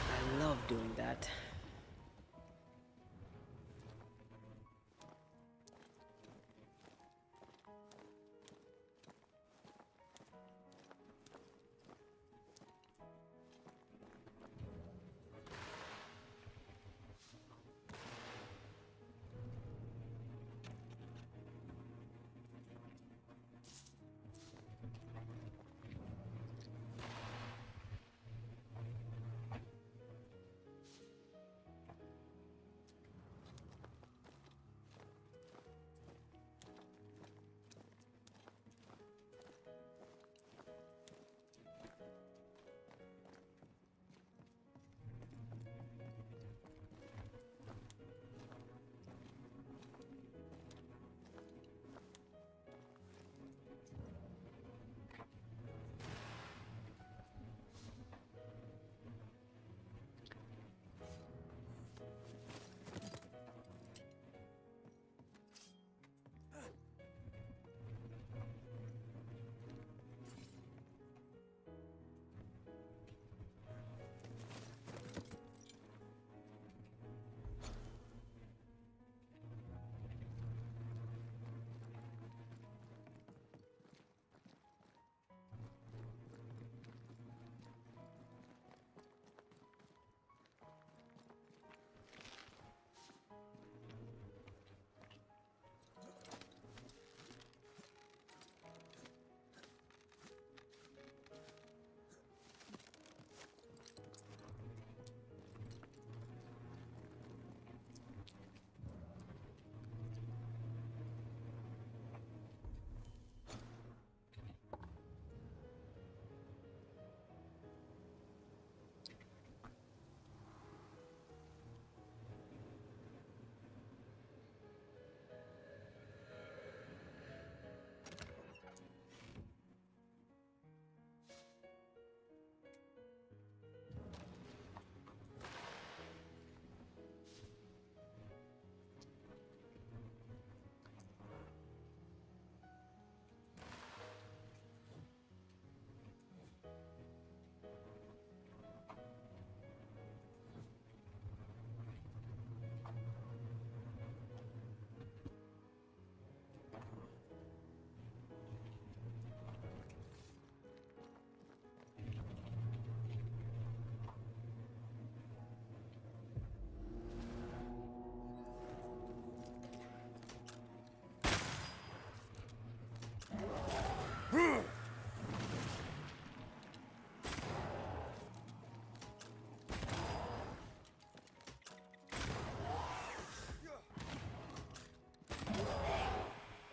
C: I love doing that.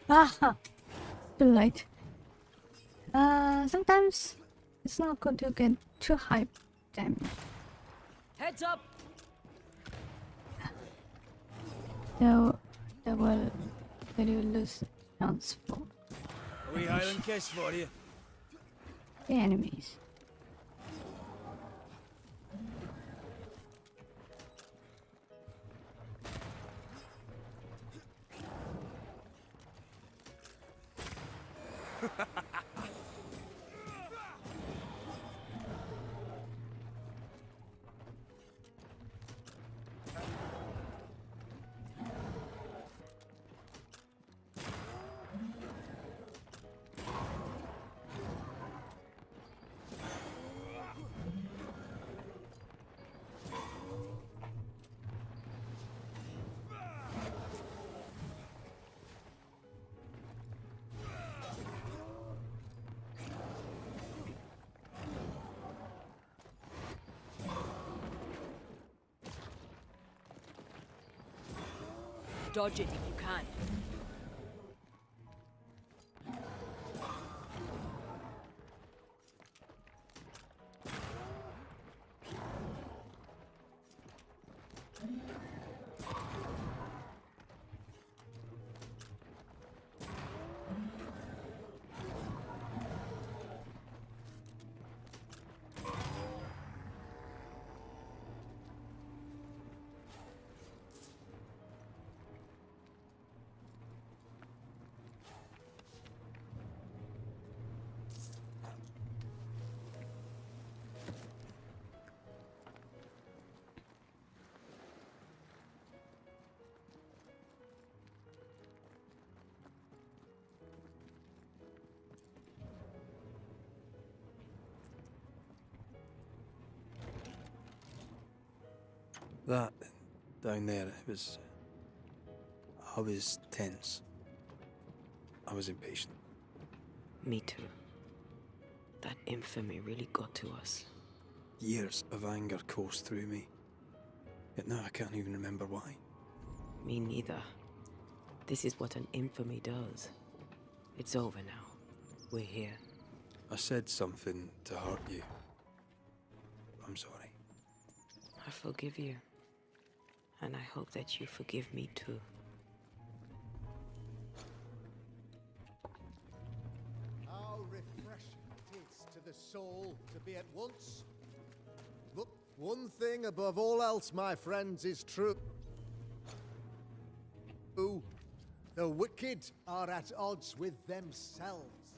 A: Ah, too late. Sometimes it's not good to get too high damage.
L: Heads up!
A: So that will let you lose chance for
F: A wee Highland kiss for you.
A: the enemies.
L: Dodge it if you can.
B: That down there, I was tense. I was impatient.
C: Me too. That infamy really got to us.
B: Years of anger coursed through me. Yet now I can't even remember why.
C: Me neither. This is what an infamy does. It's over now. We're here.
B: I said something to hurt you. I'm sorry.
C: I forgive you. And I hope that you forgive me too.
G: How refreshing it is to the soul to be at once. Look, one thing above all else, my friends, is true. The wicked are at odds with themselves.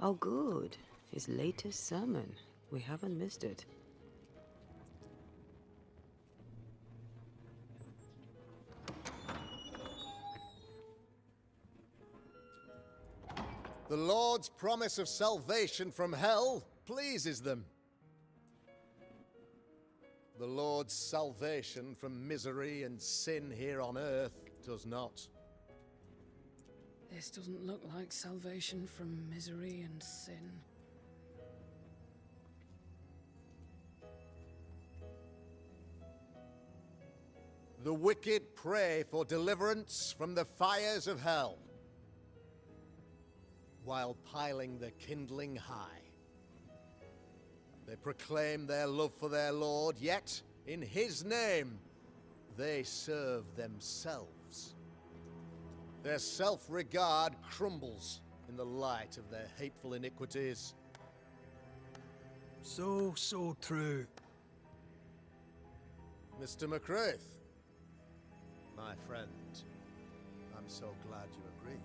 C: Oh, good. His latest sermon. We haven't missed it.
G: The Lord's promise of salvation from hell pleases them. The Lord's salvation from misery and sin here on earth does not.
J: This doesn't look like salvation from misery and sin.
G: The wicked pray for deliverance from the fires of hell, while piling the kindling high. They proclaim their love for their Lord, yet, in His name, they serve themselves. Their self-regard crumbles in the light of their hateful iniquities.
B: So true.
G: Mr. McCraith, my friend, I'm so glad you agree.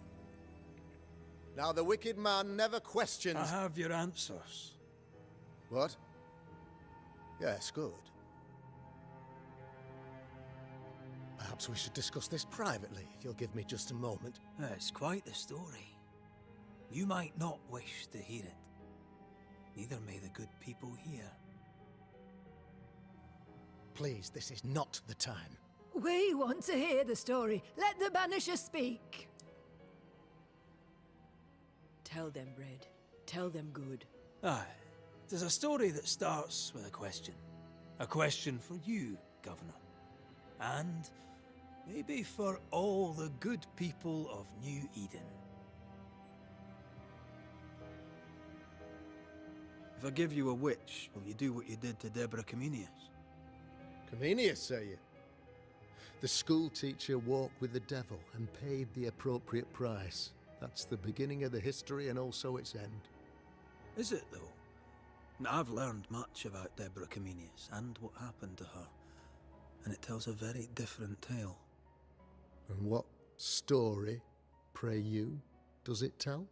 G: Now, the wicked man never questions...
B: I have your answers.
G: What? Yes, good. Perhaps we should discuss this privately, if you'll give me just a moment.
B: It's quite the story. You might not wish to hear it. Neither may the good people hear.
G: Please, this is not the time.
M: We want to hear the story. Let the Banisher speak.
L: Tell them, Red. Tell them good.
B: Aye. There's a story that starts with a question. A question for you, Governor. And maybe for all the good people of New Eden. If I give you a witch, will you do what you did to Deborah Comenius?
G: Comenius, say you? The school teacher walked with the devil and paid the appropriate price. That's the beginning of the history and also its end.
B: Is it, though? I've learned much about Deborah Comenius and what happened to her, and it tells a very different tale.
G: And what story, pray you, does it tell?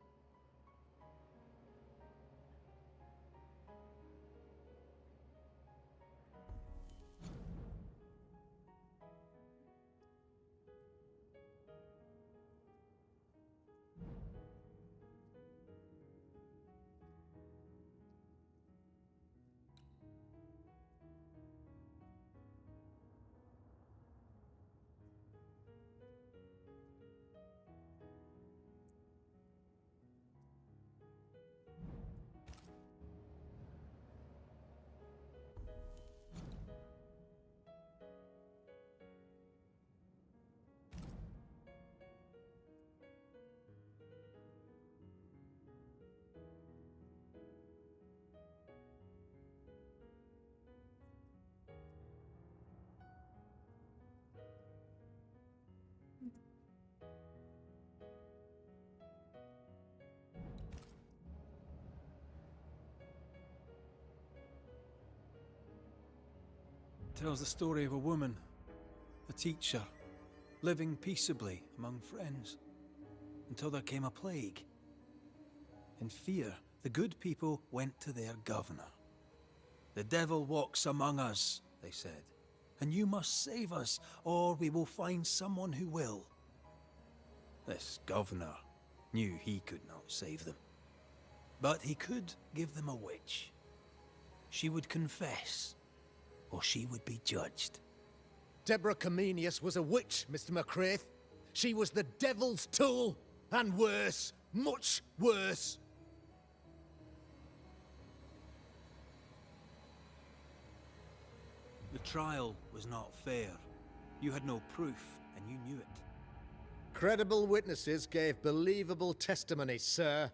B: tells the story of a woman, a teacher, living peaceably among friends, until there came a plague. In fear, the good people went to their governor. "The devil walks among us," they said, "and you must save us, or we will find someone who will." This governor knew he could not save them, but he could give them a witch. She would confess, or she would be judged.
G: Deborah Comenius was a witch, Mr. McCraith. She was the devil's tool, and worse, much worse.
B: The trial was not fair. You had no proof, and you knew it.
G: Credible witnesses gave believable testimony, sir.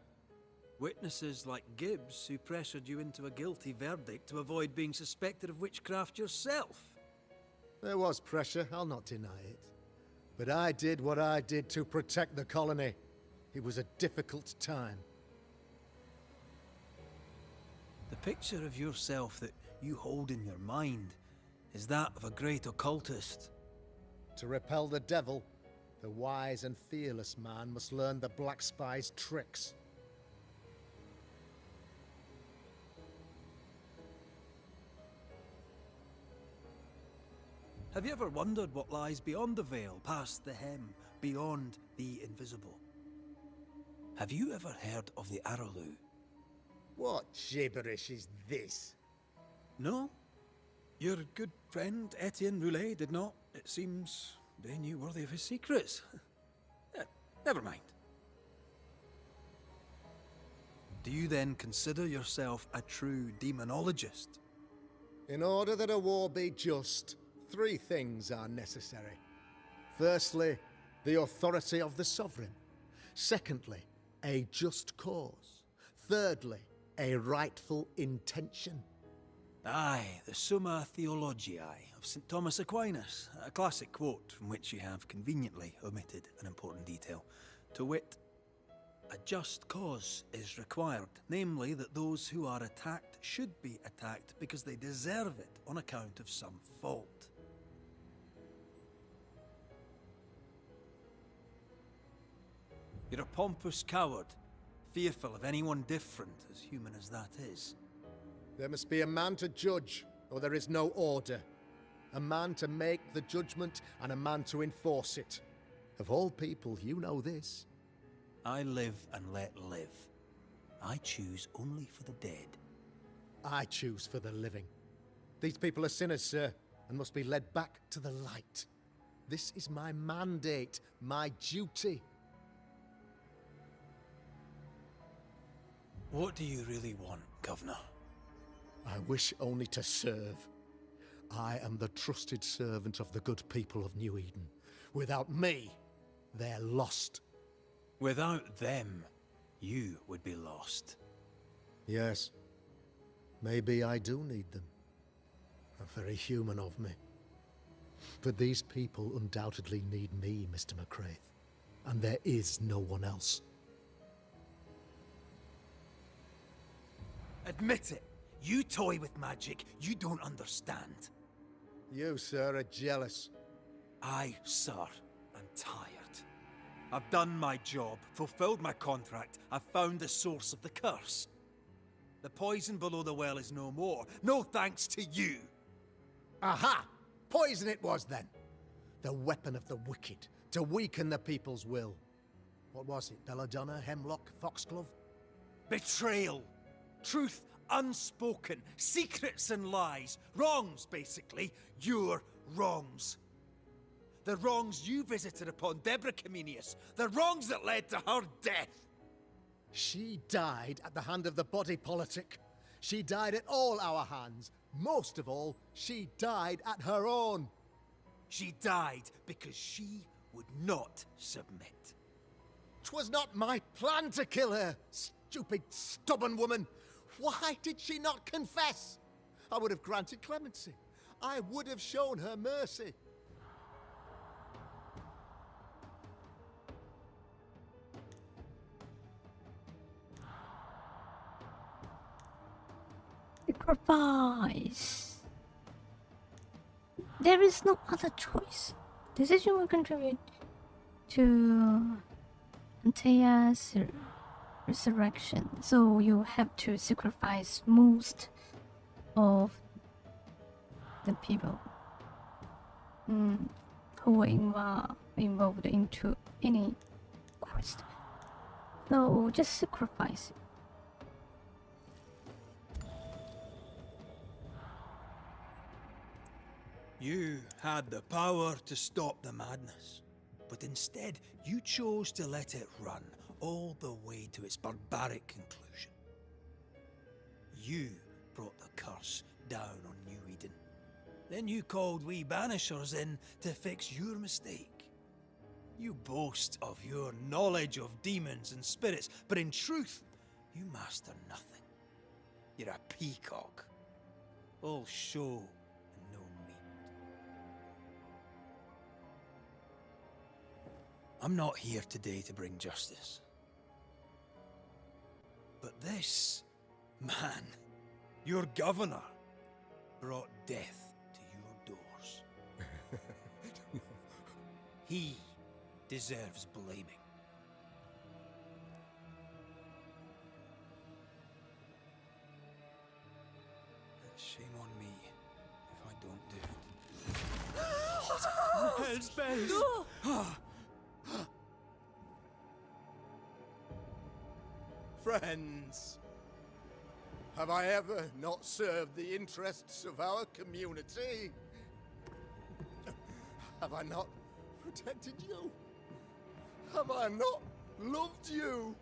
B: Witnesses like Gibbs, who pressured you into a guilty verdict to avoid being suspected of witchcraft yourself.
G: There was pressure, I'll not deny it. But I did what I did to protect the colony. It was a difficult time.
B: The picture of yourself that you hold in your mind is that of a great occultist.
G: To repel the devil, the wise and fearless man must learn the Black Spy's tricks.
B: Have you ever wondered what lies beyond the veil, past the hem, beyond the invisible? Have you ever heard of the Arrowloo?
G: What gibberish is this?
B: No? Your good friend Etienne Roulet did not. It seems they knew worthy of his secrets. Never mind. Do you then consider yourself a true demonologist?
G: In order that a war be just, 3 things are necessary. Firstly, the authority of the sovereign. Secondly, a just cause. Thirdly, a rightful intention.
B: Aye, the Summa Theologiae of St. Thomas Aquinas, a classic quote from which you have conveniently omitted an important detail. To wit, a just cause is required, namely that those who are attacked should be attacked because they deserve it on account of some fault. You're a pompous coward, fearful of anyone different, as human as that is.
G: There must be a man to judge, or there is no order. A man to make the judgment, and a man to enforce it. Of all people, you know this.
B: I live and let live. I choose only for the dead.
G: I choose for the living. These people are sinners, sir, and must be led back to the light. This is my mandate, my duty.
B: What do you really want, Governor?
G: I wish only to serve. I am the trusted servant of the good people of New Eden. Without me, they're lost.
B: Without them, you would be lost.
G: Yes. Maybe I do need them. Very human of me. But these people undoubtedly need me, Mr. McCraith. And there is no one else.
B: Admit it. You toy with magic you don't understand.
G: You, sir, are jealous.
B: I, sir, am tired. I've done my job, fulfilled my contract, I've found the source of the curse. The poison below the well is no more, no thanks to you.
G: Aha! Poison it was then. The weapon of the wicked, to weaken the people's will. What was it, belladonna, hemlock, foxglove?
B: Betrayal. Truth unspoken, secrets and lies, wrongs basically, your wrongs. The wrongs you visited upon Deborah Comenius, the wrongs that led to her death.
G: She died at the hand of the body politic. She died at all our hands. Most of all, she died at her own.
B: She died because she would not submit.
G: 'Twas not my plan to kill her, stupid, stubborn woman. Why did she not confess? I would have granted clemency. I would have shown her mercy.
A: Sacrifice. there is no other choice. Decision will contribute to Antaea's resurrection, so you have to sacrifice most of the people who were involved into any quest. So just sacrifice it.
B: You had the power to stop the madness, but instead you chose to let it run all the way to its barbaric conclusion. You brought the curse down on New Eden. Then you called we Banishers in to fix your mistake. You boast of your knowledge of demons and spirits, but in truth, you master nothing. You're a peacock. All show and no meat. I'm not here today to bring justice. But this man, your governor, brought death to your doors. He deserves blaming. And shame on me if I don't do it.
F: What? Hell's bells!
G: Friends, have I ever not served the interests of our community? Have I not protected you? Have I not loved you?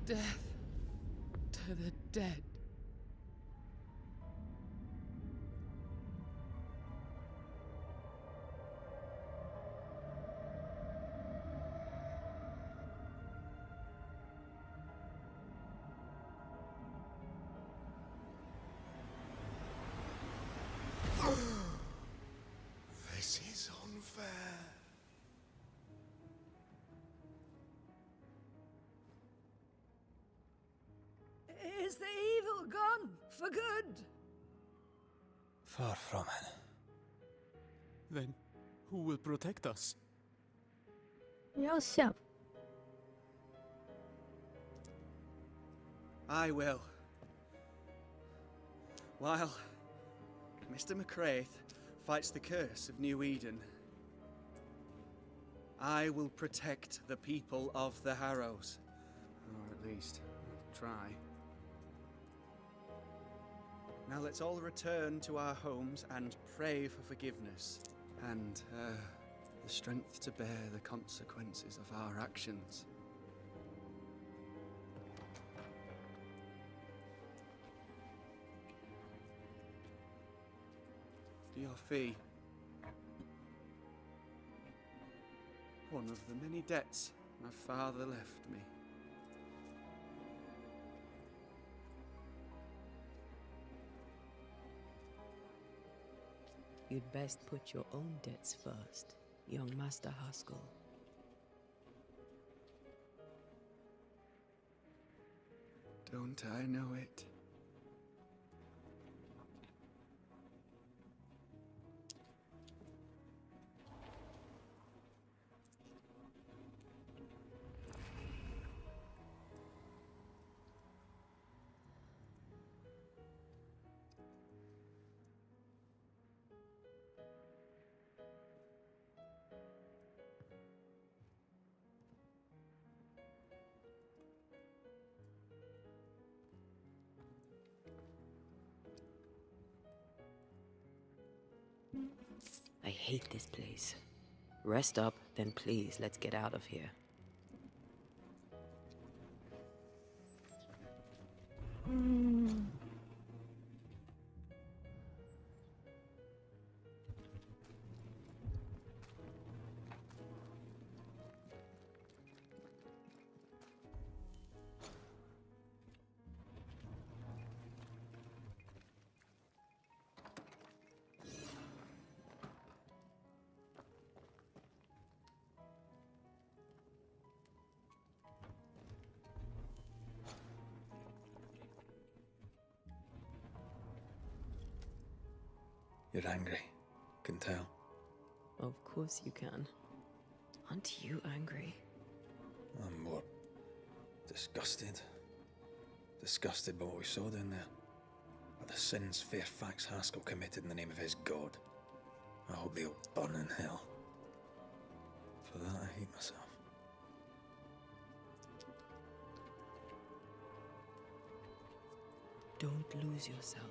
J: Death to the dead.
G: This is unfair.
M: Is the evil gone for good?
B: Far from it.
D: Then who will protect us?
A: Yourself.
H: I will. While Mr. McCraith fights the curse of New Eden, I will protect the people of the Harrows. Or at least, try. Now let's all return to our homes and pray for forgiveness and the strength to bear the consequences of our actions. For your fee. One of the many debts my father left me.
C: You'd best put your own debts first, young Master Haskell.
H: Don't I know it?
C: I hate this place. Rest up, then please, let's get out of here.
N: You're angry. Can tell.
C: Of course you can. Aren't you angry?
N: I'm more disgusted. Disgusted by what we saw down there. By the sins Fairfax Haskell committed in the name of his god. I hope they'll burn in hell. For that I hate myself.
C: Don't lose yourself.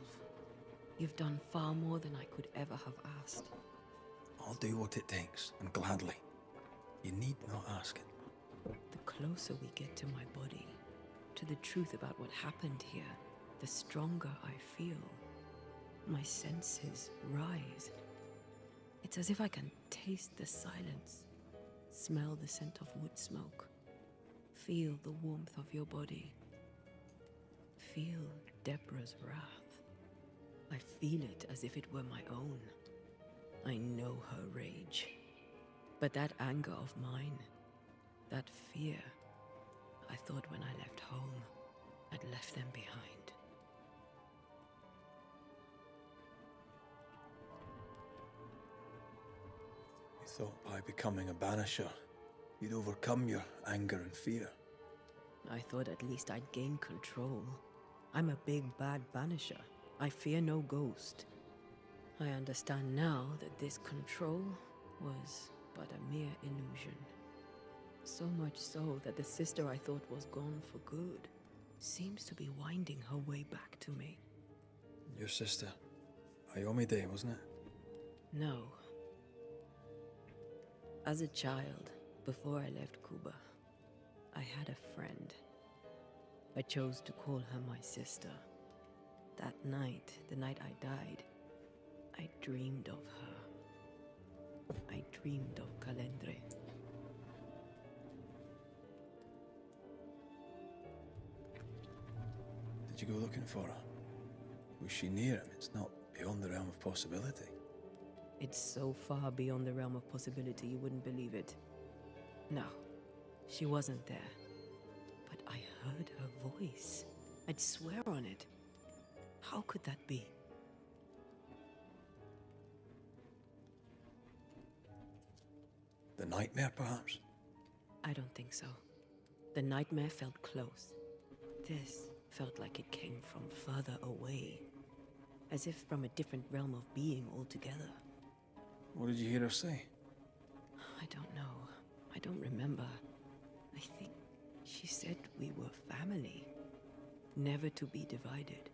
C: You've done far more than I could ever have asked.
N: I'll do what it takes, and gladly. You need not ask it.
C: The closer we get to my body, to the truth about what happened here, the stronger I feel. My senses rise. It's as if I can taste the silence, smell the scent of wood smoke, feel the warmth of your body, feel Deborah's wrath. I feel it as if it were my own. I know her rage. But that anger of mine, that fear, I thought when I left home, I'd left them behind.
N: You thought by becoming a banisher, you'd overcome your anger and fear.
C: I thought at least I'd gain control. I'm a big bad banisher. I fear no ghost. I understand now that this control was but a mere illusion. So much so that the sister I thought was gone for good seems to be winding her way back to me.
N: Your sister, Ayomide, wasn't it?
C: No. As a child, before I left Cuba, I had a friend. I chose to call her my sister. That night, the night I died, I dreamed of her. I dreamed of Calendre.
N: Did you go looking for her? Was she near him? It's not beyond the realm of possibility.
C: It's so far beyond the realm of possibility you wouldn't believe it. No, she wasn't there. But I heard her voice. I'd swear on it. How could that be?
N: The nightmare, perhaps?
C: I don't think so. The nightmare felt close. This felt like it came from further away. As if from a different realm of being altogether.
N: What did you hear her say?
C: I don't know. I don't remember. I think she said we were family. Never to be divided.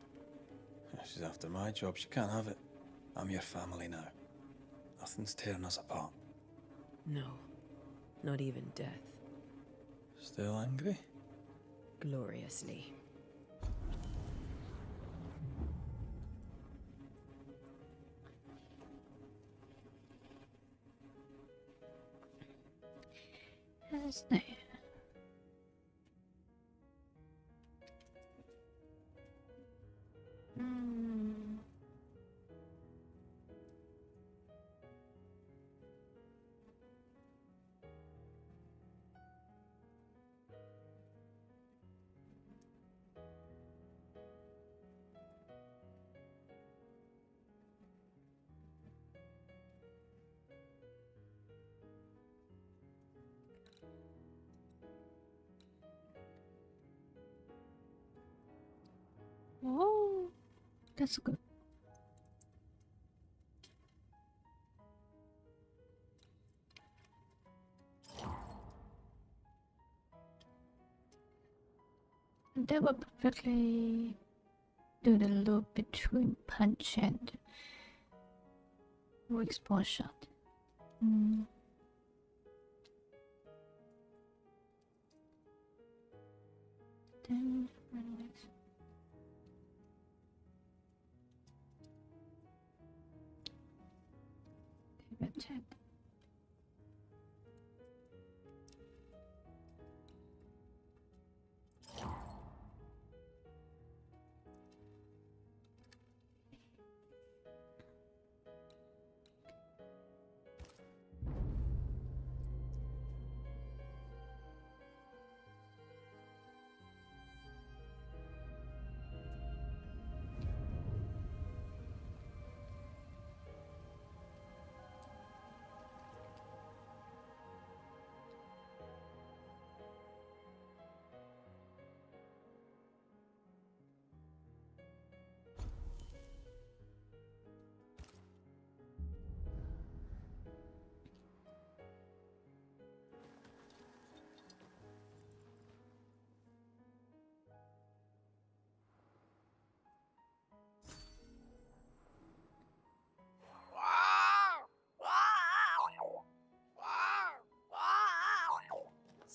N: She's after my job. She can't have it. I'm your family now. Nothing's tearing us apart.
C: No. Not even death.
N: Still angry?
C: Gloriously.
A: Who's there? Oh, that's good. They will perfectly do the loop between punch and weak spot shot. Then relax. Attack.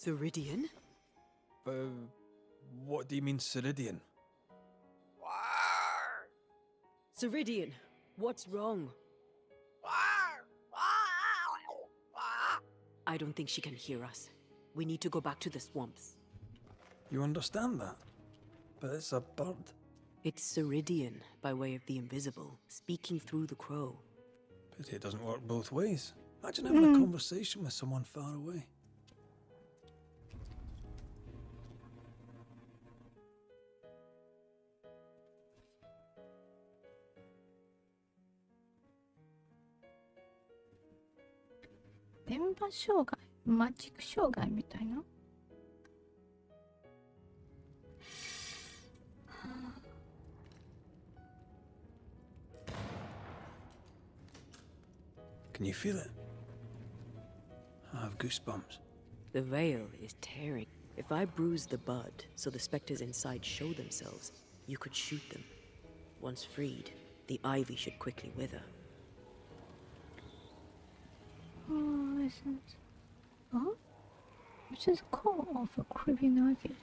C: Ceridian?
N: What do you mean, Ceridian?
L: Ceridian, what's wrong? I don't think she can hear us. We need to go back to the swamps.
N: You understand that? But it's a bird.
C: It's Ceridian, by way of the invisible, speaking through the crow.
N: Pity it doesn't work both ways. Imagine having a conversation with someone far away.
A: Magic 障害みたいな。
N: Can you feel it? I have goosebumps.
C: The veil is tearing. If I bruise the bud so the specters inside show themselves, you could shoot them. Once freed, the ivy should quickly wither.
A: Oh, isn't. Huh? Which is core of a creepy ivy.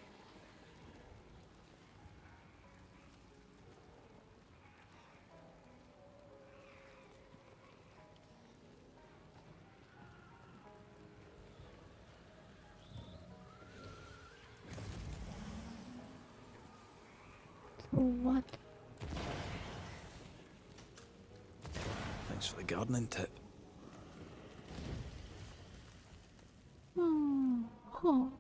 A: So what?
N: Thanks for the gardening tip.
A: Oh.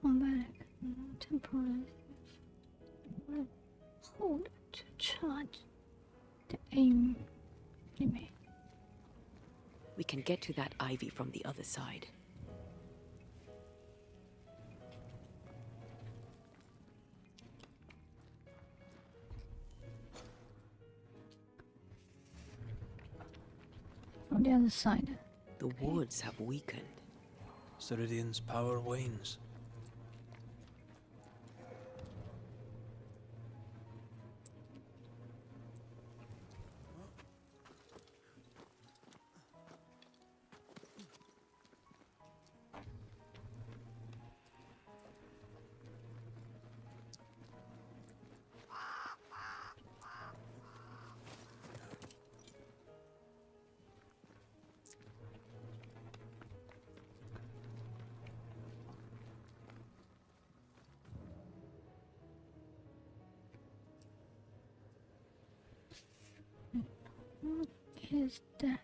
A: Come back. Temporarily. Hold to charge the aim limit.
C: We can get to that ivy from the other side.
A: On the other side.
C: The woods have weakened.
N: Ceridian's power wanes.
A: What is that?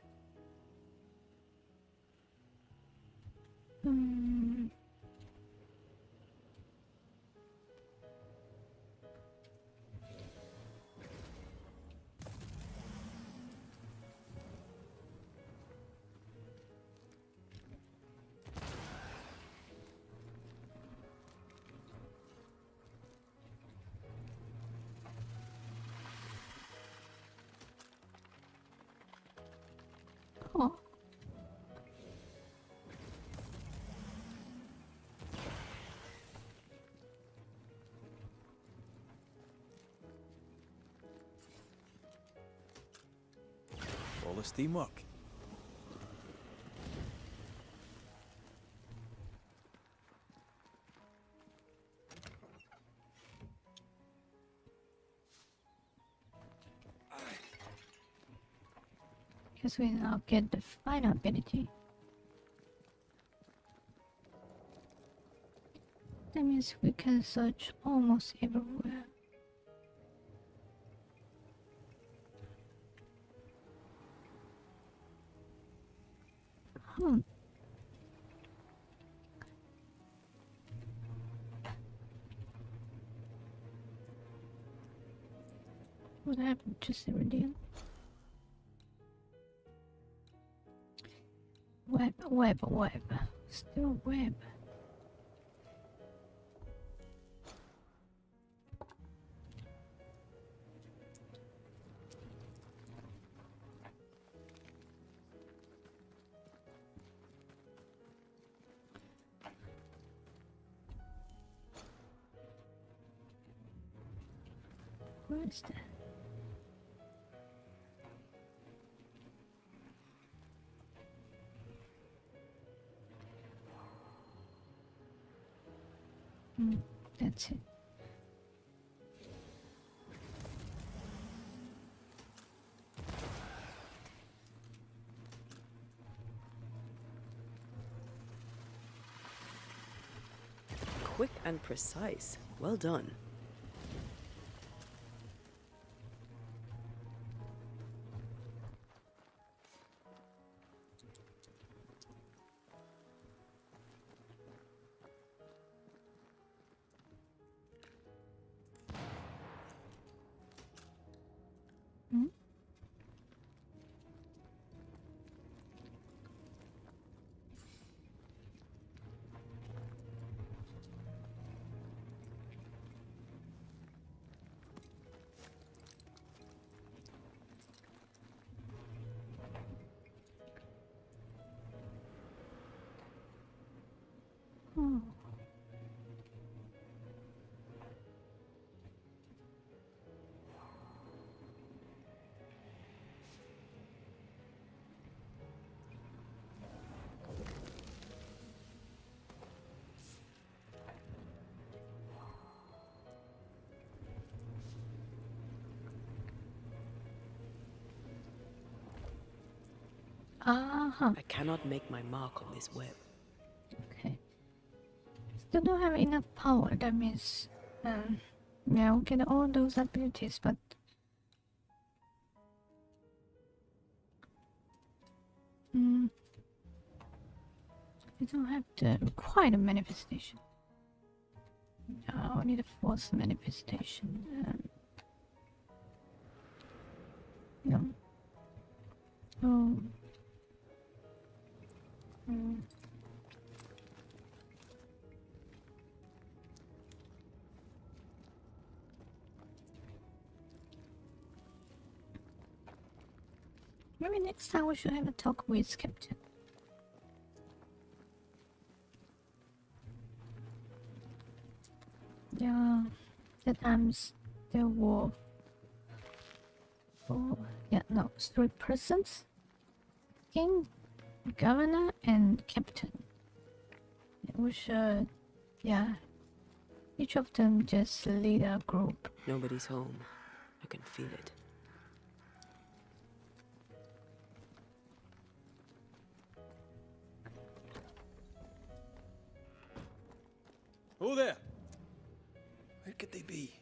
A: Oh.
B: Flawless teamwork.
A: Guess we now get the final ability. That means we can search almost everywhere. What happened to Ceridian? Web. Still web. Where is that? That's it.
C: Quick and precise. Well done.
A: Oh.
C: I cannot make my mark on this web.
A: Okay. Still don't have enough power. That means, yeah, we'll get all those abilities, but we don't have the required manifestation. No, we need a force manifestation. Yeah. Oh. Maybe next time we should have a talk with Captain. Yeah, that times there were three persons: King, Governor, and Captain. We should, each of them just lead a group.
C: Nobody's home. I can feel it.
F: Who there?
N: Where could they be?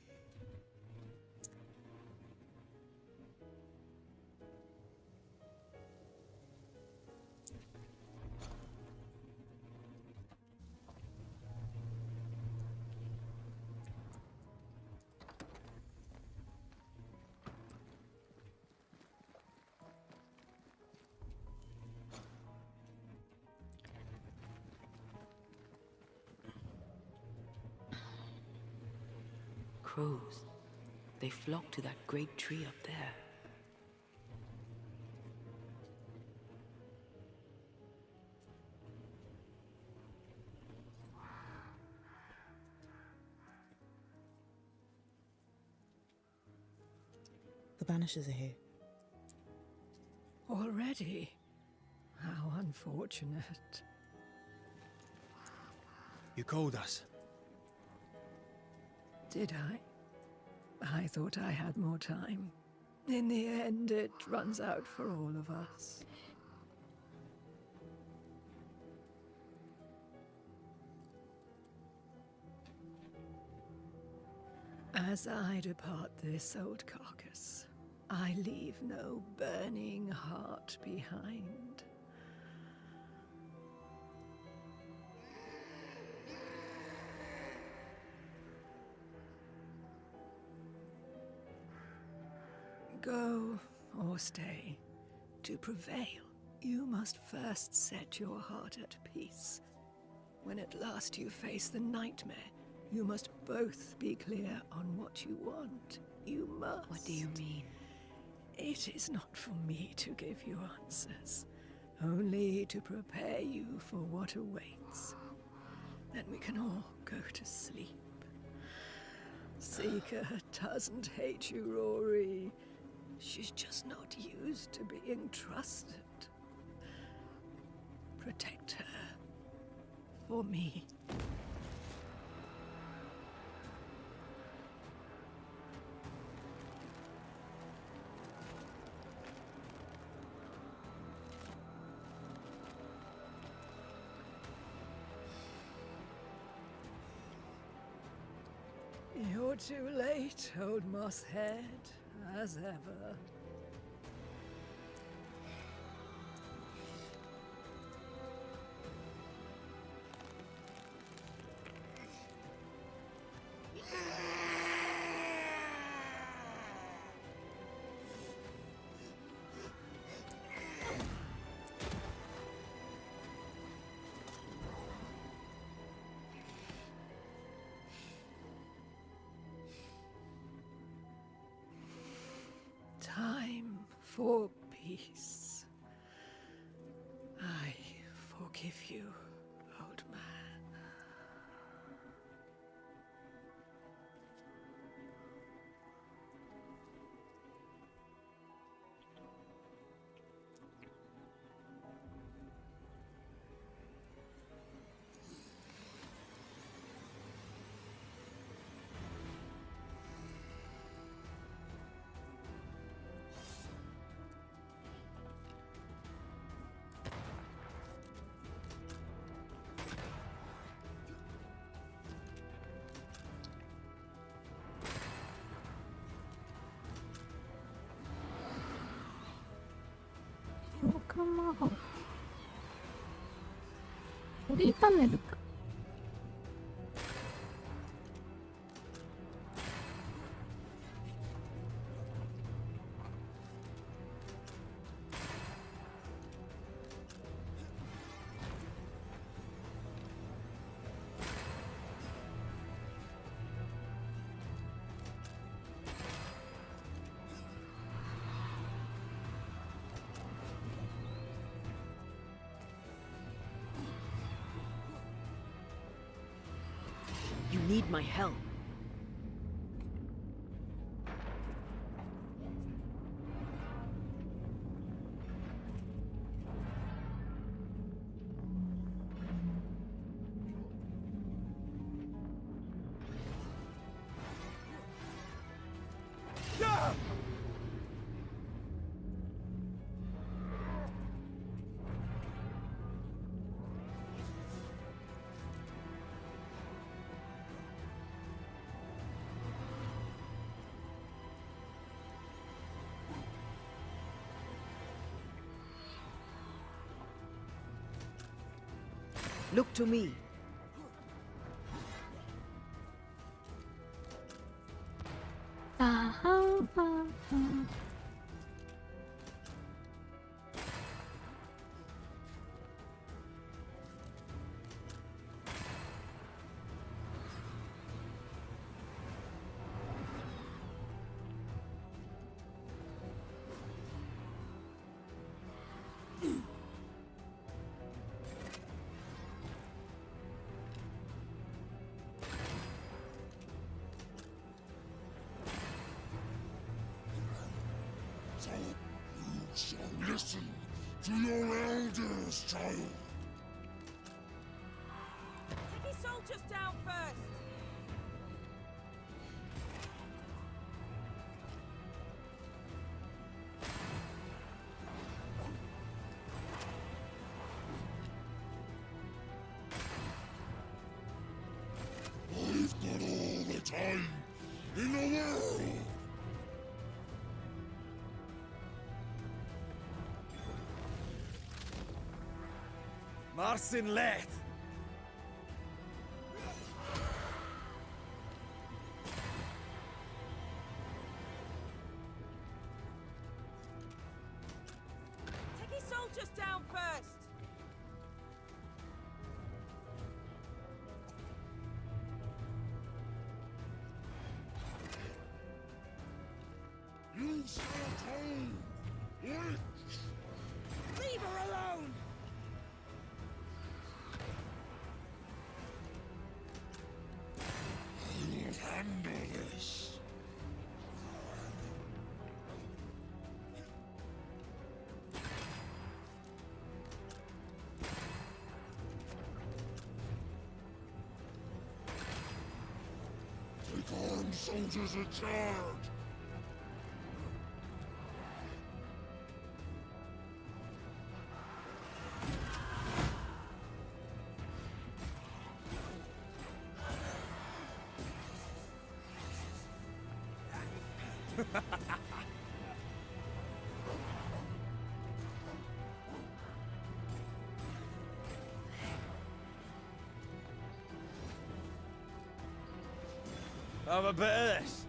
C: Crows. They flock to that great tree up there.
O: The Banishers are here.
M: Already? How unfortunate.
N: You called us.
M: Did I? I thought I had more time. In the end, it runs out for all of us. As I depart this old carcass, I leave no burning heart behind. Go or stay. To prevail, you must first set your heart at peace. When at last you face the nightmare, you must both be clear on what you want. You must.
C: What do you mean?
M: It is not for me to give you answers, only to prepare you for what awaits. Then we can all go to sleep. Seeker doesn't hate you, Rory. She's just not used to being trusted. Protect her. For me. You're too late, old mosshead, as ever. Time for peace. I forgive you, old man.
A: come on. これ炒めるか。
L: You need my help. Look to me.
O: So you shall listen to your elders, child.
L: Take his soldiers down first.
O: I've got all the time in the world.
F: Marcin Leth!
L: Take his soldiers down first.
O: You stay at home, witch!
L: Leave her alone!
O: I will handle this. Armed soldiers are charged!
F: Have a bit of this.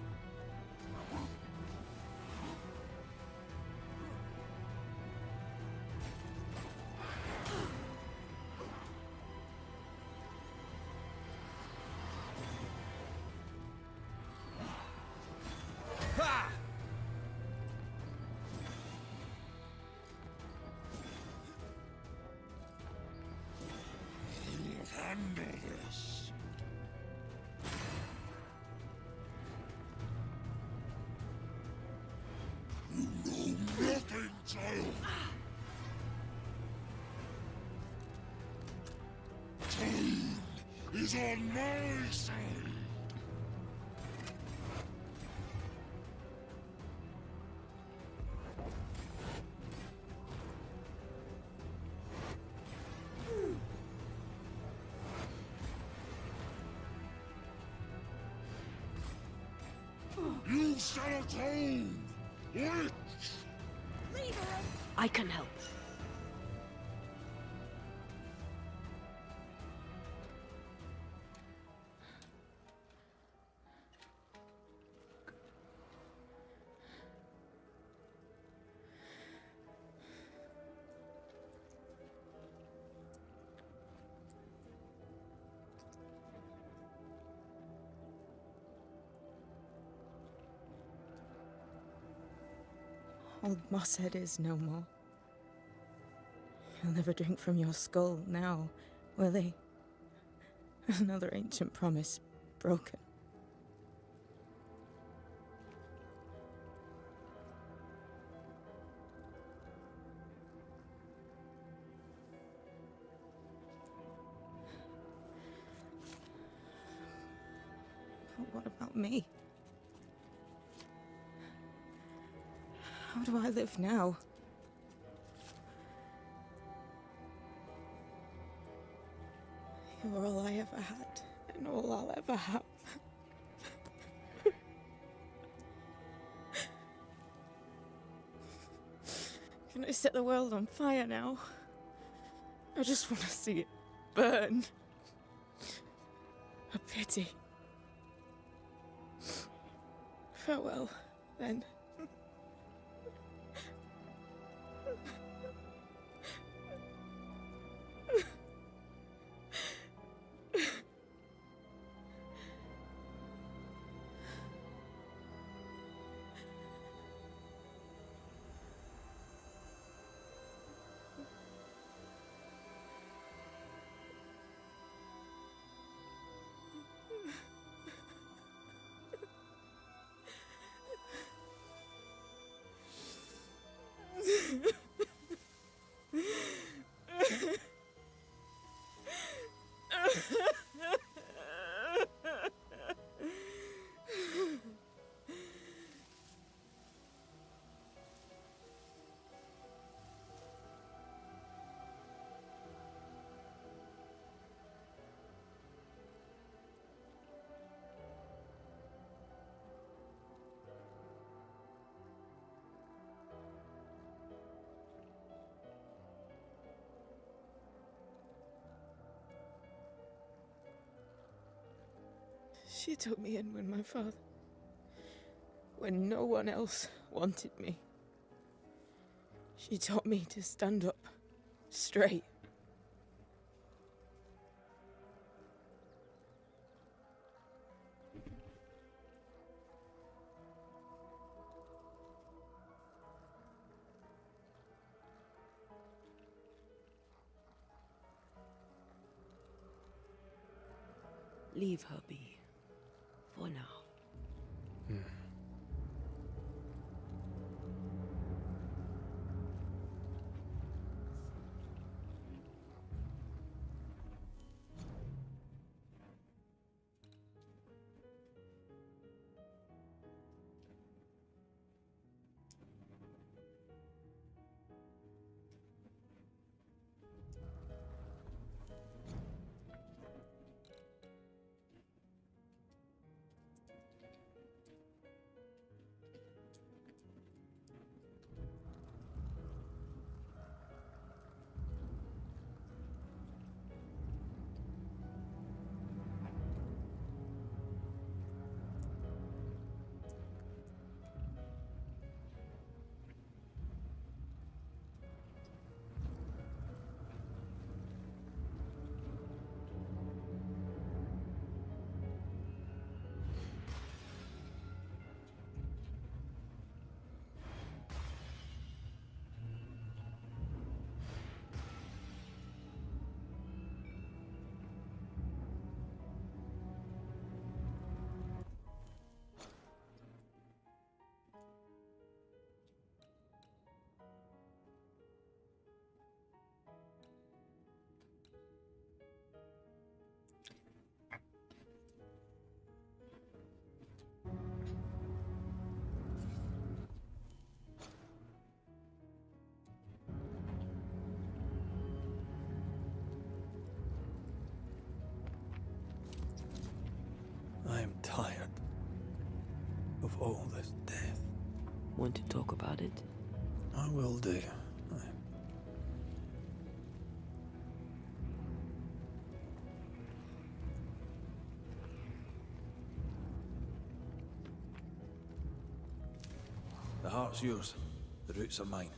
F: Ha!
O: I'll handle this. You know nothing, child! Time is on my side! You shall atone! Witch!
L: I can help.
P: Old Mosshead is no more. He'll never drink from your skull now, will he? Another ancient promise broken. But what about me? How do I live now? You're all I ever had, and all I'll ever have. Can I set the world on fire now? I just want to see it burn. A pity. Farewell, then. She took me in when no one else wanted me. She taught me to stand up straight.
C: Leave her be. For now.
N: I am tired of all this death.
C: Want to talk about it?
N: I will do.
B: The heart's yours. The roots are mine.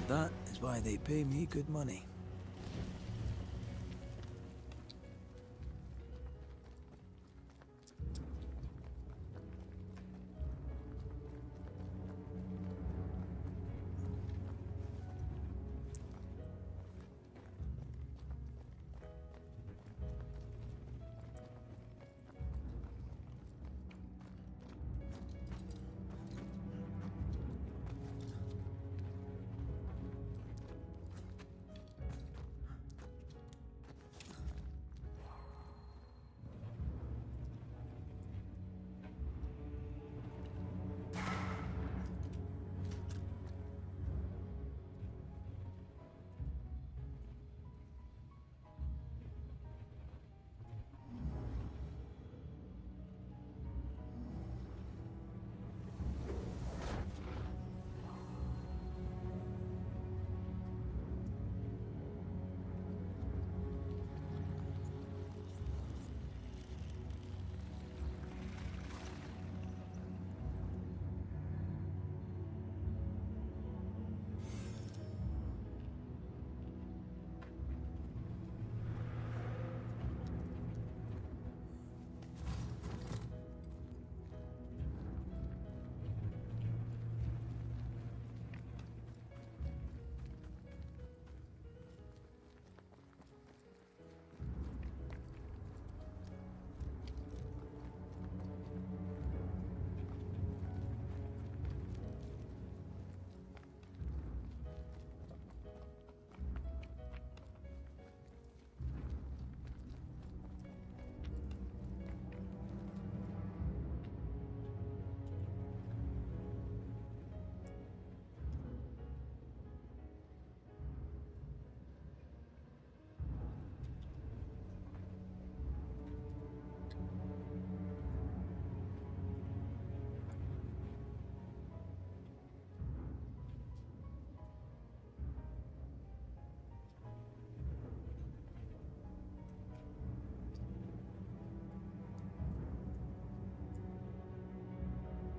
B: That is why they pay me good money.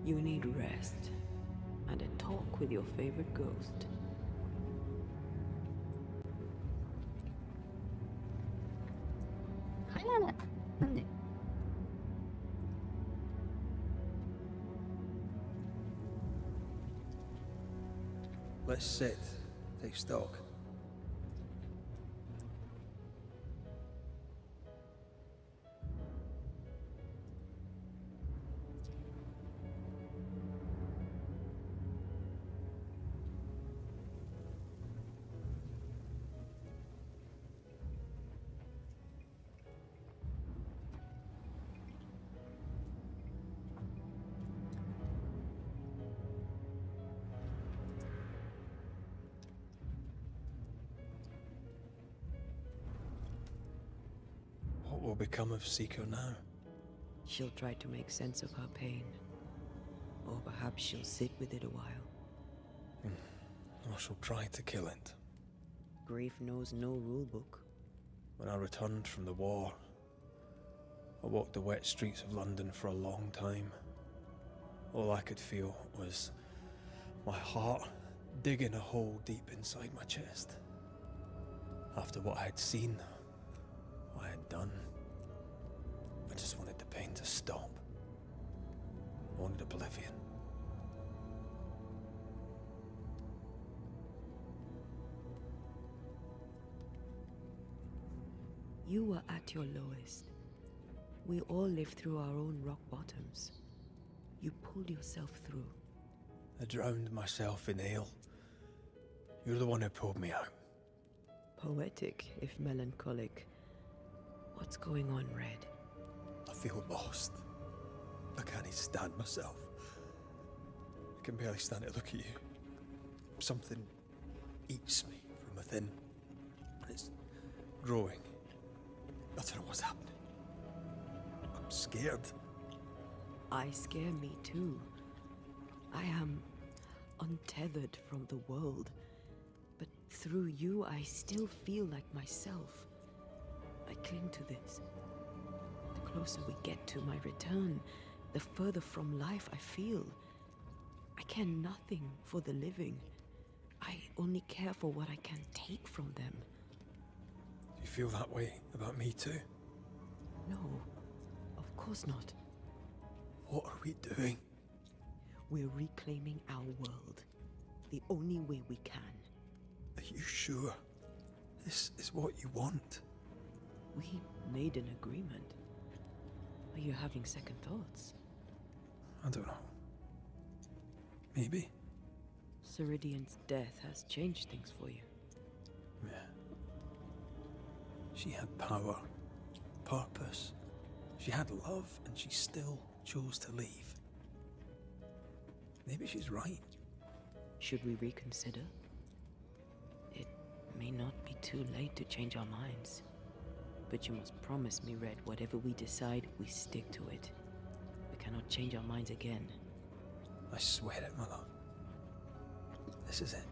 C: You need rest and a talk with your favorite ghost.
B: Let's sit, take stock.
N: What will become of Seeker now?
C: She'll try to make sense of her pain. Or perhaps she'll sit with it a while.
N: Or she'll try to kill it.
C: Grief knows no rule book.
N: When I returned from the war, I walked the wet streets of London for a long time. All I could feel was my heart digging a hole deep inside my chest. After what I had seen, what I had done, I just wanted the pain to stop. I wanted oblivion.
C: You were at your lowest. We all live through our own rock bottoms. You pulled yourself through.
N: I drowned myself in ale. You're the one who pulled me out.
C: Poetic, if melancholic. What's going on, Red?
N: I feel lost. I can't stand myself. I can barely stand to look at you. Something eats me from within. And it's growing. I don't know what's happening. I'm scared.
C: I scare me too. I am untethered from the world. But through you, I still feel like myself. I cling to this. The closer we get to my return, the further from life I feel. I care nothing for the living. I only care for what I can take from them.
N: Do you feel that way about me too?
C: No, of course not.
N: What are we doing?
C: We're reclaiming our world. The only way we can.
N: Are you sure? This is what you want?
C: We made an agreement. Are you having second thoughts?
N: I don't know. Maybe.
C: Ceridian's death has changed things for you.
N: Yeah. She had power, purpose. She had love, and she still chose to leave. Maybe she's right.
C: Should we reconsider? It may not be too late to change our minds. But you must promise me, Red, whatever we decide, we stick to it. We cannot change our minds again.
N: I swear it, my love. This is it.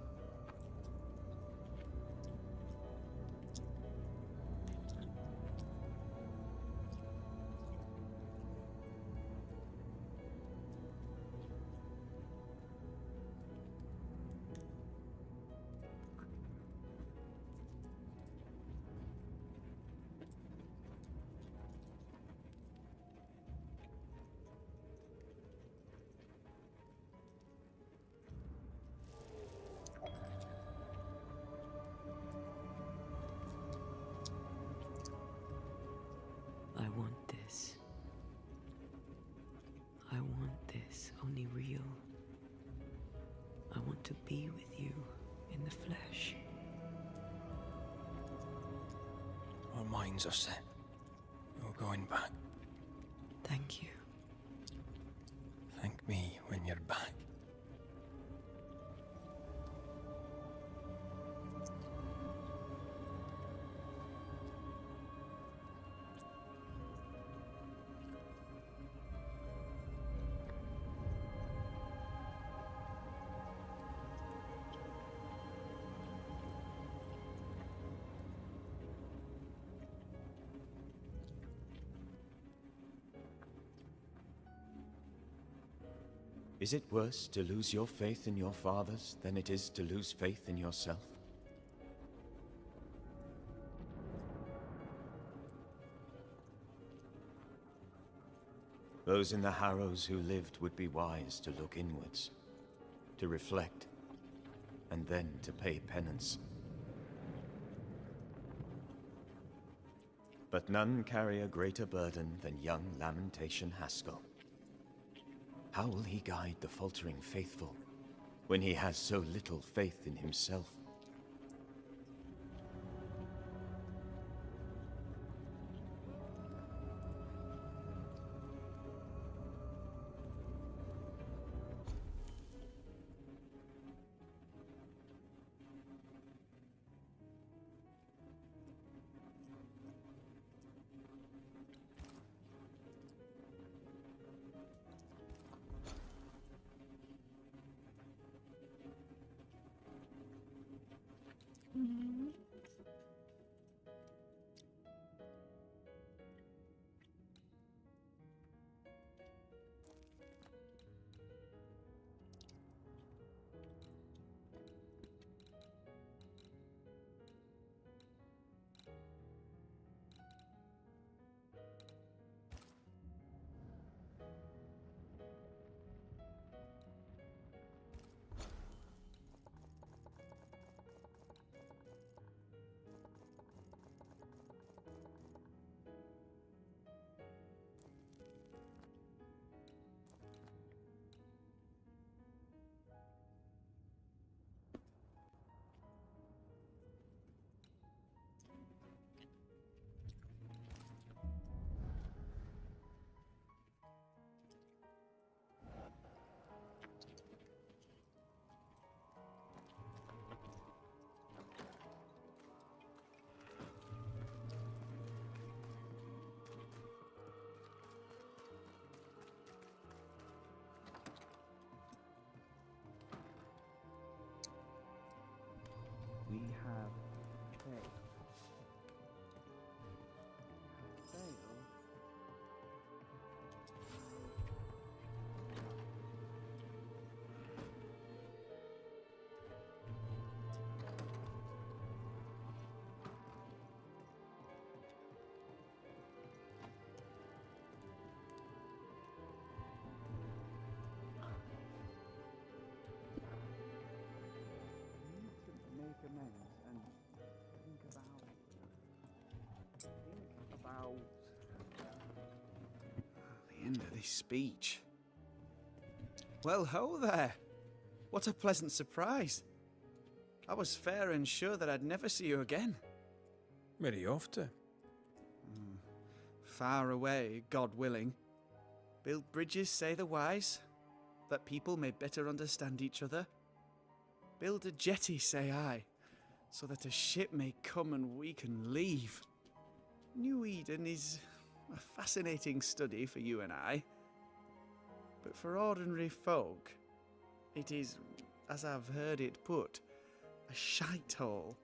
C: I want this. I want this, only real. I want to be with you in the flesh.
N: Our minds are set. We're going back.
C: Thank you.
N: Thank me when you're back.
Q: Is it worse to lose your faith in your fathers than it is to lose faith in yourself? Those in the Harrows who lived would be wise to look inwards, to reflect, and then to pay penance. But none carry a greater burden than young Lamentation Haskell. How will he guide the faltering faithful when he has so little faith in himself?
H: end of this speech. Well, ho there. What a pleasant surprise. I was fair and sure that I'd never see you again.
N: Where are you off to?
H: Far away, God willing. Build bridges, say the wise, that people may better understand each other. Build a jetty, say I, so that a ship may come and we can leave. New Eden is a fascinating study for you and I. But for ordinary folk, it is, as I've heard it put, a shite hole.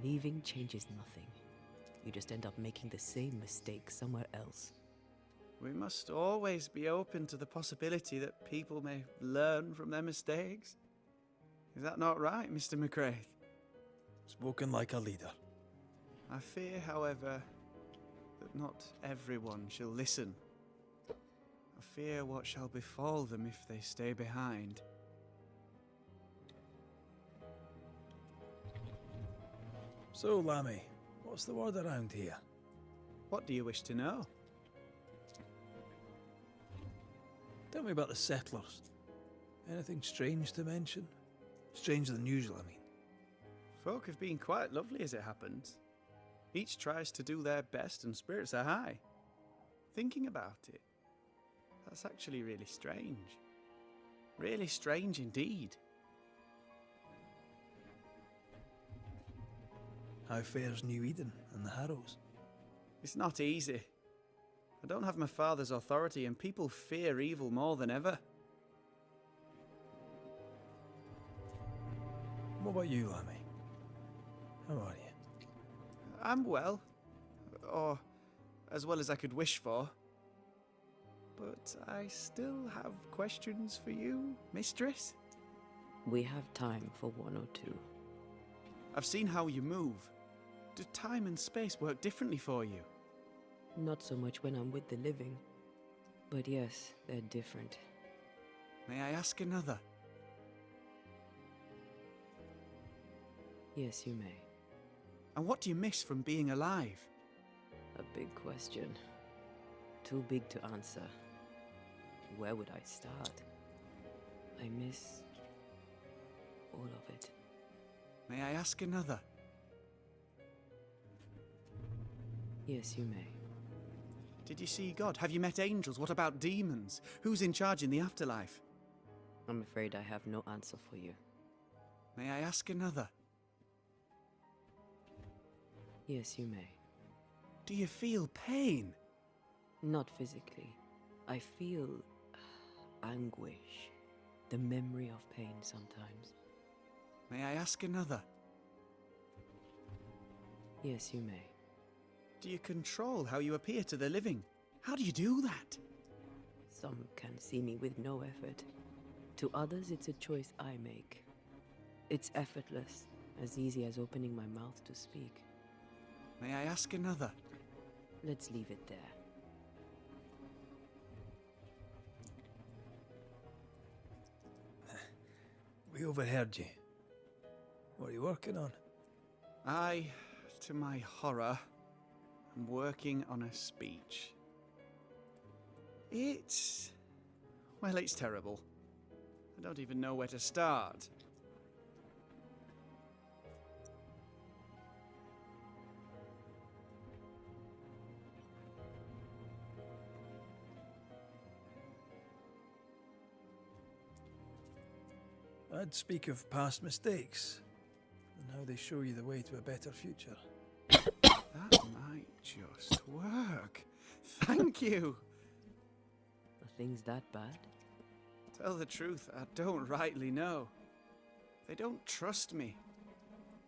C: Leaving changes nothing. You just end up making the same mistake somewhere else.
H: We must always be open to the possibility that people may learn from their mistakes. Is that not right, Mr. McCraith?
N: Spoken like a leader.
H: I fear, however, that not everyone shall listen. I fear what shall befall them if they stay behind.
N: So, Lammy, what's the word around here?
H: What do you wish to know?
N: Tell me about the settlers. Anything strange to mention? Stranger than usual, I mean.
H: Folk have been quite lovely as it happens. Each tries to do their best and spirits are high. Thinking about it, that's actually really strange. Really strange indeed.
N: How fares New Eden and the Harrows?
H: It's not easy. I don't have my father's authority and people fear evil more than ever.
N: What about you, Lammy? How are you?
H: I'm well. Or as well as I could wish for. But I still have questions for you, mistress.
C: We have time for one or two.
H: I've seen how you move. Do time and space work differently for you?
C: Not so much when I'm with the living. But yes, they're different.
H: May I ask another?
C: Yes, you may.
H: And what do you miss from being alive?
C: A big question. Too big to answer. Where would I start? I miss all of it.
H: May I ask another?
C: Yes, you may.
H: Did you see God? Have you met angels? What about demons? Who's in charge in the afterlife?
C: I'm afraid I have no answer for you.
H: May I ask another?
C: Yes, you may.
H: Do you feel pain?
C: Not physically. I feel anguish. The memory of pain sometimes.
H: May I ask another?
C: Yes, you may.
H: Do you control how you appear to the living? How do you do that?
C: Some can see me with no effort. To others, it's a choice I make. It's effortless, as easy as opening my mouth to speak.
H: May I ask another?
C: Let's leave it there.
N: We overheard you. What are you working on?
H: I, to my horror, am working on a speech. It's terrible. I don't even know where to start.
N: I'd speak of past mistakes and how they show you the way to a better future.
H: That might just work. Thank you.
C: Are things that bad?
H: Tell the truth, I don't rightly know. They don't trust me.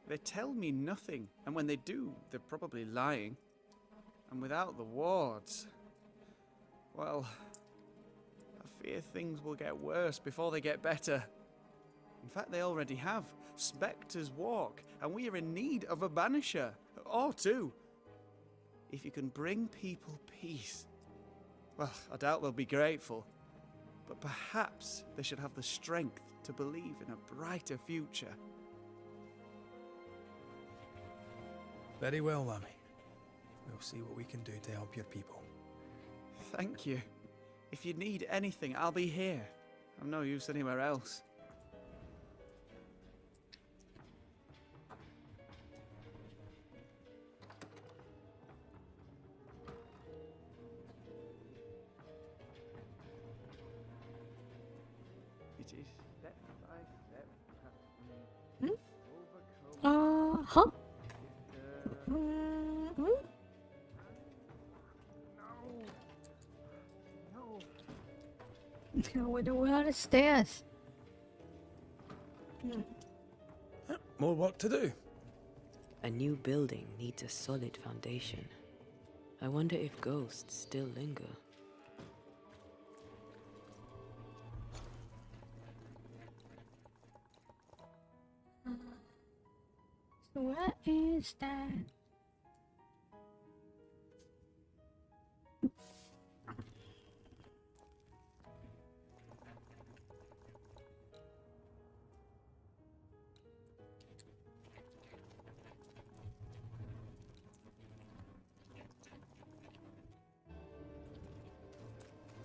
H: They tell me nothing, and when they do, they're probably lying. And without the wards, well, I fear things will get worse before they get better. In fact, they already have. Spectres walk, and we are in need of a banisher, or two. If you can bring people peace, Well, I doubt they'll be grateful. But perhaps they should have the strength to believe in a brighter future.
N: Very well, Lammy. We'll see what we can do to help your people.
H: Thank you. If you need anything, I'll be here. I'm no use anywhere else. It is step by step that we overcome.
A: Huh? We're on the stairs.
N: More work to do.
C: A new building needs a solid foundation. I wonder if ghosts still linger.
A: So where is that?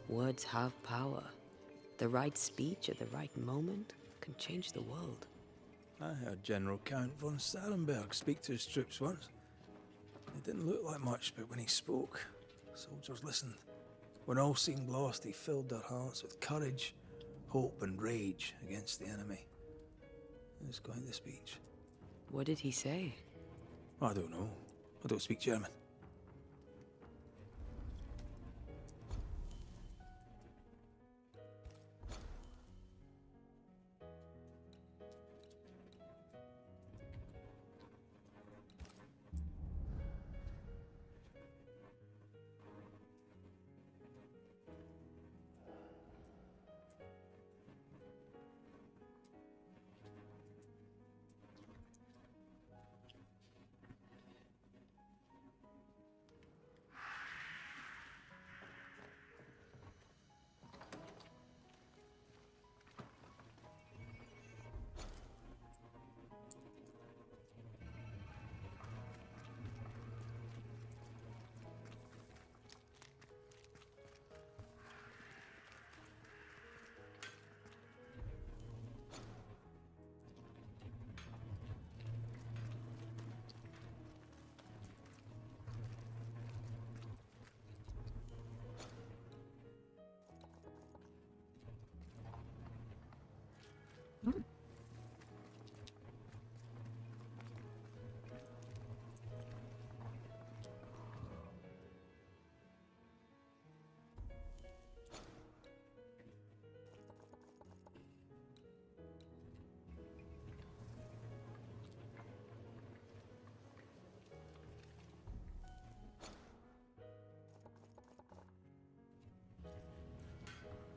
C: Words have power. The right speech at the right moment can change the world.
N: I heard General Count von Sarenberg speak to his troops once. It didn't look like much, but when he spoke, soldiers listened. When all seemed lost, he filled their hearts with courage, hope, and rage against the enemy. It was quite the speech.
C: What did he say?
N: I don't know. I don't speak German.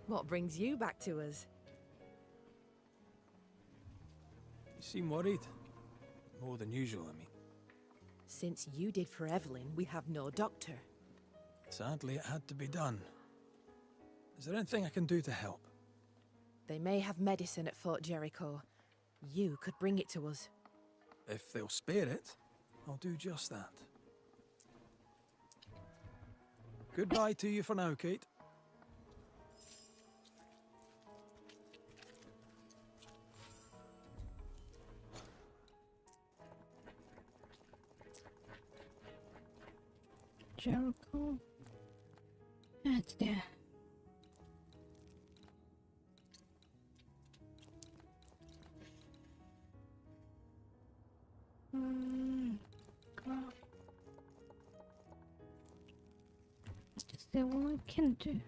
R: What brings you back to us?
N: You seem worried. More than usual, I mean.
R: Since you did for Evelyn, we have no doctor.
N: Sadly, it had to be done. Is there anything I can do to help?
R: They may have medicine at Fort Jericho. You could bring it to us.
N: If they'll spare it, I'll do just that. Goodbye to you for now, Kate.
A: Jericho. That's there. God. Is there what I can do?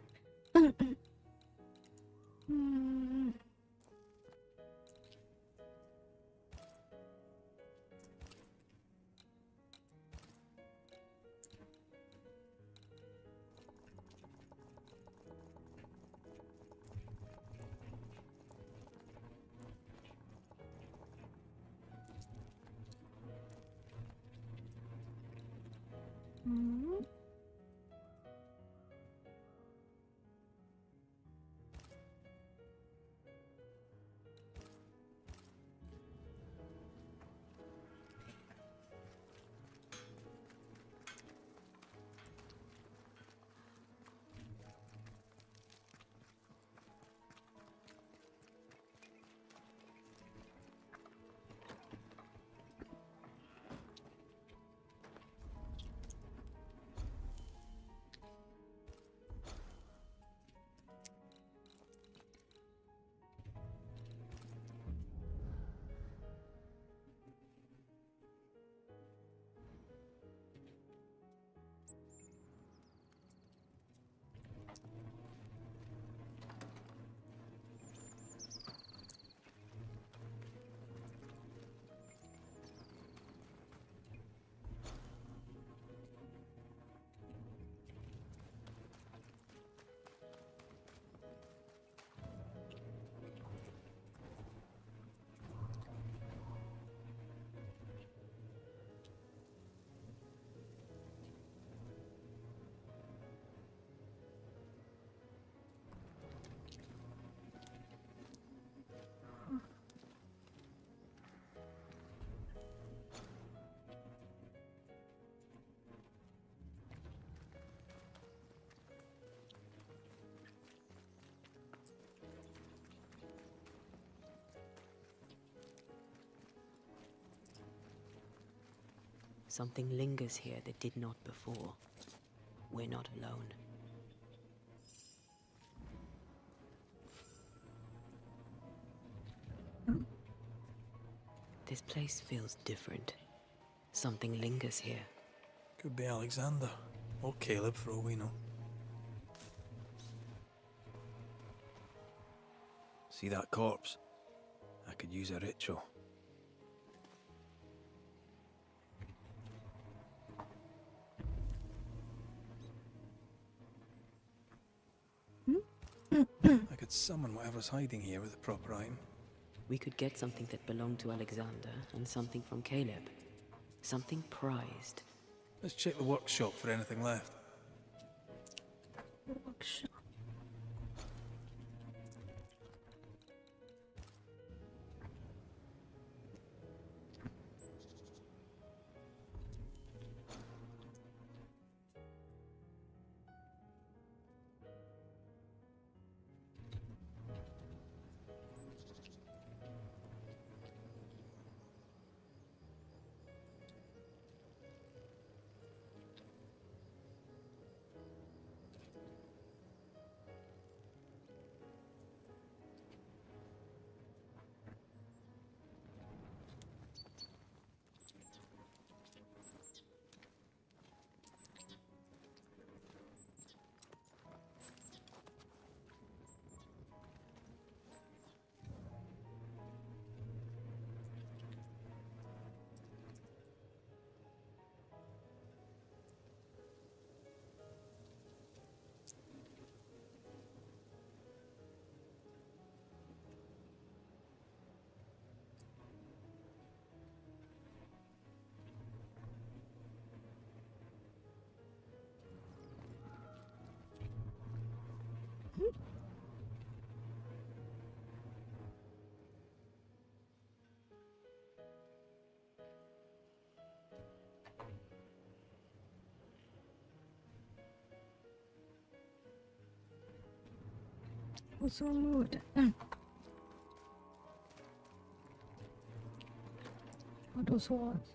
C: Something lingers here that did not before. We're not alone. This place feels different. Something lingers here.
N: Could be Alexander, or Caleb for all we know. See that corpse? I could use a ritual. I could summon whatever's hiding here with the proper item.
C: We could get something that belonged to Alexander and something from Caleb. Something prized.
N: Let's check the workshop for anything left.
A: Workshop. What's wrong with it? What those words?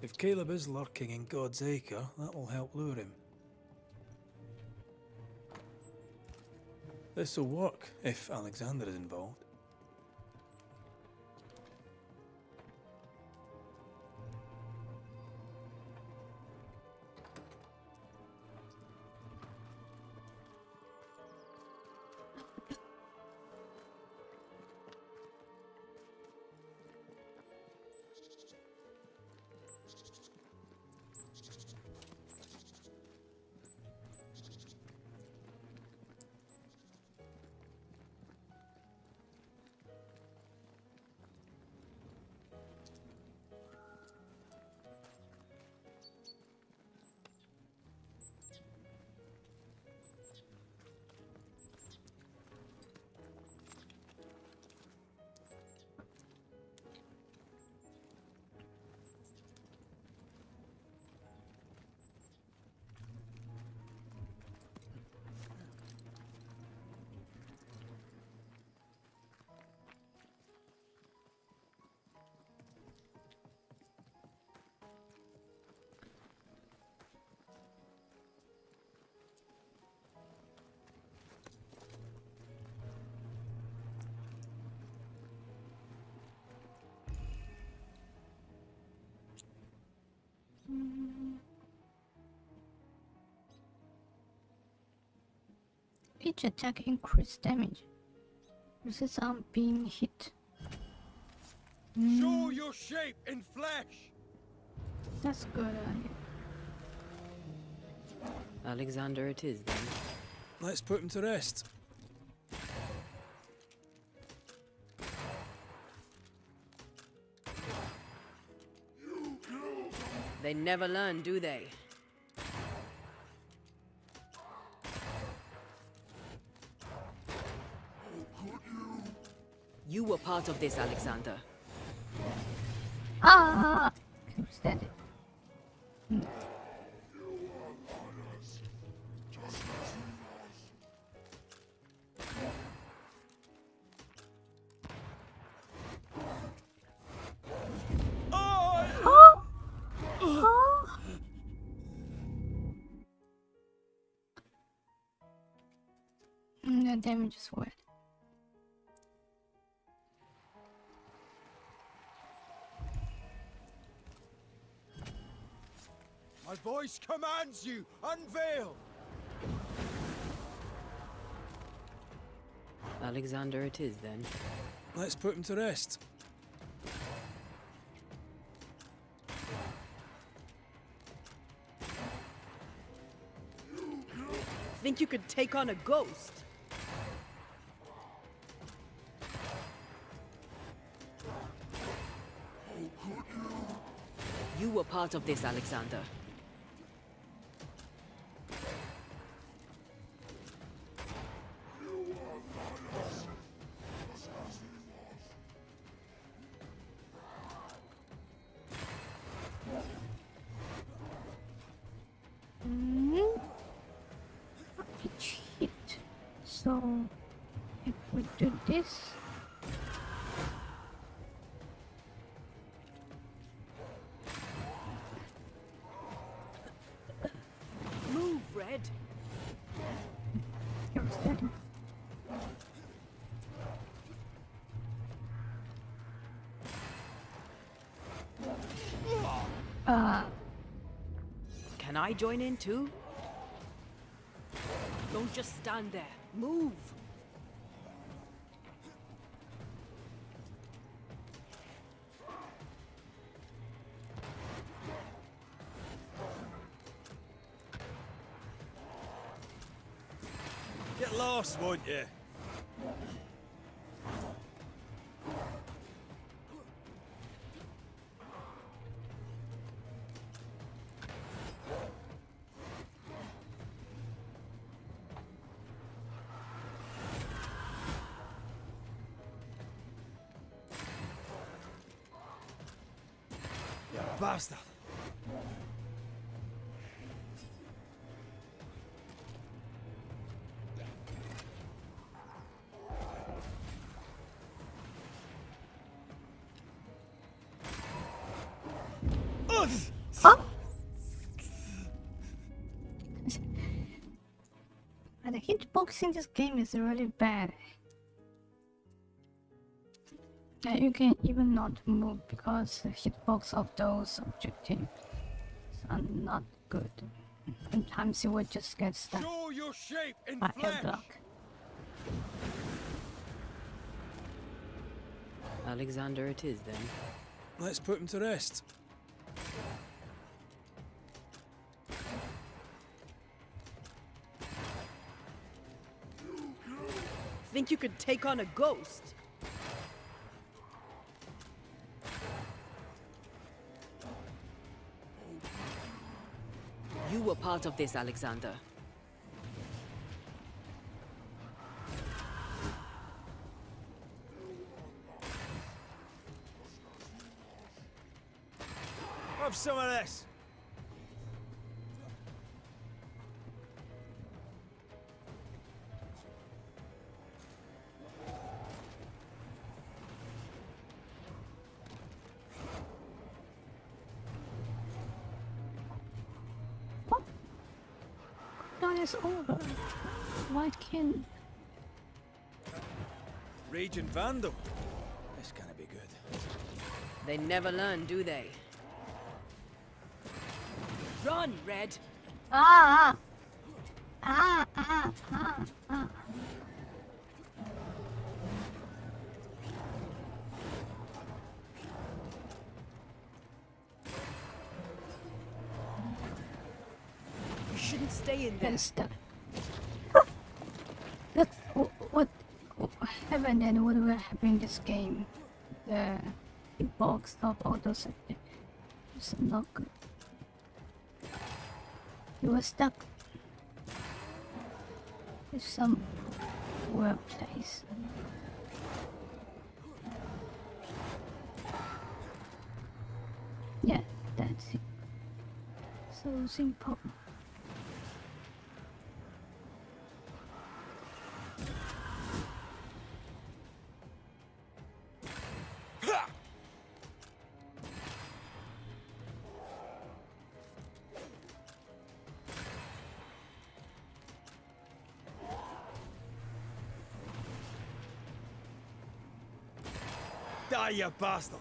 N: If Caleb is lurking in God's Acre, that will help lure him. This will work if Alexander is involved. Each attack increases damage. Resist on being hit.
F: Show your shape in flesh!
A: That's good.
C: Alexander it is, then.
N: Let's put him to rest.
L: They never learn, do they? You were part of this, Alexander.
A: Ah! Who's that? The damage is weird.
F: My voice commands you! Unveil!
C: Alexander it is, then.
N: Let's put him to rest.
L: Think you could take on a ghost? You were part of this, Alexander.
A: Cheat. So if we do this.
L: Move, Red. Can I join in too? Don't just stand there. Move!
F: Get lost, won't you? You bastard!
A: Huh? The hitbox in this game is really bad. You can even not move because the hitbox of those objectives are not good. Sometimes you would just get stuck
F: Show your shape in
A: by
F: flesh.
A: block.
C: Alexander it is, then.
N: Let's put him to rest.
L: Think you could take on a ghost? You were part of this, Alexander.
F: Have some of this.
A: Done is over. Why can't
F: Raging Vandal. This gonna be good.
L: They never learn, do they? Run, Red!
A: ah ah ah ah ah.
L: can stay in there.
A: Get stuck. That's what happened and what will happen in this game. The box of all those it's not good. You were stuck in some weird place. Yeah, that's it. So simple.
F: Die, you bastard!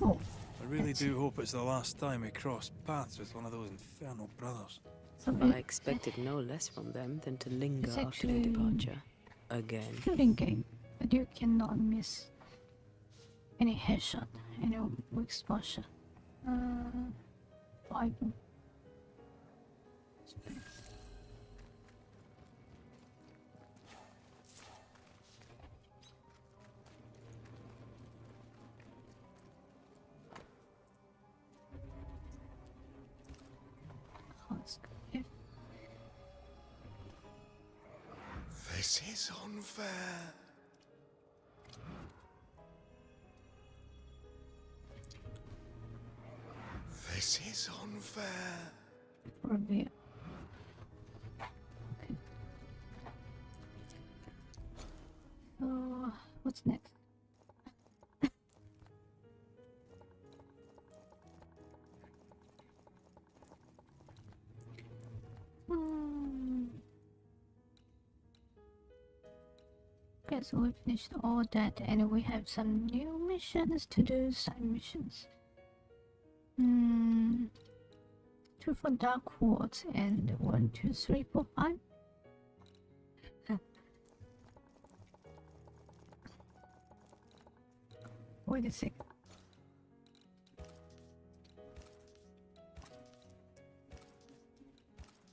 A: Oh.
B: I really do hope it's the last time we cross paths with one of those infernal brothers.
C: I expected no less from them than to linger
A: It's
C: after their
A: actually
C: departure. Again.
A: Shooting game, but you cannot miss any headshot, any weak spot shot. Bible.
O: This is unfair. This is unfair.
A: Probably. Okay. So, what's next? Okay, so we finished all that, and we have some new missions to do. Side missions. 2 for Dark Wards and 1, 2, 3, 4, 5. Wait a second.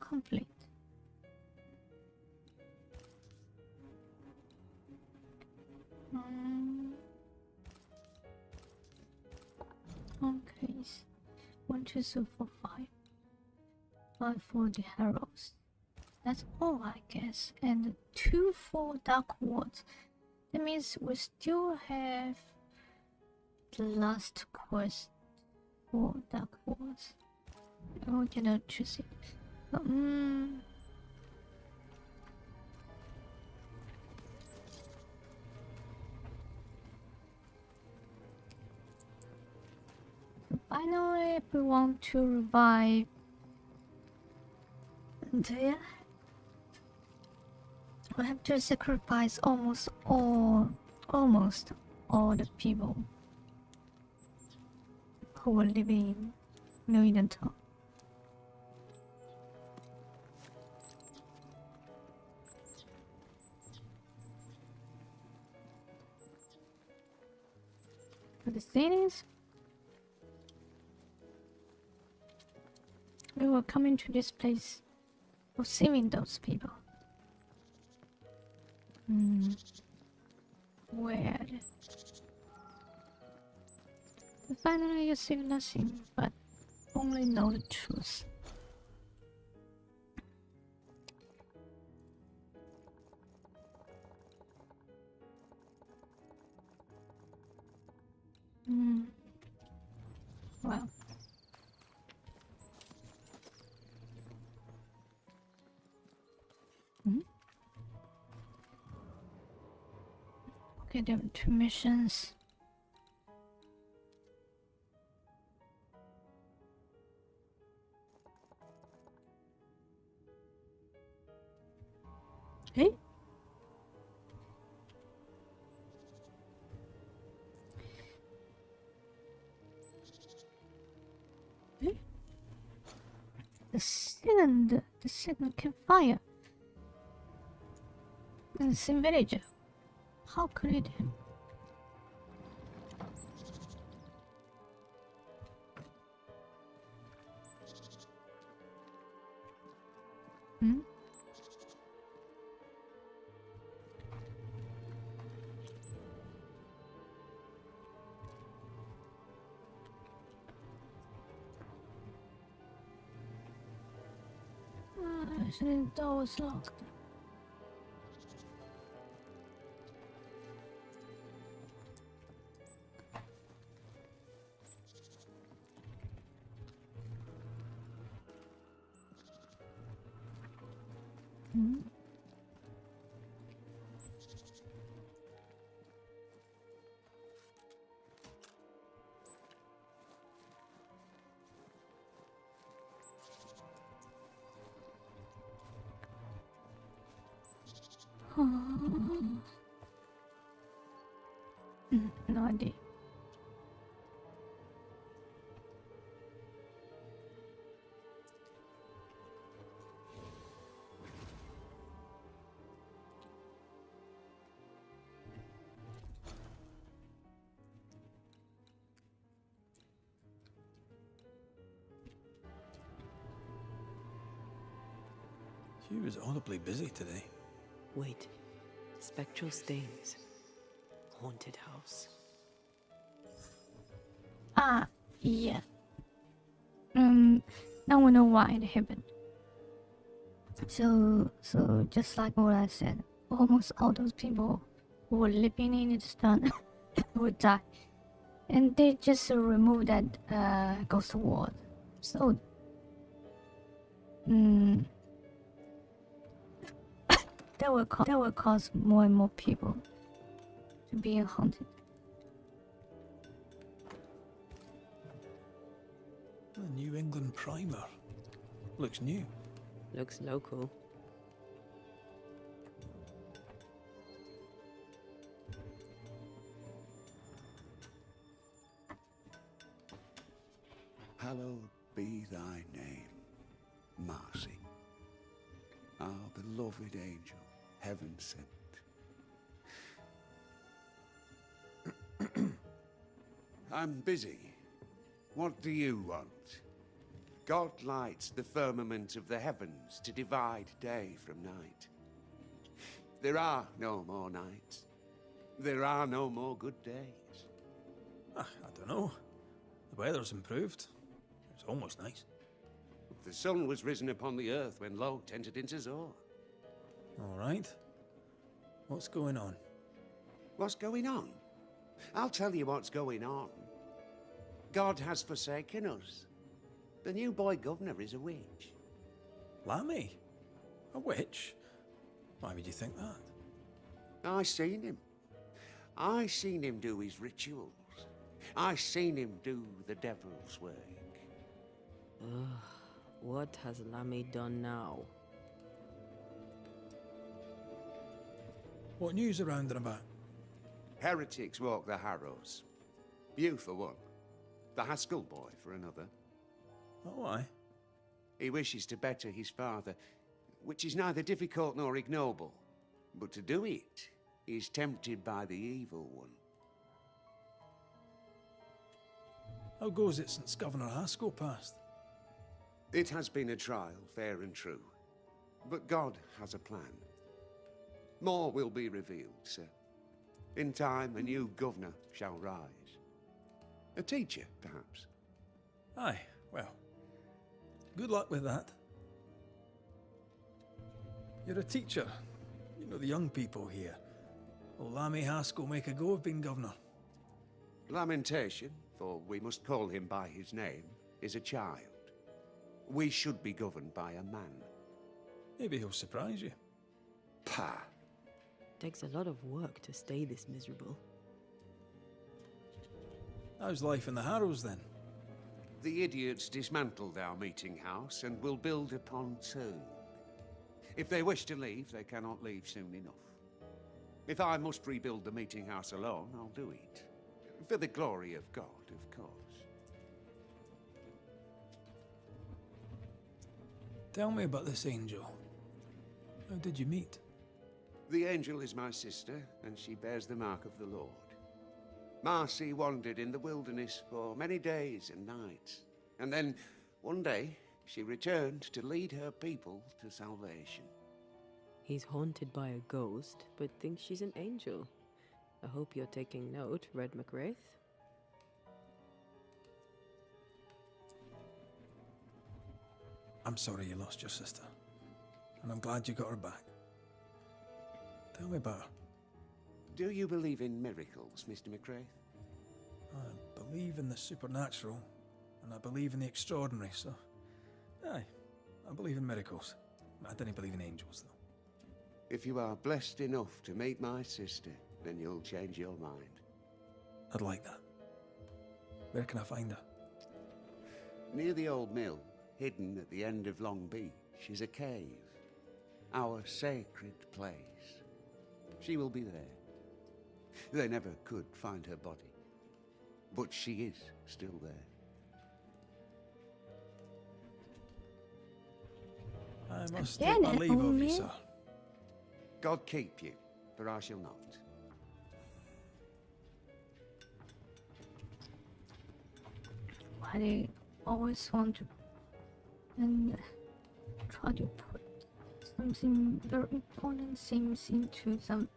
A: Complete. Okay. 1, 2, 3, 4, 5. 5 for the Heralds. That's all, I guess. And 2 for Dark Wards. That means we still have the last quest for Dark Wards. We cannot choose it. So, finally, if we want to revive there, we have to sacrifice almost all the people who were living in New Eden Town. But the thing is, we were coming to this place for saving those people. Weird. Finally, you see nothing, but only know the truth. Well. Okay, there are 2 missions. Hey? Hey? The second campfire. The same villager. How could it happen? Actually, the door was locked. Hmm. No idea.
N: She was audibly busy today.
C: Wait. Spectral stains. Haunted house.
A: Ah, yeah. Now we know why it happened. So just like what I said, almost all those people who were living in its town would die, and they just removed that ghost ward. So, that will cause more and more people to be haunted.
N: The New England primer. Looks new.
C: Looks local.
K: Hallowed be thy name, Marcy, our beloved angel, heaven sent. I'm busy. What do you want? God lights the firmament of the heavens to divide day from night. There are no more nights. There are no more good days.
N: I don't know. The weather's improved. It's almost nice.
K: The sun was risen upon the earth when Lot entered into Zor.
N: All right. What's going on?
K: What's going on? I'll tell you what's going on. God has forsaken us. The new boy governor is a witch.
N: Lammy? A witch? Why would you think that?
K: I seen him. I seen him do his rituals. I seen him do the devil's work.
C: Ugh, what has Lammy done now?
N: What news around and about?
K: Heretics walk the Harrows. You for one. The Haskell boy for another.
N: Oh, why?
K: He wishes to better his father, which is neither difficult nor ignoble. But to do it, he is tempted by the evil one.
N: How goes it since Governor Haskell passed?
K: It has been a trial, fair and true. But God has a plan. More will be revealed, sir. In time, a new governor shall rise. A teacher, perhaps.
N: Aye, well. Good luck with that. You're a teacher. You know the young people here. Will Lammy Haskell make a go of being governor?
K: Lamentation, for we must call him by his name, is a child. We should be governed by a man.
N: Maybe he'll surprise you.
K: Pah!
C: Takes a lot of work to stay this miserable.
N: How's life in the Harrows then?
K: The idiots dismantled our meeting house and will build a pontoon. If they wish to leave, they cannot leave soon enough. If I must rebuild the meeting house alone, I'll do it. For the glory of God, of course.
N: Tell me about this angel. How did you meet?
K: The angel is my sister, and she bears the mark of the Lord. Marcy wandered in the wilderness for many days and nights. And then, one day, she returned to lead her people to salvation.
C: He's haunted by a ghost, but thinks she's an angel. I hope you're taking note, Red McWraith.
N: I'm sorry you lost your sister. and I'm glad you got her back. Tell me about her.
K: Do you believe in miracles, Mr. McCrae?
N: I believe in the supernatural, and I believe in the extraordinary, so... Aye, I believe in miracles. I don't believe in angels, though.
K: If you are blessed enough to meet my sister, then you'll change your mind.
N: I'd like that. Where can I find her?
K: Near the old mill, hidden at the end of Long Beach, is a cave. Our sacred place. She will be there. They never could find her body, but she is still there.
N: I must take my leave of you, sir.
K: God keep you, for I shall not.
A: Why do you always want to and try to put something very important things into some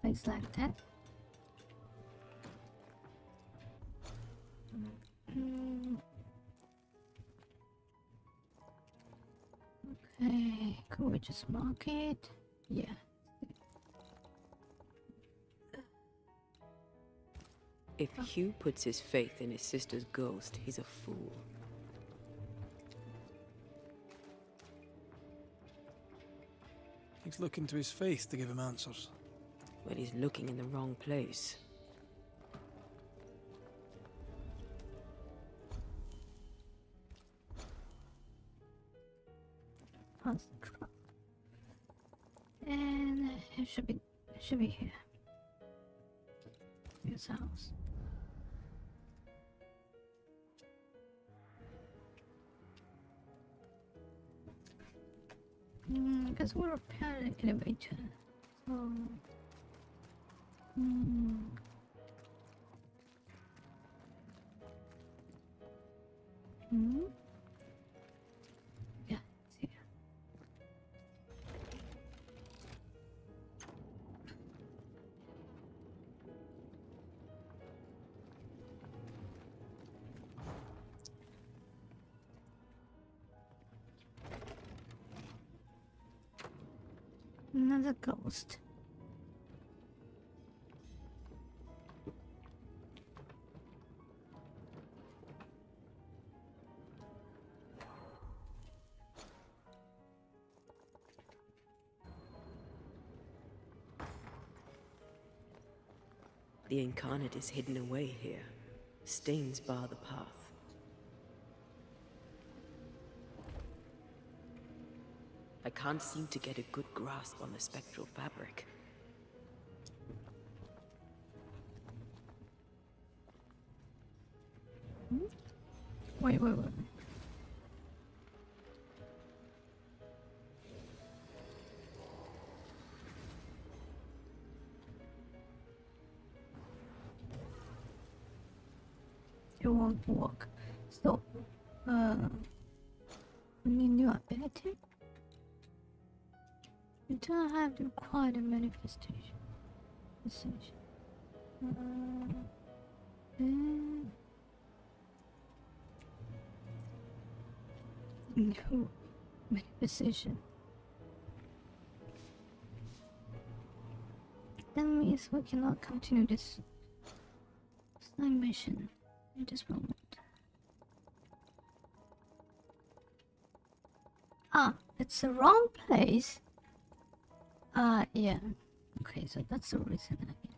A: place like that? Okay, could we just mark it? Yeah.
C: If Hugh puts his faith in his sister's ghost, he's a fool.
N: He's looking to his faith to give him answers.
C: But he's looking in the wrong place.
A: Past the truck. And it should be here. His house. Because we're repairing the elevator. So yeah, it's here. Another ghost.
C: The incarnate is hidden away here. Stains bar the path. I can't seem to get a good grasp on the spectral fabric.
A: Wait. It won't work. So, we need new ability. You don't have to require the manifestation. No manifestation. That means we cannot continue this side mission at this moment. Ah, it's the wrong place. Yeah. Okay, so that's the reason I guess.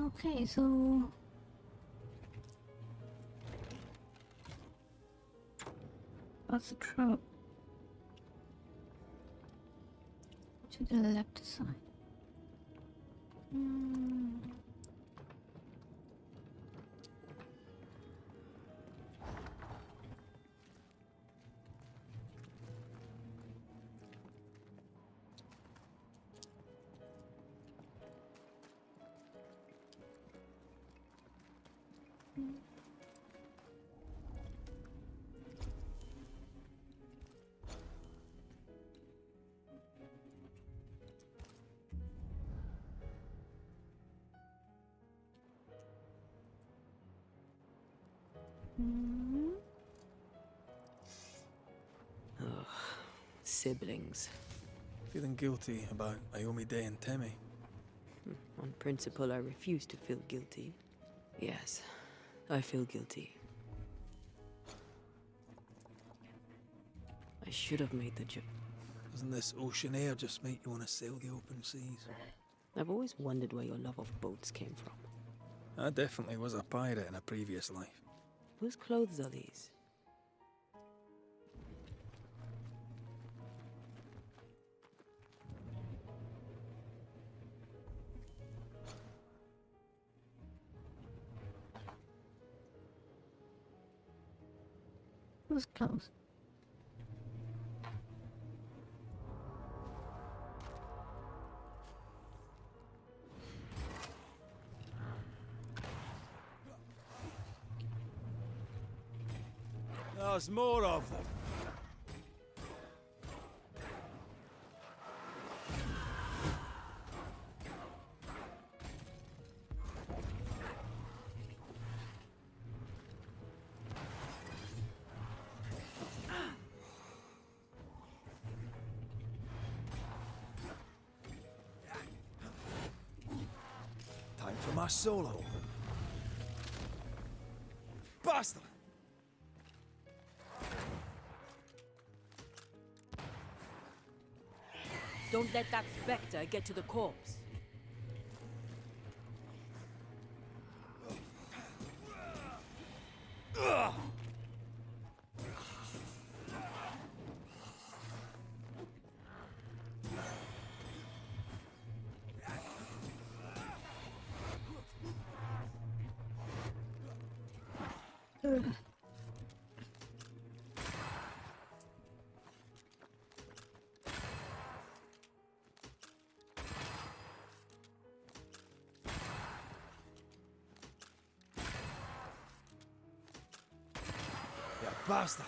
A: Okay, so what's the trap? To the left side. Hmm.
C: Ugh, siblings.
N: Feeling guilty about Iomi Day and Temi?
C: On principle, I refuse to feel guilty. Yes, I feel guilty. I should have made the jump.
N: Doesn't this ocean air just make you want to sail the open seas?
C: I've always wondered where your love of boats came from.
N: I definitely was a pirate in a previous life.
C: Whose clothes are these?
A: Who's close?
F: There's more of them.
B: Time for my solo. Bastard!
L: Don't let that spectre get to the corpse.
B: Bastard!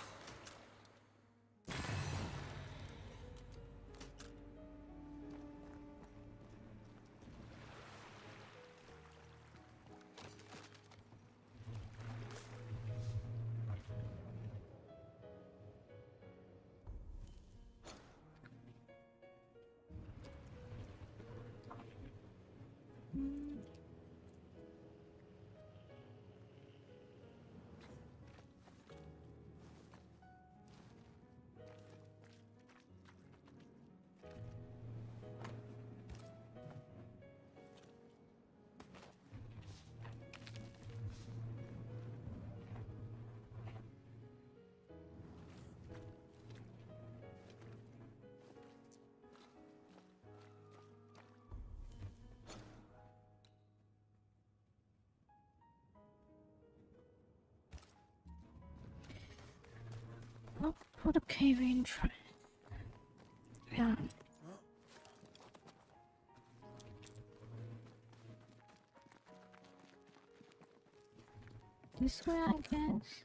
A: Look for the cave entrance. Yeah. This way, I guess.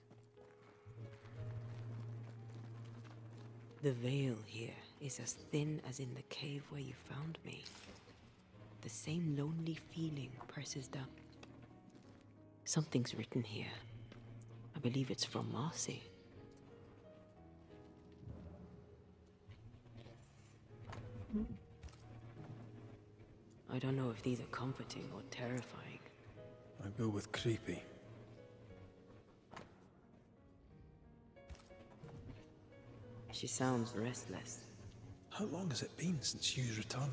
C: The veil here is as thin as in the cave where you found me. The same lonely feeling presses down. Something's written here. I believe it's from Marcy. I don't know if these are comforting or terrifying.
N: I go with creepy.
C: She sounds restless.
N: How long has it been since you's returned?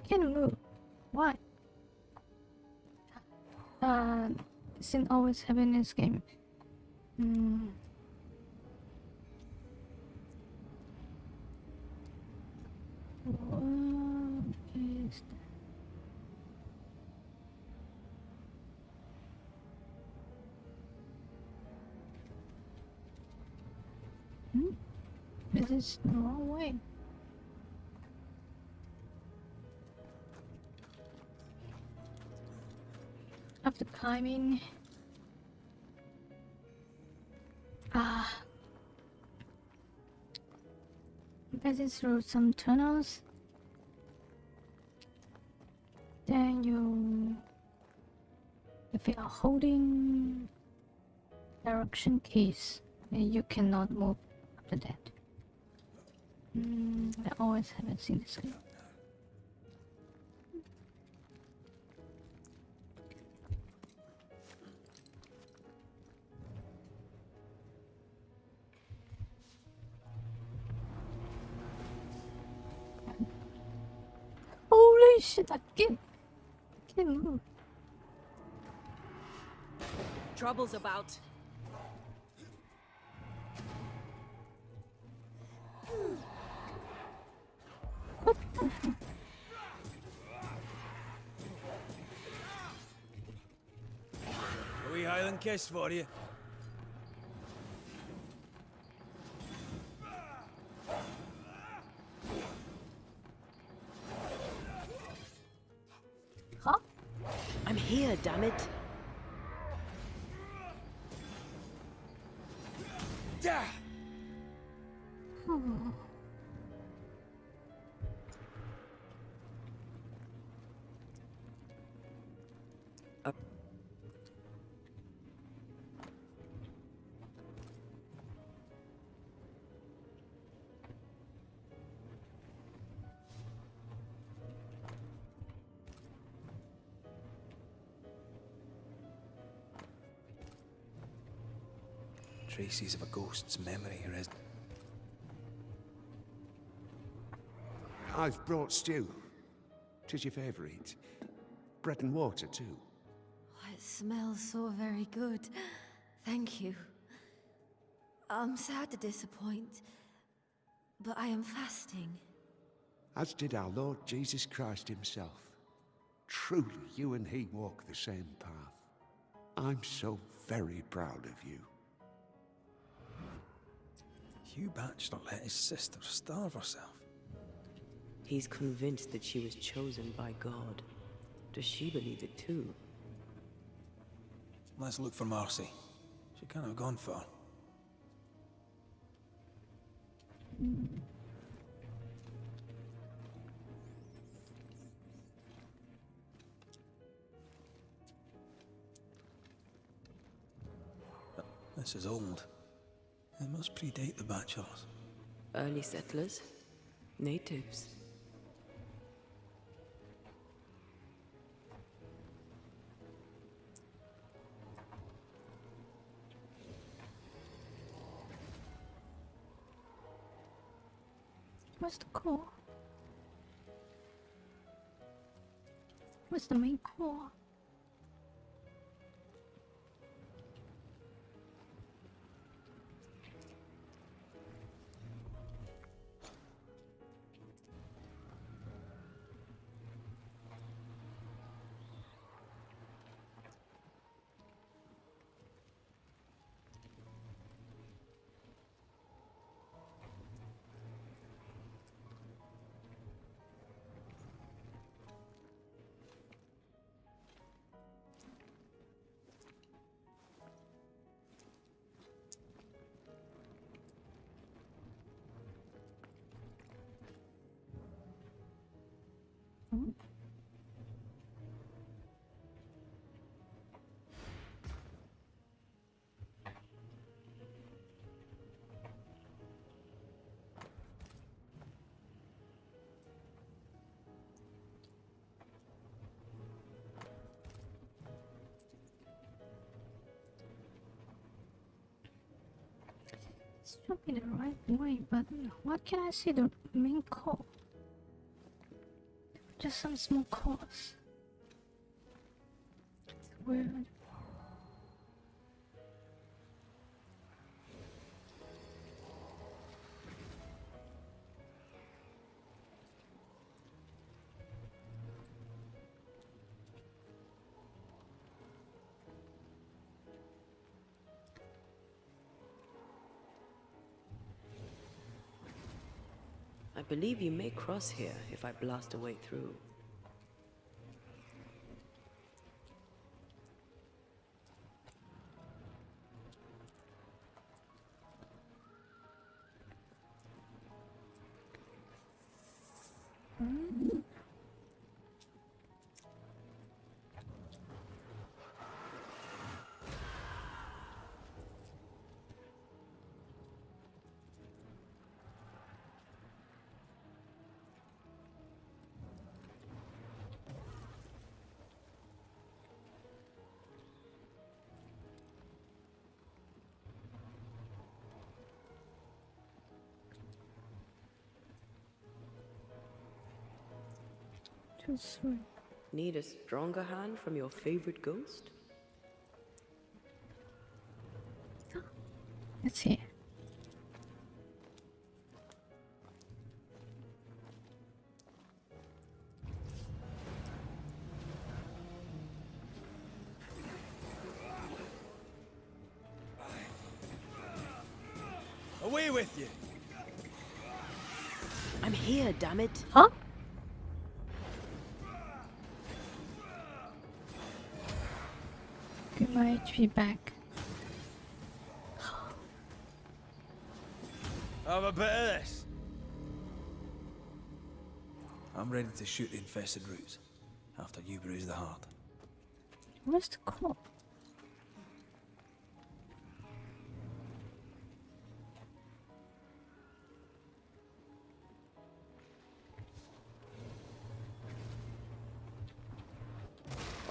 A: Can move. Why? This thing always happen in this game. This is the wrong way. After climbing, passing through some tunnels, then if you are holding direction keys, you cannot move after that. I always haven't seen this game. Holy shit, I can't move.
L: Trouble's about.
A: What the heck?
F: A wee Highland kiss for you.
A: Huh?
L: I'm here, damn it.
F: Yeah.
N: Traces of a ghost's memory arisen.
K: I've brought stew. 'Tis your favourite. Bread and water, too.
S: It smells so very good. Thank you. I'm sad to disappoint, but I am fasting.
K: As did our Lord Jesus Christ himself. Truly, you and he walk the same path. I'm so very proud of you.
N: Hugh Batchelor let his sister starve herself.
C: He's convinced that she was chosen by God. Does she believe it too?
N: Let's look for Marcy. She can't have gone far. This is old. It must predate the Bachelors.
C: Early settlers? Natives?
A: Where's the core? Where's the main core? This should be the right way, but what can I see the main core? Just some small cores. It's weird.
C: I believe you may cross here if I blast a way through. Need a stronger hand from your favorite ghost?
A: Let's see.
F: Away with you!
C: I'm here, damn it!
A: Huh? Get my HP back.
F: Have a bit of this.
B: I'm ready to shoot the infested roots after you bruise the heart.
A: Where's the call?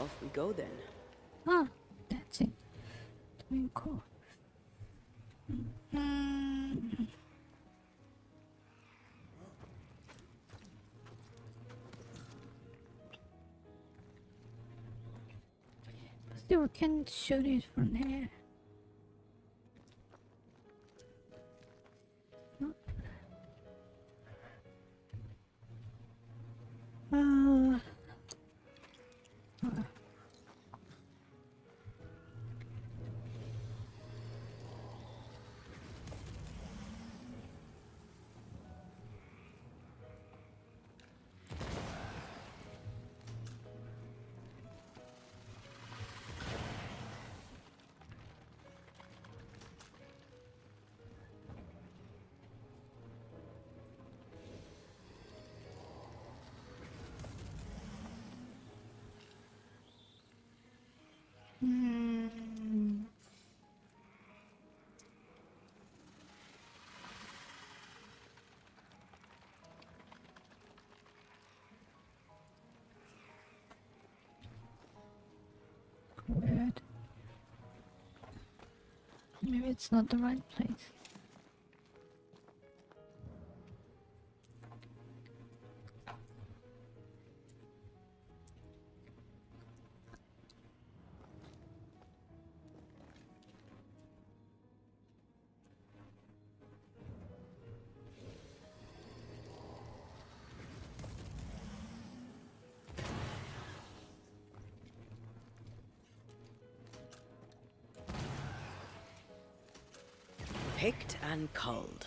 C: Off we go then.
A: Ah, that's it. Doing cool. Still, we can shoot it from there. Weird. Maybe it's not the right place.
C: Picked and culled.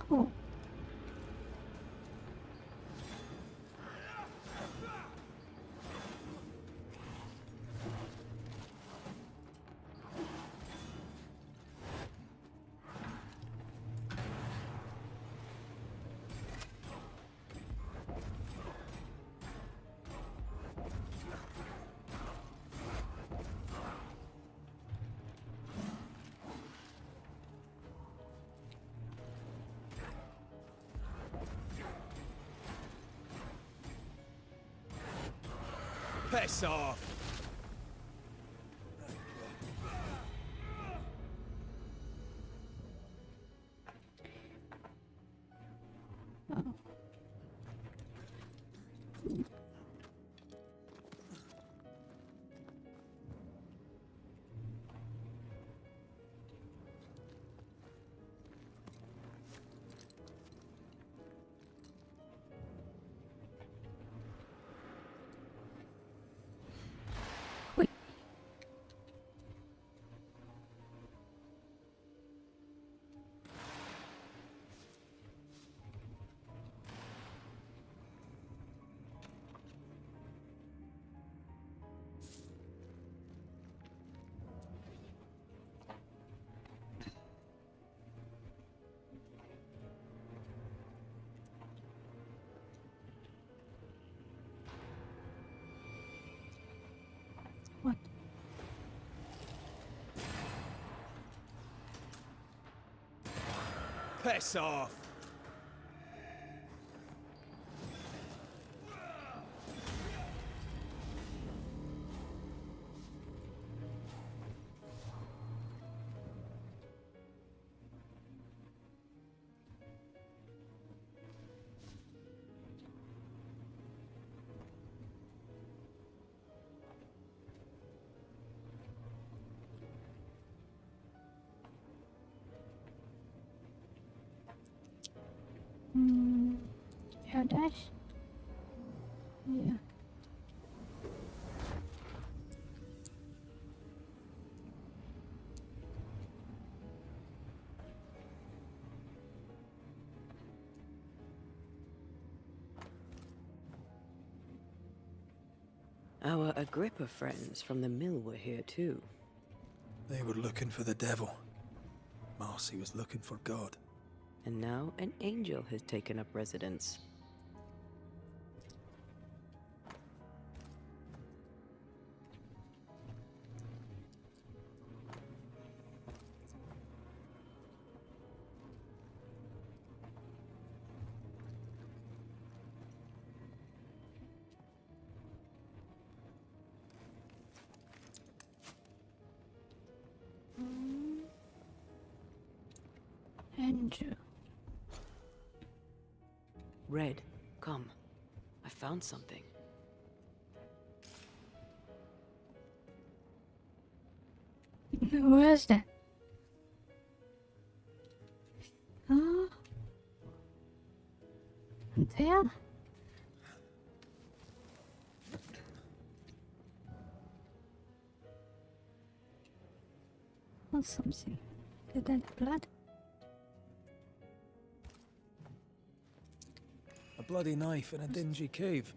C: Cool.
F: Piss off!
A: What?
F: Piss off!
A: Air dash? Yeah.
C: Our Agrippa friends from the mill were here too.
N: They were looking for the devil. Marcy was looking for God.
C: And now an angel has taken up residence.
A: Andrew.
C: Red, come. I found something.
A: Where's that? Huh? There? Or something. Is that blood?
N: A bloody knife in a dingy cave.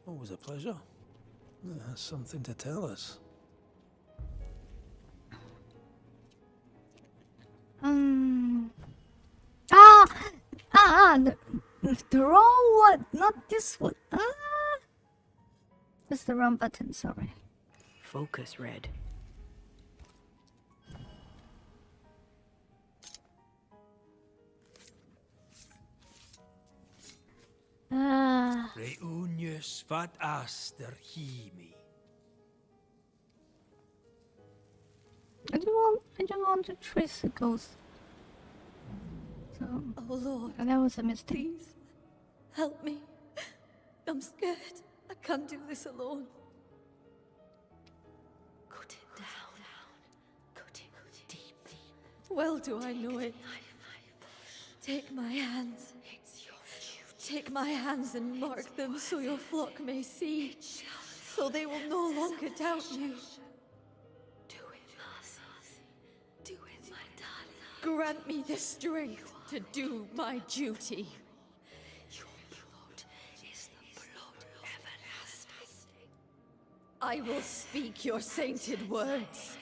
N: Always a pleasure. That's something to tell us.
A: The wrong one, not this one. That's the wrong button, sorry.
C: Focus, Red.
B: Reunius vat aster himi.
A: I don't want to trace the ghost. So,
S: oh Lord,
A: that was a mistake.
S: Please, help me. I'm scared. I can't do this alone. Cut it down. Cut it deep. Well do I know it. Take my hands. Take my hands and mark them so your flock may see, so they will no longer doubt you. Do it, my darling. Grant me the strength to do my duty. Your blood is the blood everlasting. I will speak your sainted words.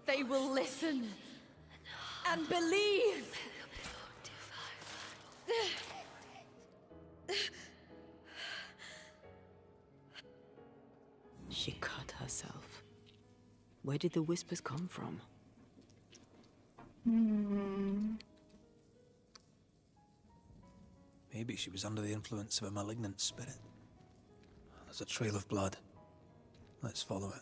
S: They will listen and believe.
C: She cut herself. Where did the whispers come from?
N: Maybe she was under the influence of a malignant spirit. There's a trail of blood. Let's follow it.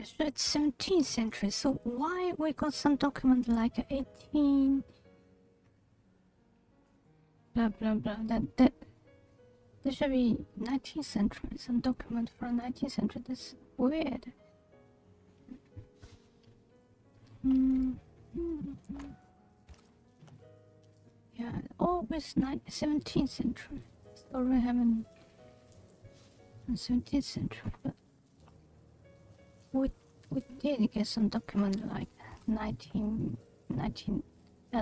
A: So it's 17th century, so why we got some document like 18 blah blah blah, that should be 19th century, some document from 19th century. That's weird. Yeah, always 17th century. Story having 17th century, but we did get some document like 19,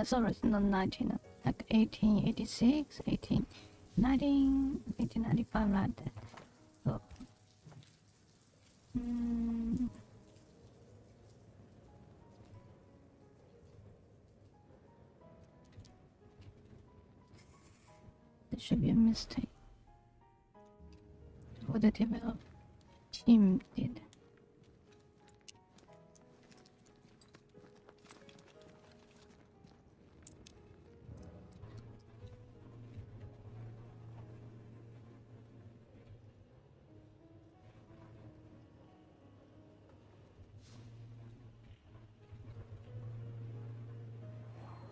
A: sorry, not 19, like 1886, 1895, like that. So, there should be a mistake. What the develop team did.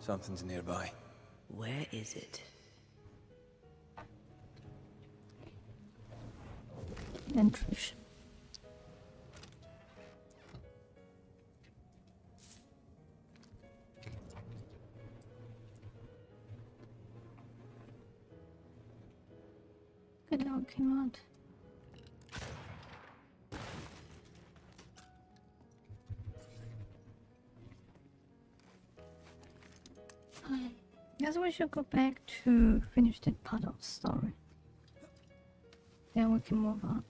N: Something's nearby.
C: Where is it?
A: Entrance. Good luck, came out. Guess we should go back to finish that part of the story. Then we can move on.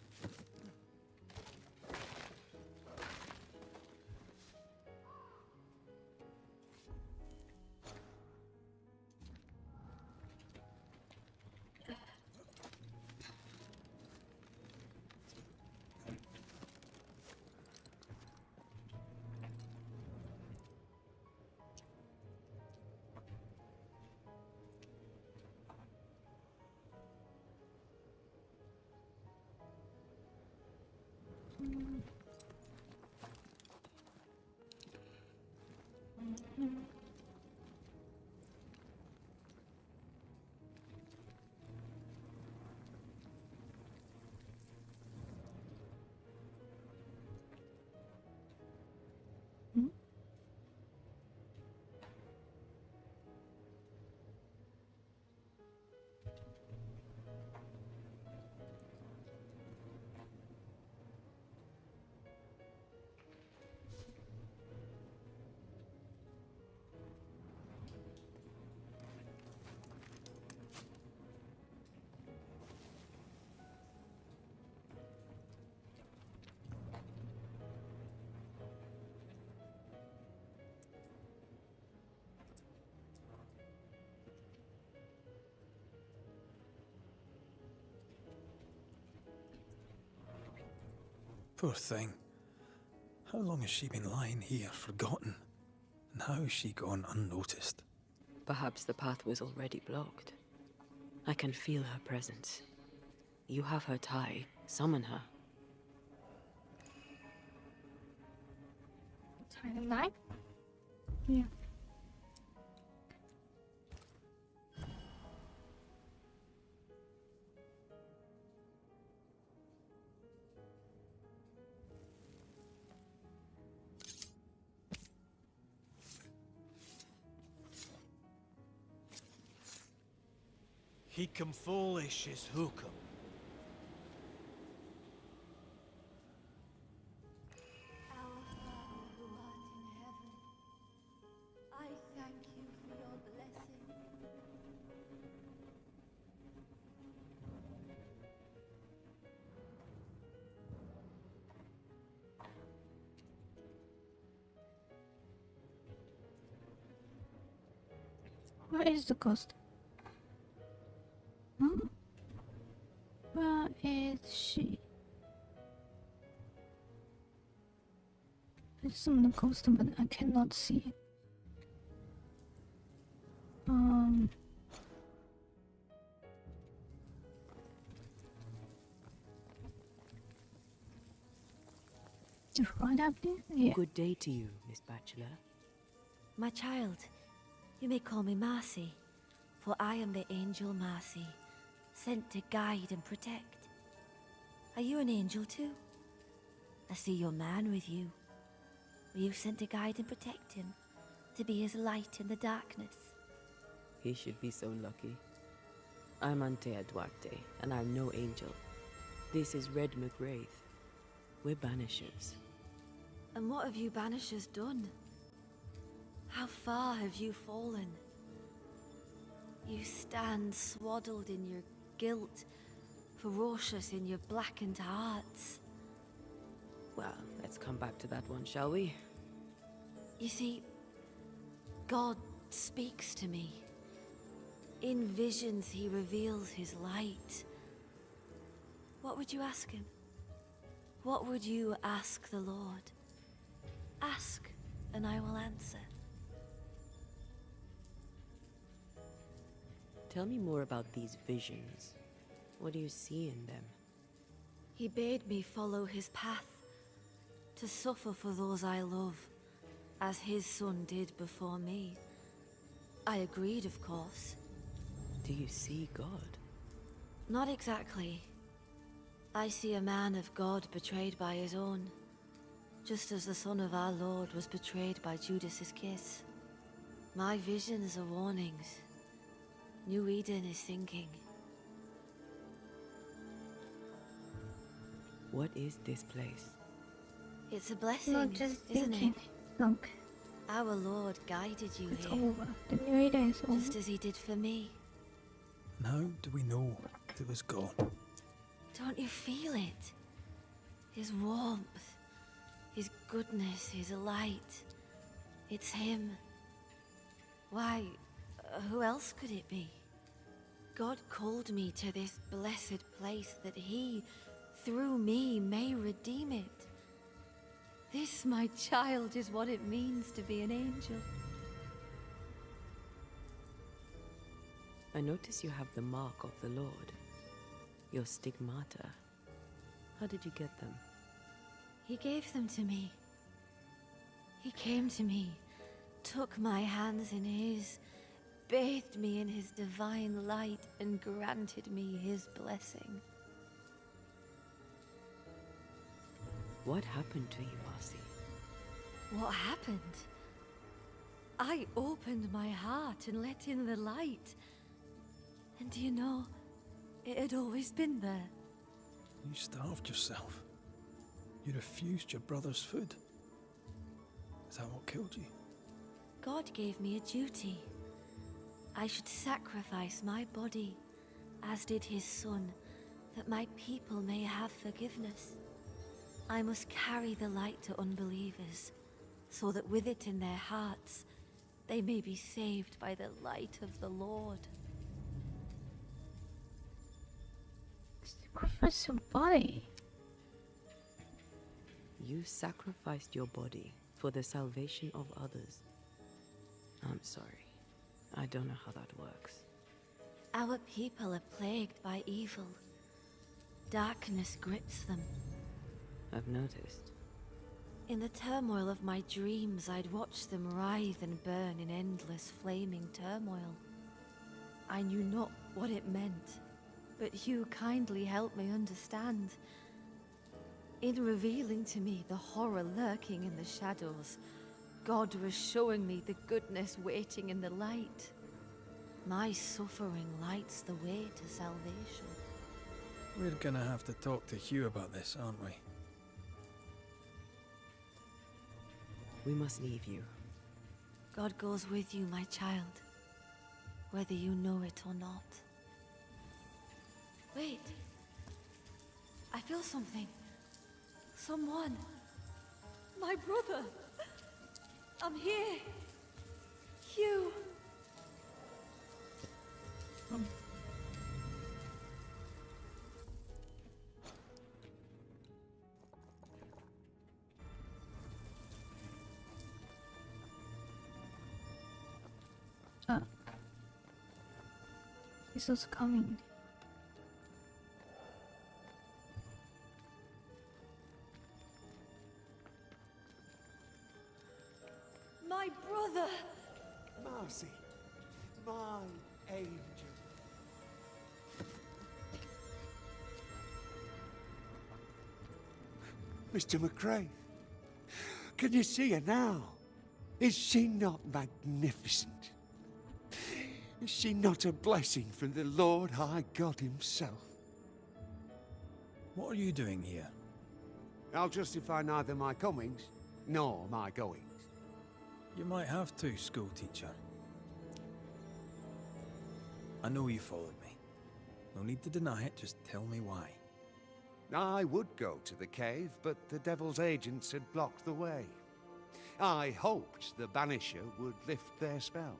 N: Poor thing. How long has she been lying here, forgotten? And how has she gone unnoticed?
C: Perhaps the path was already blocked. I can feel her presence. You have her tie. Summon her.
A: Tie the knife? Yeah.
F: Hicum foolish is hookum.
S: Our Father who art in heaven, I thank you for your blessing.
A: Where is the ghost? Hmm? Where is she? I summon the ghost, but I cannot see it. Right up there? Yeah.
C: Good day to you, Miss Bachelor.
T: My child, you may call me Marcy, for I am the angel Marcy, sent to guide and protect. Are you an angel too? I see your man with you. Were you sent to guide and protect him, to be his light in the darkness?
C: He should be so lucky. I'm Antea Duarte, and I'm no angel. This is Red McGrath. We're Banishers.
T: And what have you Banishers done? How far have you fallen? You stand swaddled in your guilt, ferocious in your blackened hearts.
C: Well, let's come back to that one, shall we?
T: You see, God speaks to me. In visions, he reveals his light. What would you ask him? What would you ask the Lord? Ask, and I will answer.
C: Tell me more about these visions. What do you see in them?
T: He bade me follow his path, to suffer for those I love, as his son did before me. I agreed, of course.
C: Do you see God?
T: Not exactly. I see a man of God betrayed by his own, just as the Son of our Lord was betrayed by Judas's kiss. My visions are warnings. New Eden is sinking.
C: What is this place?
T: It's a blessing,
A: Not just
T: isn't
A: thinking.
T: it?
A: Look,
T: Our Lord guided you
A: it's
T: here,
A: over. The new Eden is over.
T: just as he did for me.
N: And how do we know it was God?
T: Don't you feel it? His warmth, his goodness, his light. It's him. Why, who else could it be? God called me to this blessed place that he, through me, may redeem it. This, my child, is what it means to be an angel.
C: I notice you have the mark of the Lord. Your stigmata. How did you get them?
T: He gave them to me. He came to me, took my hands in his, bathed me in his divine light, and granted me his blessing.
C: What happened to you, Marcy?
T: What happened? I opened my heart and let in the light. And do you know, it had always been there.
N: You starved yourself. You refused your brother's food. Is that what killed you?
T: God gave me a duty. I should sacrifice my body, as did his son, that my people may have forgiveness. I must carry the light to unbelievers, so that with it in their hearts, they may be saved by the light of the Lord.
A: Sacrifice your body.
C: You sacrificed your body for the salvation of others. I'm sorry. I don't know how that works.
T: Our people are plagued by evil. Darkness grips them.
C: I've noticed.
T: In the turmoil of my dreams, I'd watch them writhe and burn in endless flaming turmoil. I knew not what it meant, but you kindly helped me understand. In revealing to me the horror lurking in the shadows, God was showing me the goodness waiting in the light. My suffering lights the way to salvation.
N: We're gonna have to talk to Hugh about this, aren't we?
C: We must leave you.
T: God goes with you, my child, whether you know it or not. Wait. I feel something. Someone. My brother. I'm here. Hugh.
A: This was coming.
L: My brother!
K: Marcy, my angel. Mr. McCrae, can you see her now? Is she not magnificent? Is she not a blessing from the Lord High God himself?
B: What are you doing here?
K: I'll justify neither my comings nor my goings.
B: You might have to, schoolteacher. I know you followed me. No need to deny it, just tell me why.
K: I would go to the cave, but the Devil's agents had blocked the way. I hoped the Banisher would lift their spells.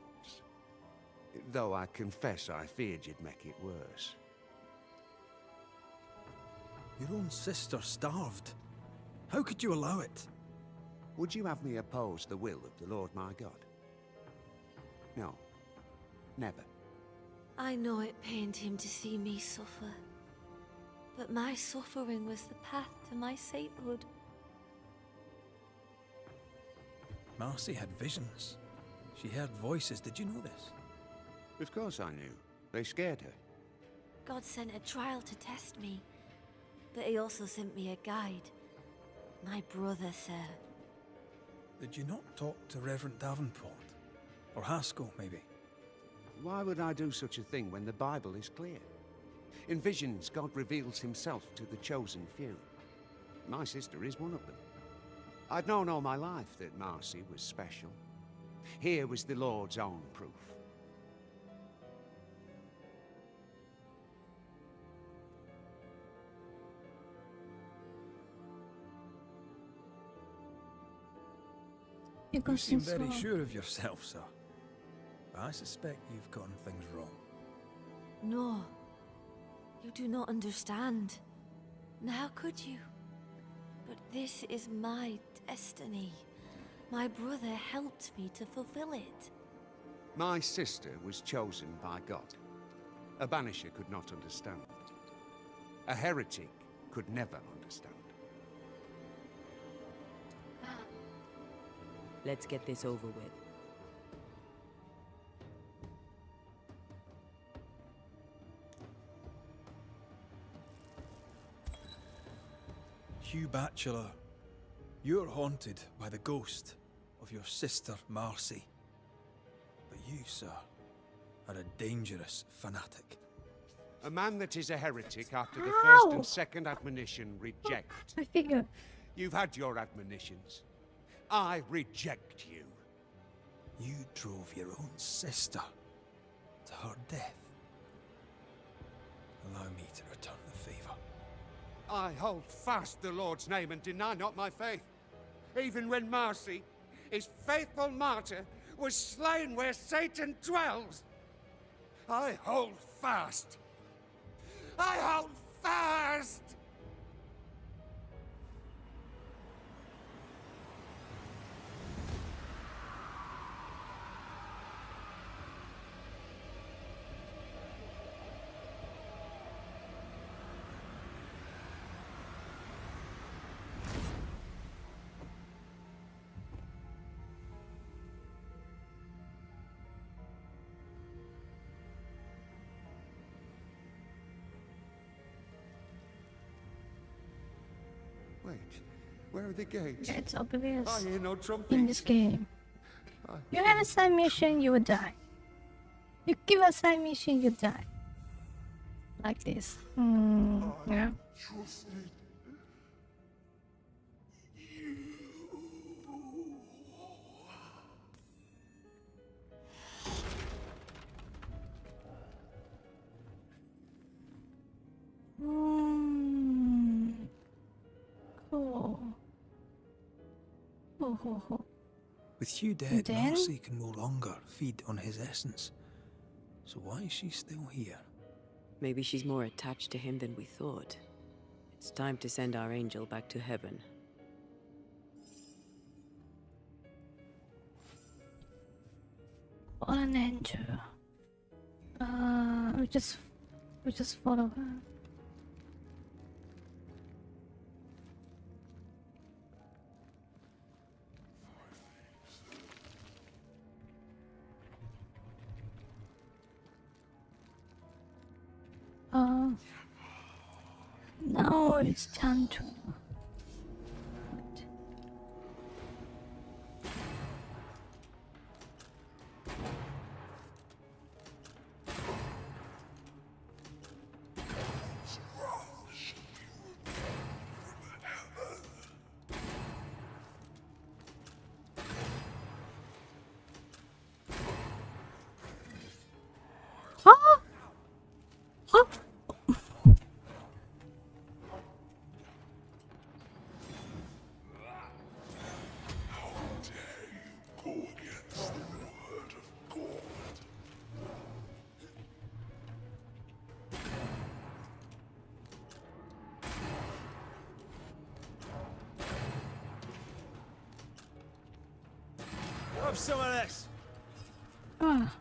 K: Though I confess I feared you'd make it worse.
B: Your own sister starved. How could you allow it?
K: Would you have me oppose the will of the Lord my God? No. Never.
T: I know it pained him to see me suffer. But my suffering was the path to my sainthood.
B: Marcy had visions. She heard voices. Did you know this?
K: Of course I knew. They scared her.
T: God sent a trial to test me. But he also sent me a guide. My brother, sir.
B: Did you not talk to Reverend Davenport? Or Haskell, maybe?
K: Why would I do such a thing when the Bible is clear? In visions, God reveals himself to the chosen few. My sister is one of them. I'd known all my life that Marcy was special. Here was the Lord's own proof.
B: You seem very sure of yourself, sir. But I suspect you've gotten things wrong.
T: No. You do not understand. And how could you? But this is my destiny. My brother helped me to fulfill it.
K: My sister was chosen by God. A banisher could not understand. A heretic could never understand.
C: Let's get this over with.
B: Hugh Bachelor, you're haunted by the ghost of your sister Marcy. But you, sir, are a dangerous fanatic.
K: A man that is a heretic after the first and second admonition reject.
A: I figure.
K: You've had your admonitions. I reject you.
B: You drove your own sister to her death. Allow me to return the favor.
K: I hold fast the Lord's name and deny not my faith. Even when Marcy, his faithful martyr, was slain where Satan dwells. I hold fast. I hold fast! Wait, where are the gates?
A: Yeah, it's obvious.
K: I hear no trumpets.
A: In this game. You have a side mission, you would die. You give a side mission, you die. Like this. Yeah. Cool.
B: With Hugh dead, Marcy can no longer feed on his essence. So why is she still here?
C: Maybe she's more attached to him than we thought. It's time to send our angel back to heaven.
A: Fallen angel. We just follow her. Now it's time to.
F: Have some of this.
A: Ah.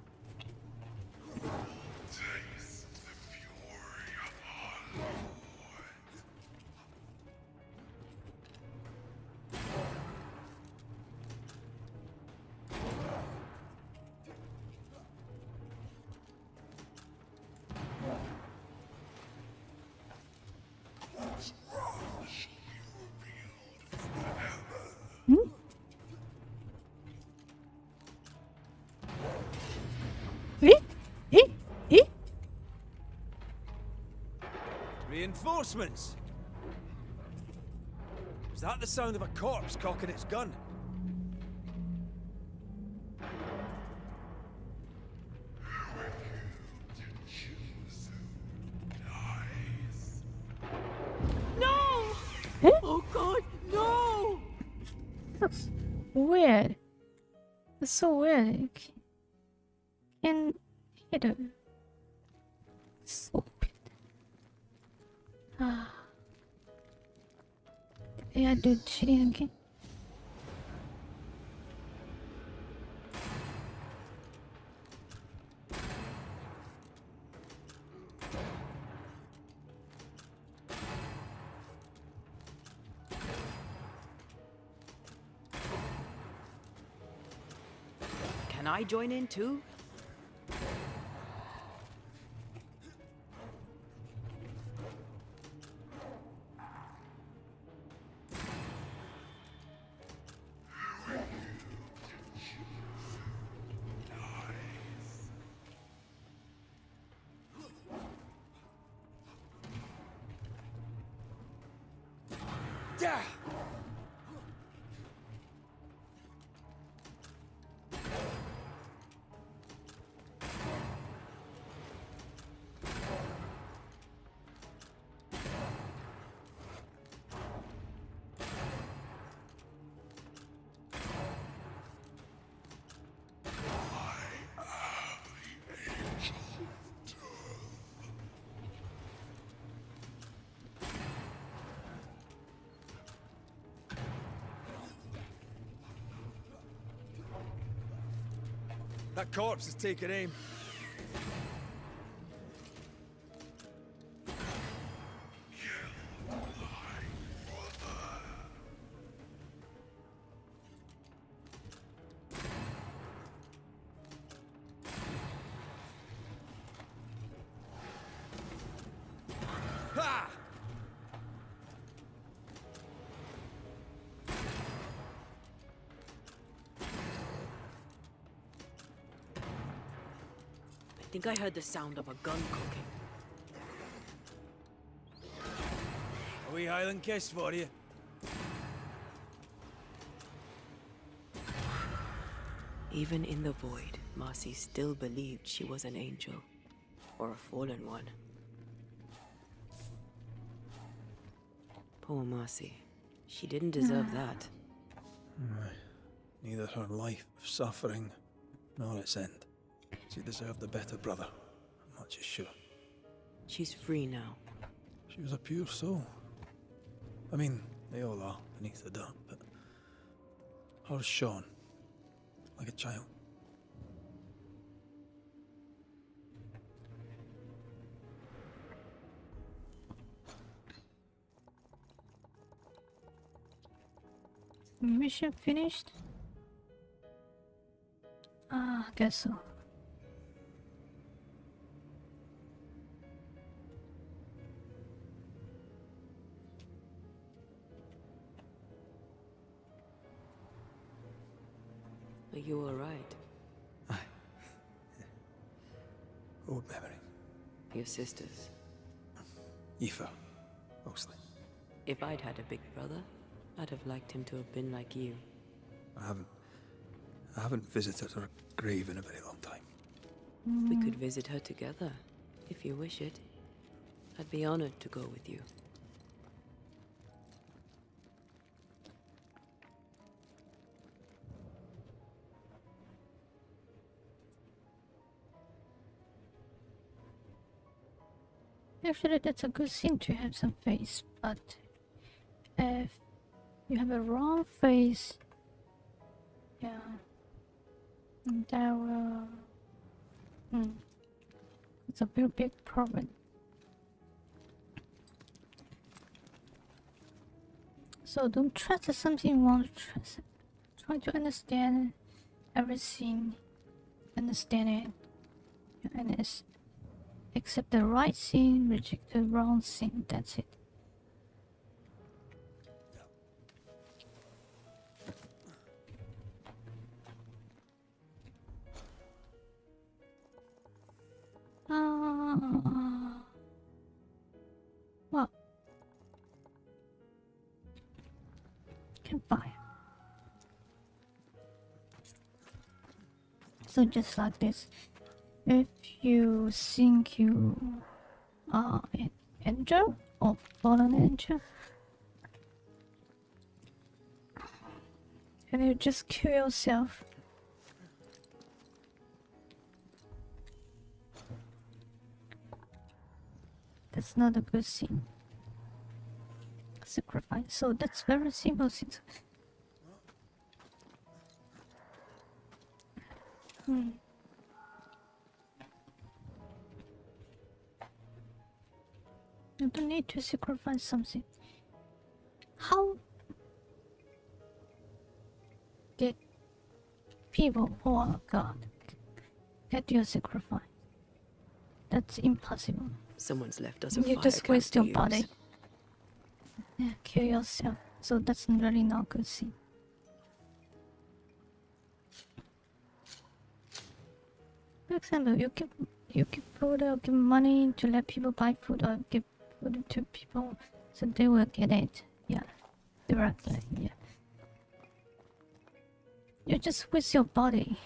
F: Reinforcements! Was that the sound of a corpse cocking its gun?
L: No! Oh God, no!
A: That's weird. That's so weird. You can't hit her. So ah. Yeah, dude, cheating again.
C: Can I join in too?
F: That corpse is taking aim. Ha!
C: I think I heard the sound of a gun cooking.
F: A wee Highland kiss for you.
C: Even in the void, Marcy still believed she was an angel. Or a fallen one. Poor Marcy. She didn't deserve that.
B: Neither her life of suffering nor its end. She deserved a better brother.
N: just sure.
C: She's free now.
N: She was a pure soul. I mean, they all are beneath the dirt, but hers shone like a child.
A: Mission finished? I guess so.
C: Are you alright?
N: Old memory.
C: Your sisters.
N: Aoife, mostly.
C: If I'd had a big brother, I'd have liked him to have been like you.
N: I haven't visited her grave in a very long time.
C: We could visit her together, if you wish it. I'd be honored to go with you.
A: Actually, that's a good thing to have some face, but if you have a wrong face, yeah, that will... it's a very big problem. So don't trust something you want to trust. Try to understand everything, understand it, and accept the right thing, reject the wrong thing. That's it. Well, campfire. So just like this, if you think you are an angel or fallen angel, and you just kill yourself. That's not a good thing. Sacrifice. So that's very simple things. You don't need to sacrifice something. How did people or God get your sacrifice? That's impossible.
C: Someone's left us a
A: You
C: fire
A: just
C: camp
A: waste
C: to
A: your
C: use.
A: body. Yeah, kill yourself. So that's really not good thing. For example, you give food or give money to let people buy food, or give food to people so they will get it. Yeah, directly. Yeah. You just waste your body.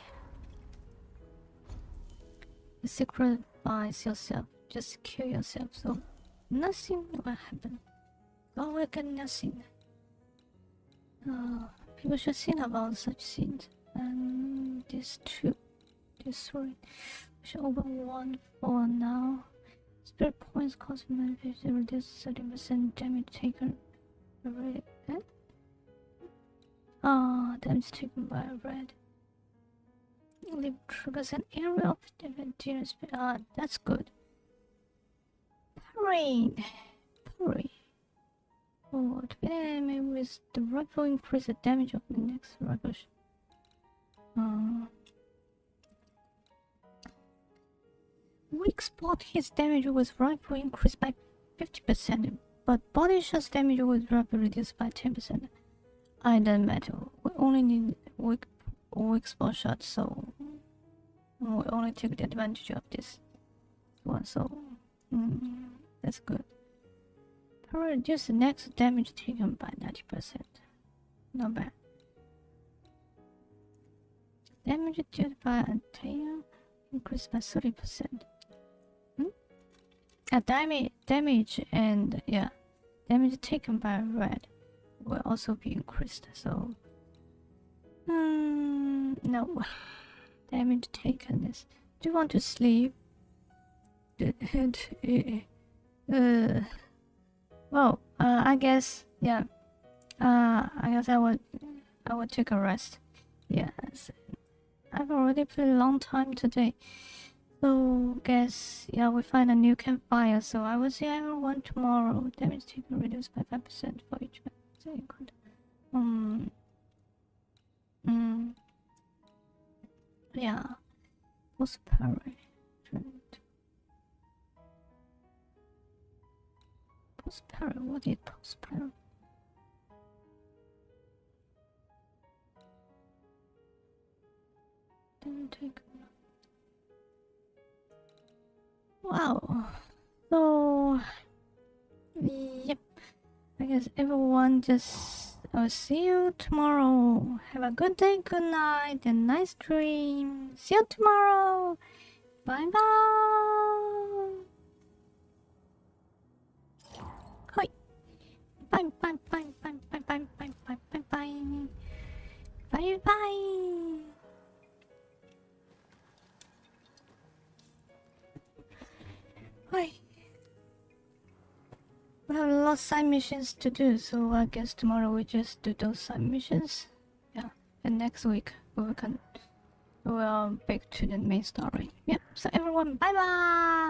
A: You sacrifice yourself. Just kill yourself. So nothing will happen. God will get nothing. People should think about such things. And these two. This three. We should open one for now. Spirit points cost manifest reduce 30% damage taken. Already. Damage taken by red. Leave triggers an area of different tiers. That's good. Parry. Oh, the enemy with the rifle increase the damage of the next rifle. Weak spot his damage with rifle increased by 50%, but body shots damage with rifle reduced by 10%. I don't matter. We only need weak spot shots, so we only take the advantage of this one. So that's good. Power reduce the next damage taken by 90%. Not bad. Damage dealt by a tail increased by 30%. Damage and damage taken by red will also be increased. So no, damage taken is. Do you want to sleep? Well, I guess, yeah. I guess I would take a rest. Yes. I've already played a long time today. So, guess, yeah, we find a new campfire. So, I will see everyone tomorrow. Damage taken reduced by 5% for each weapon. Yeah. Post parry. Post parry. What is post parry? Didn't take. Wow. So, yep. I guess everyone just. I'll see you tomorrow. Have a good day, good night, and nice dream. See you tomorrow. Bye bye. Hi. Bye bye bye bye bye bye bye bye bye bye. Bye bye. Hi. We have a lot of side missions to do, so I guess tomorrow we just do those side missions. Yeah, and next week we'll back to the main story. Yep. So everyone, bye bye.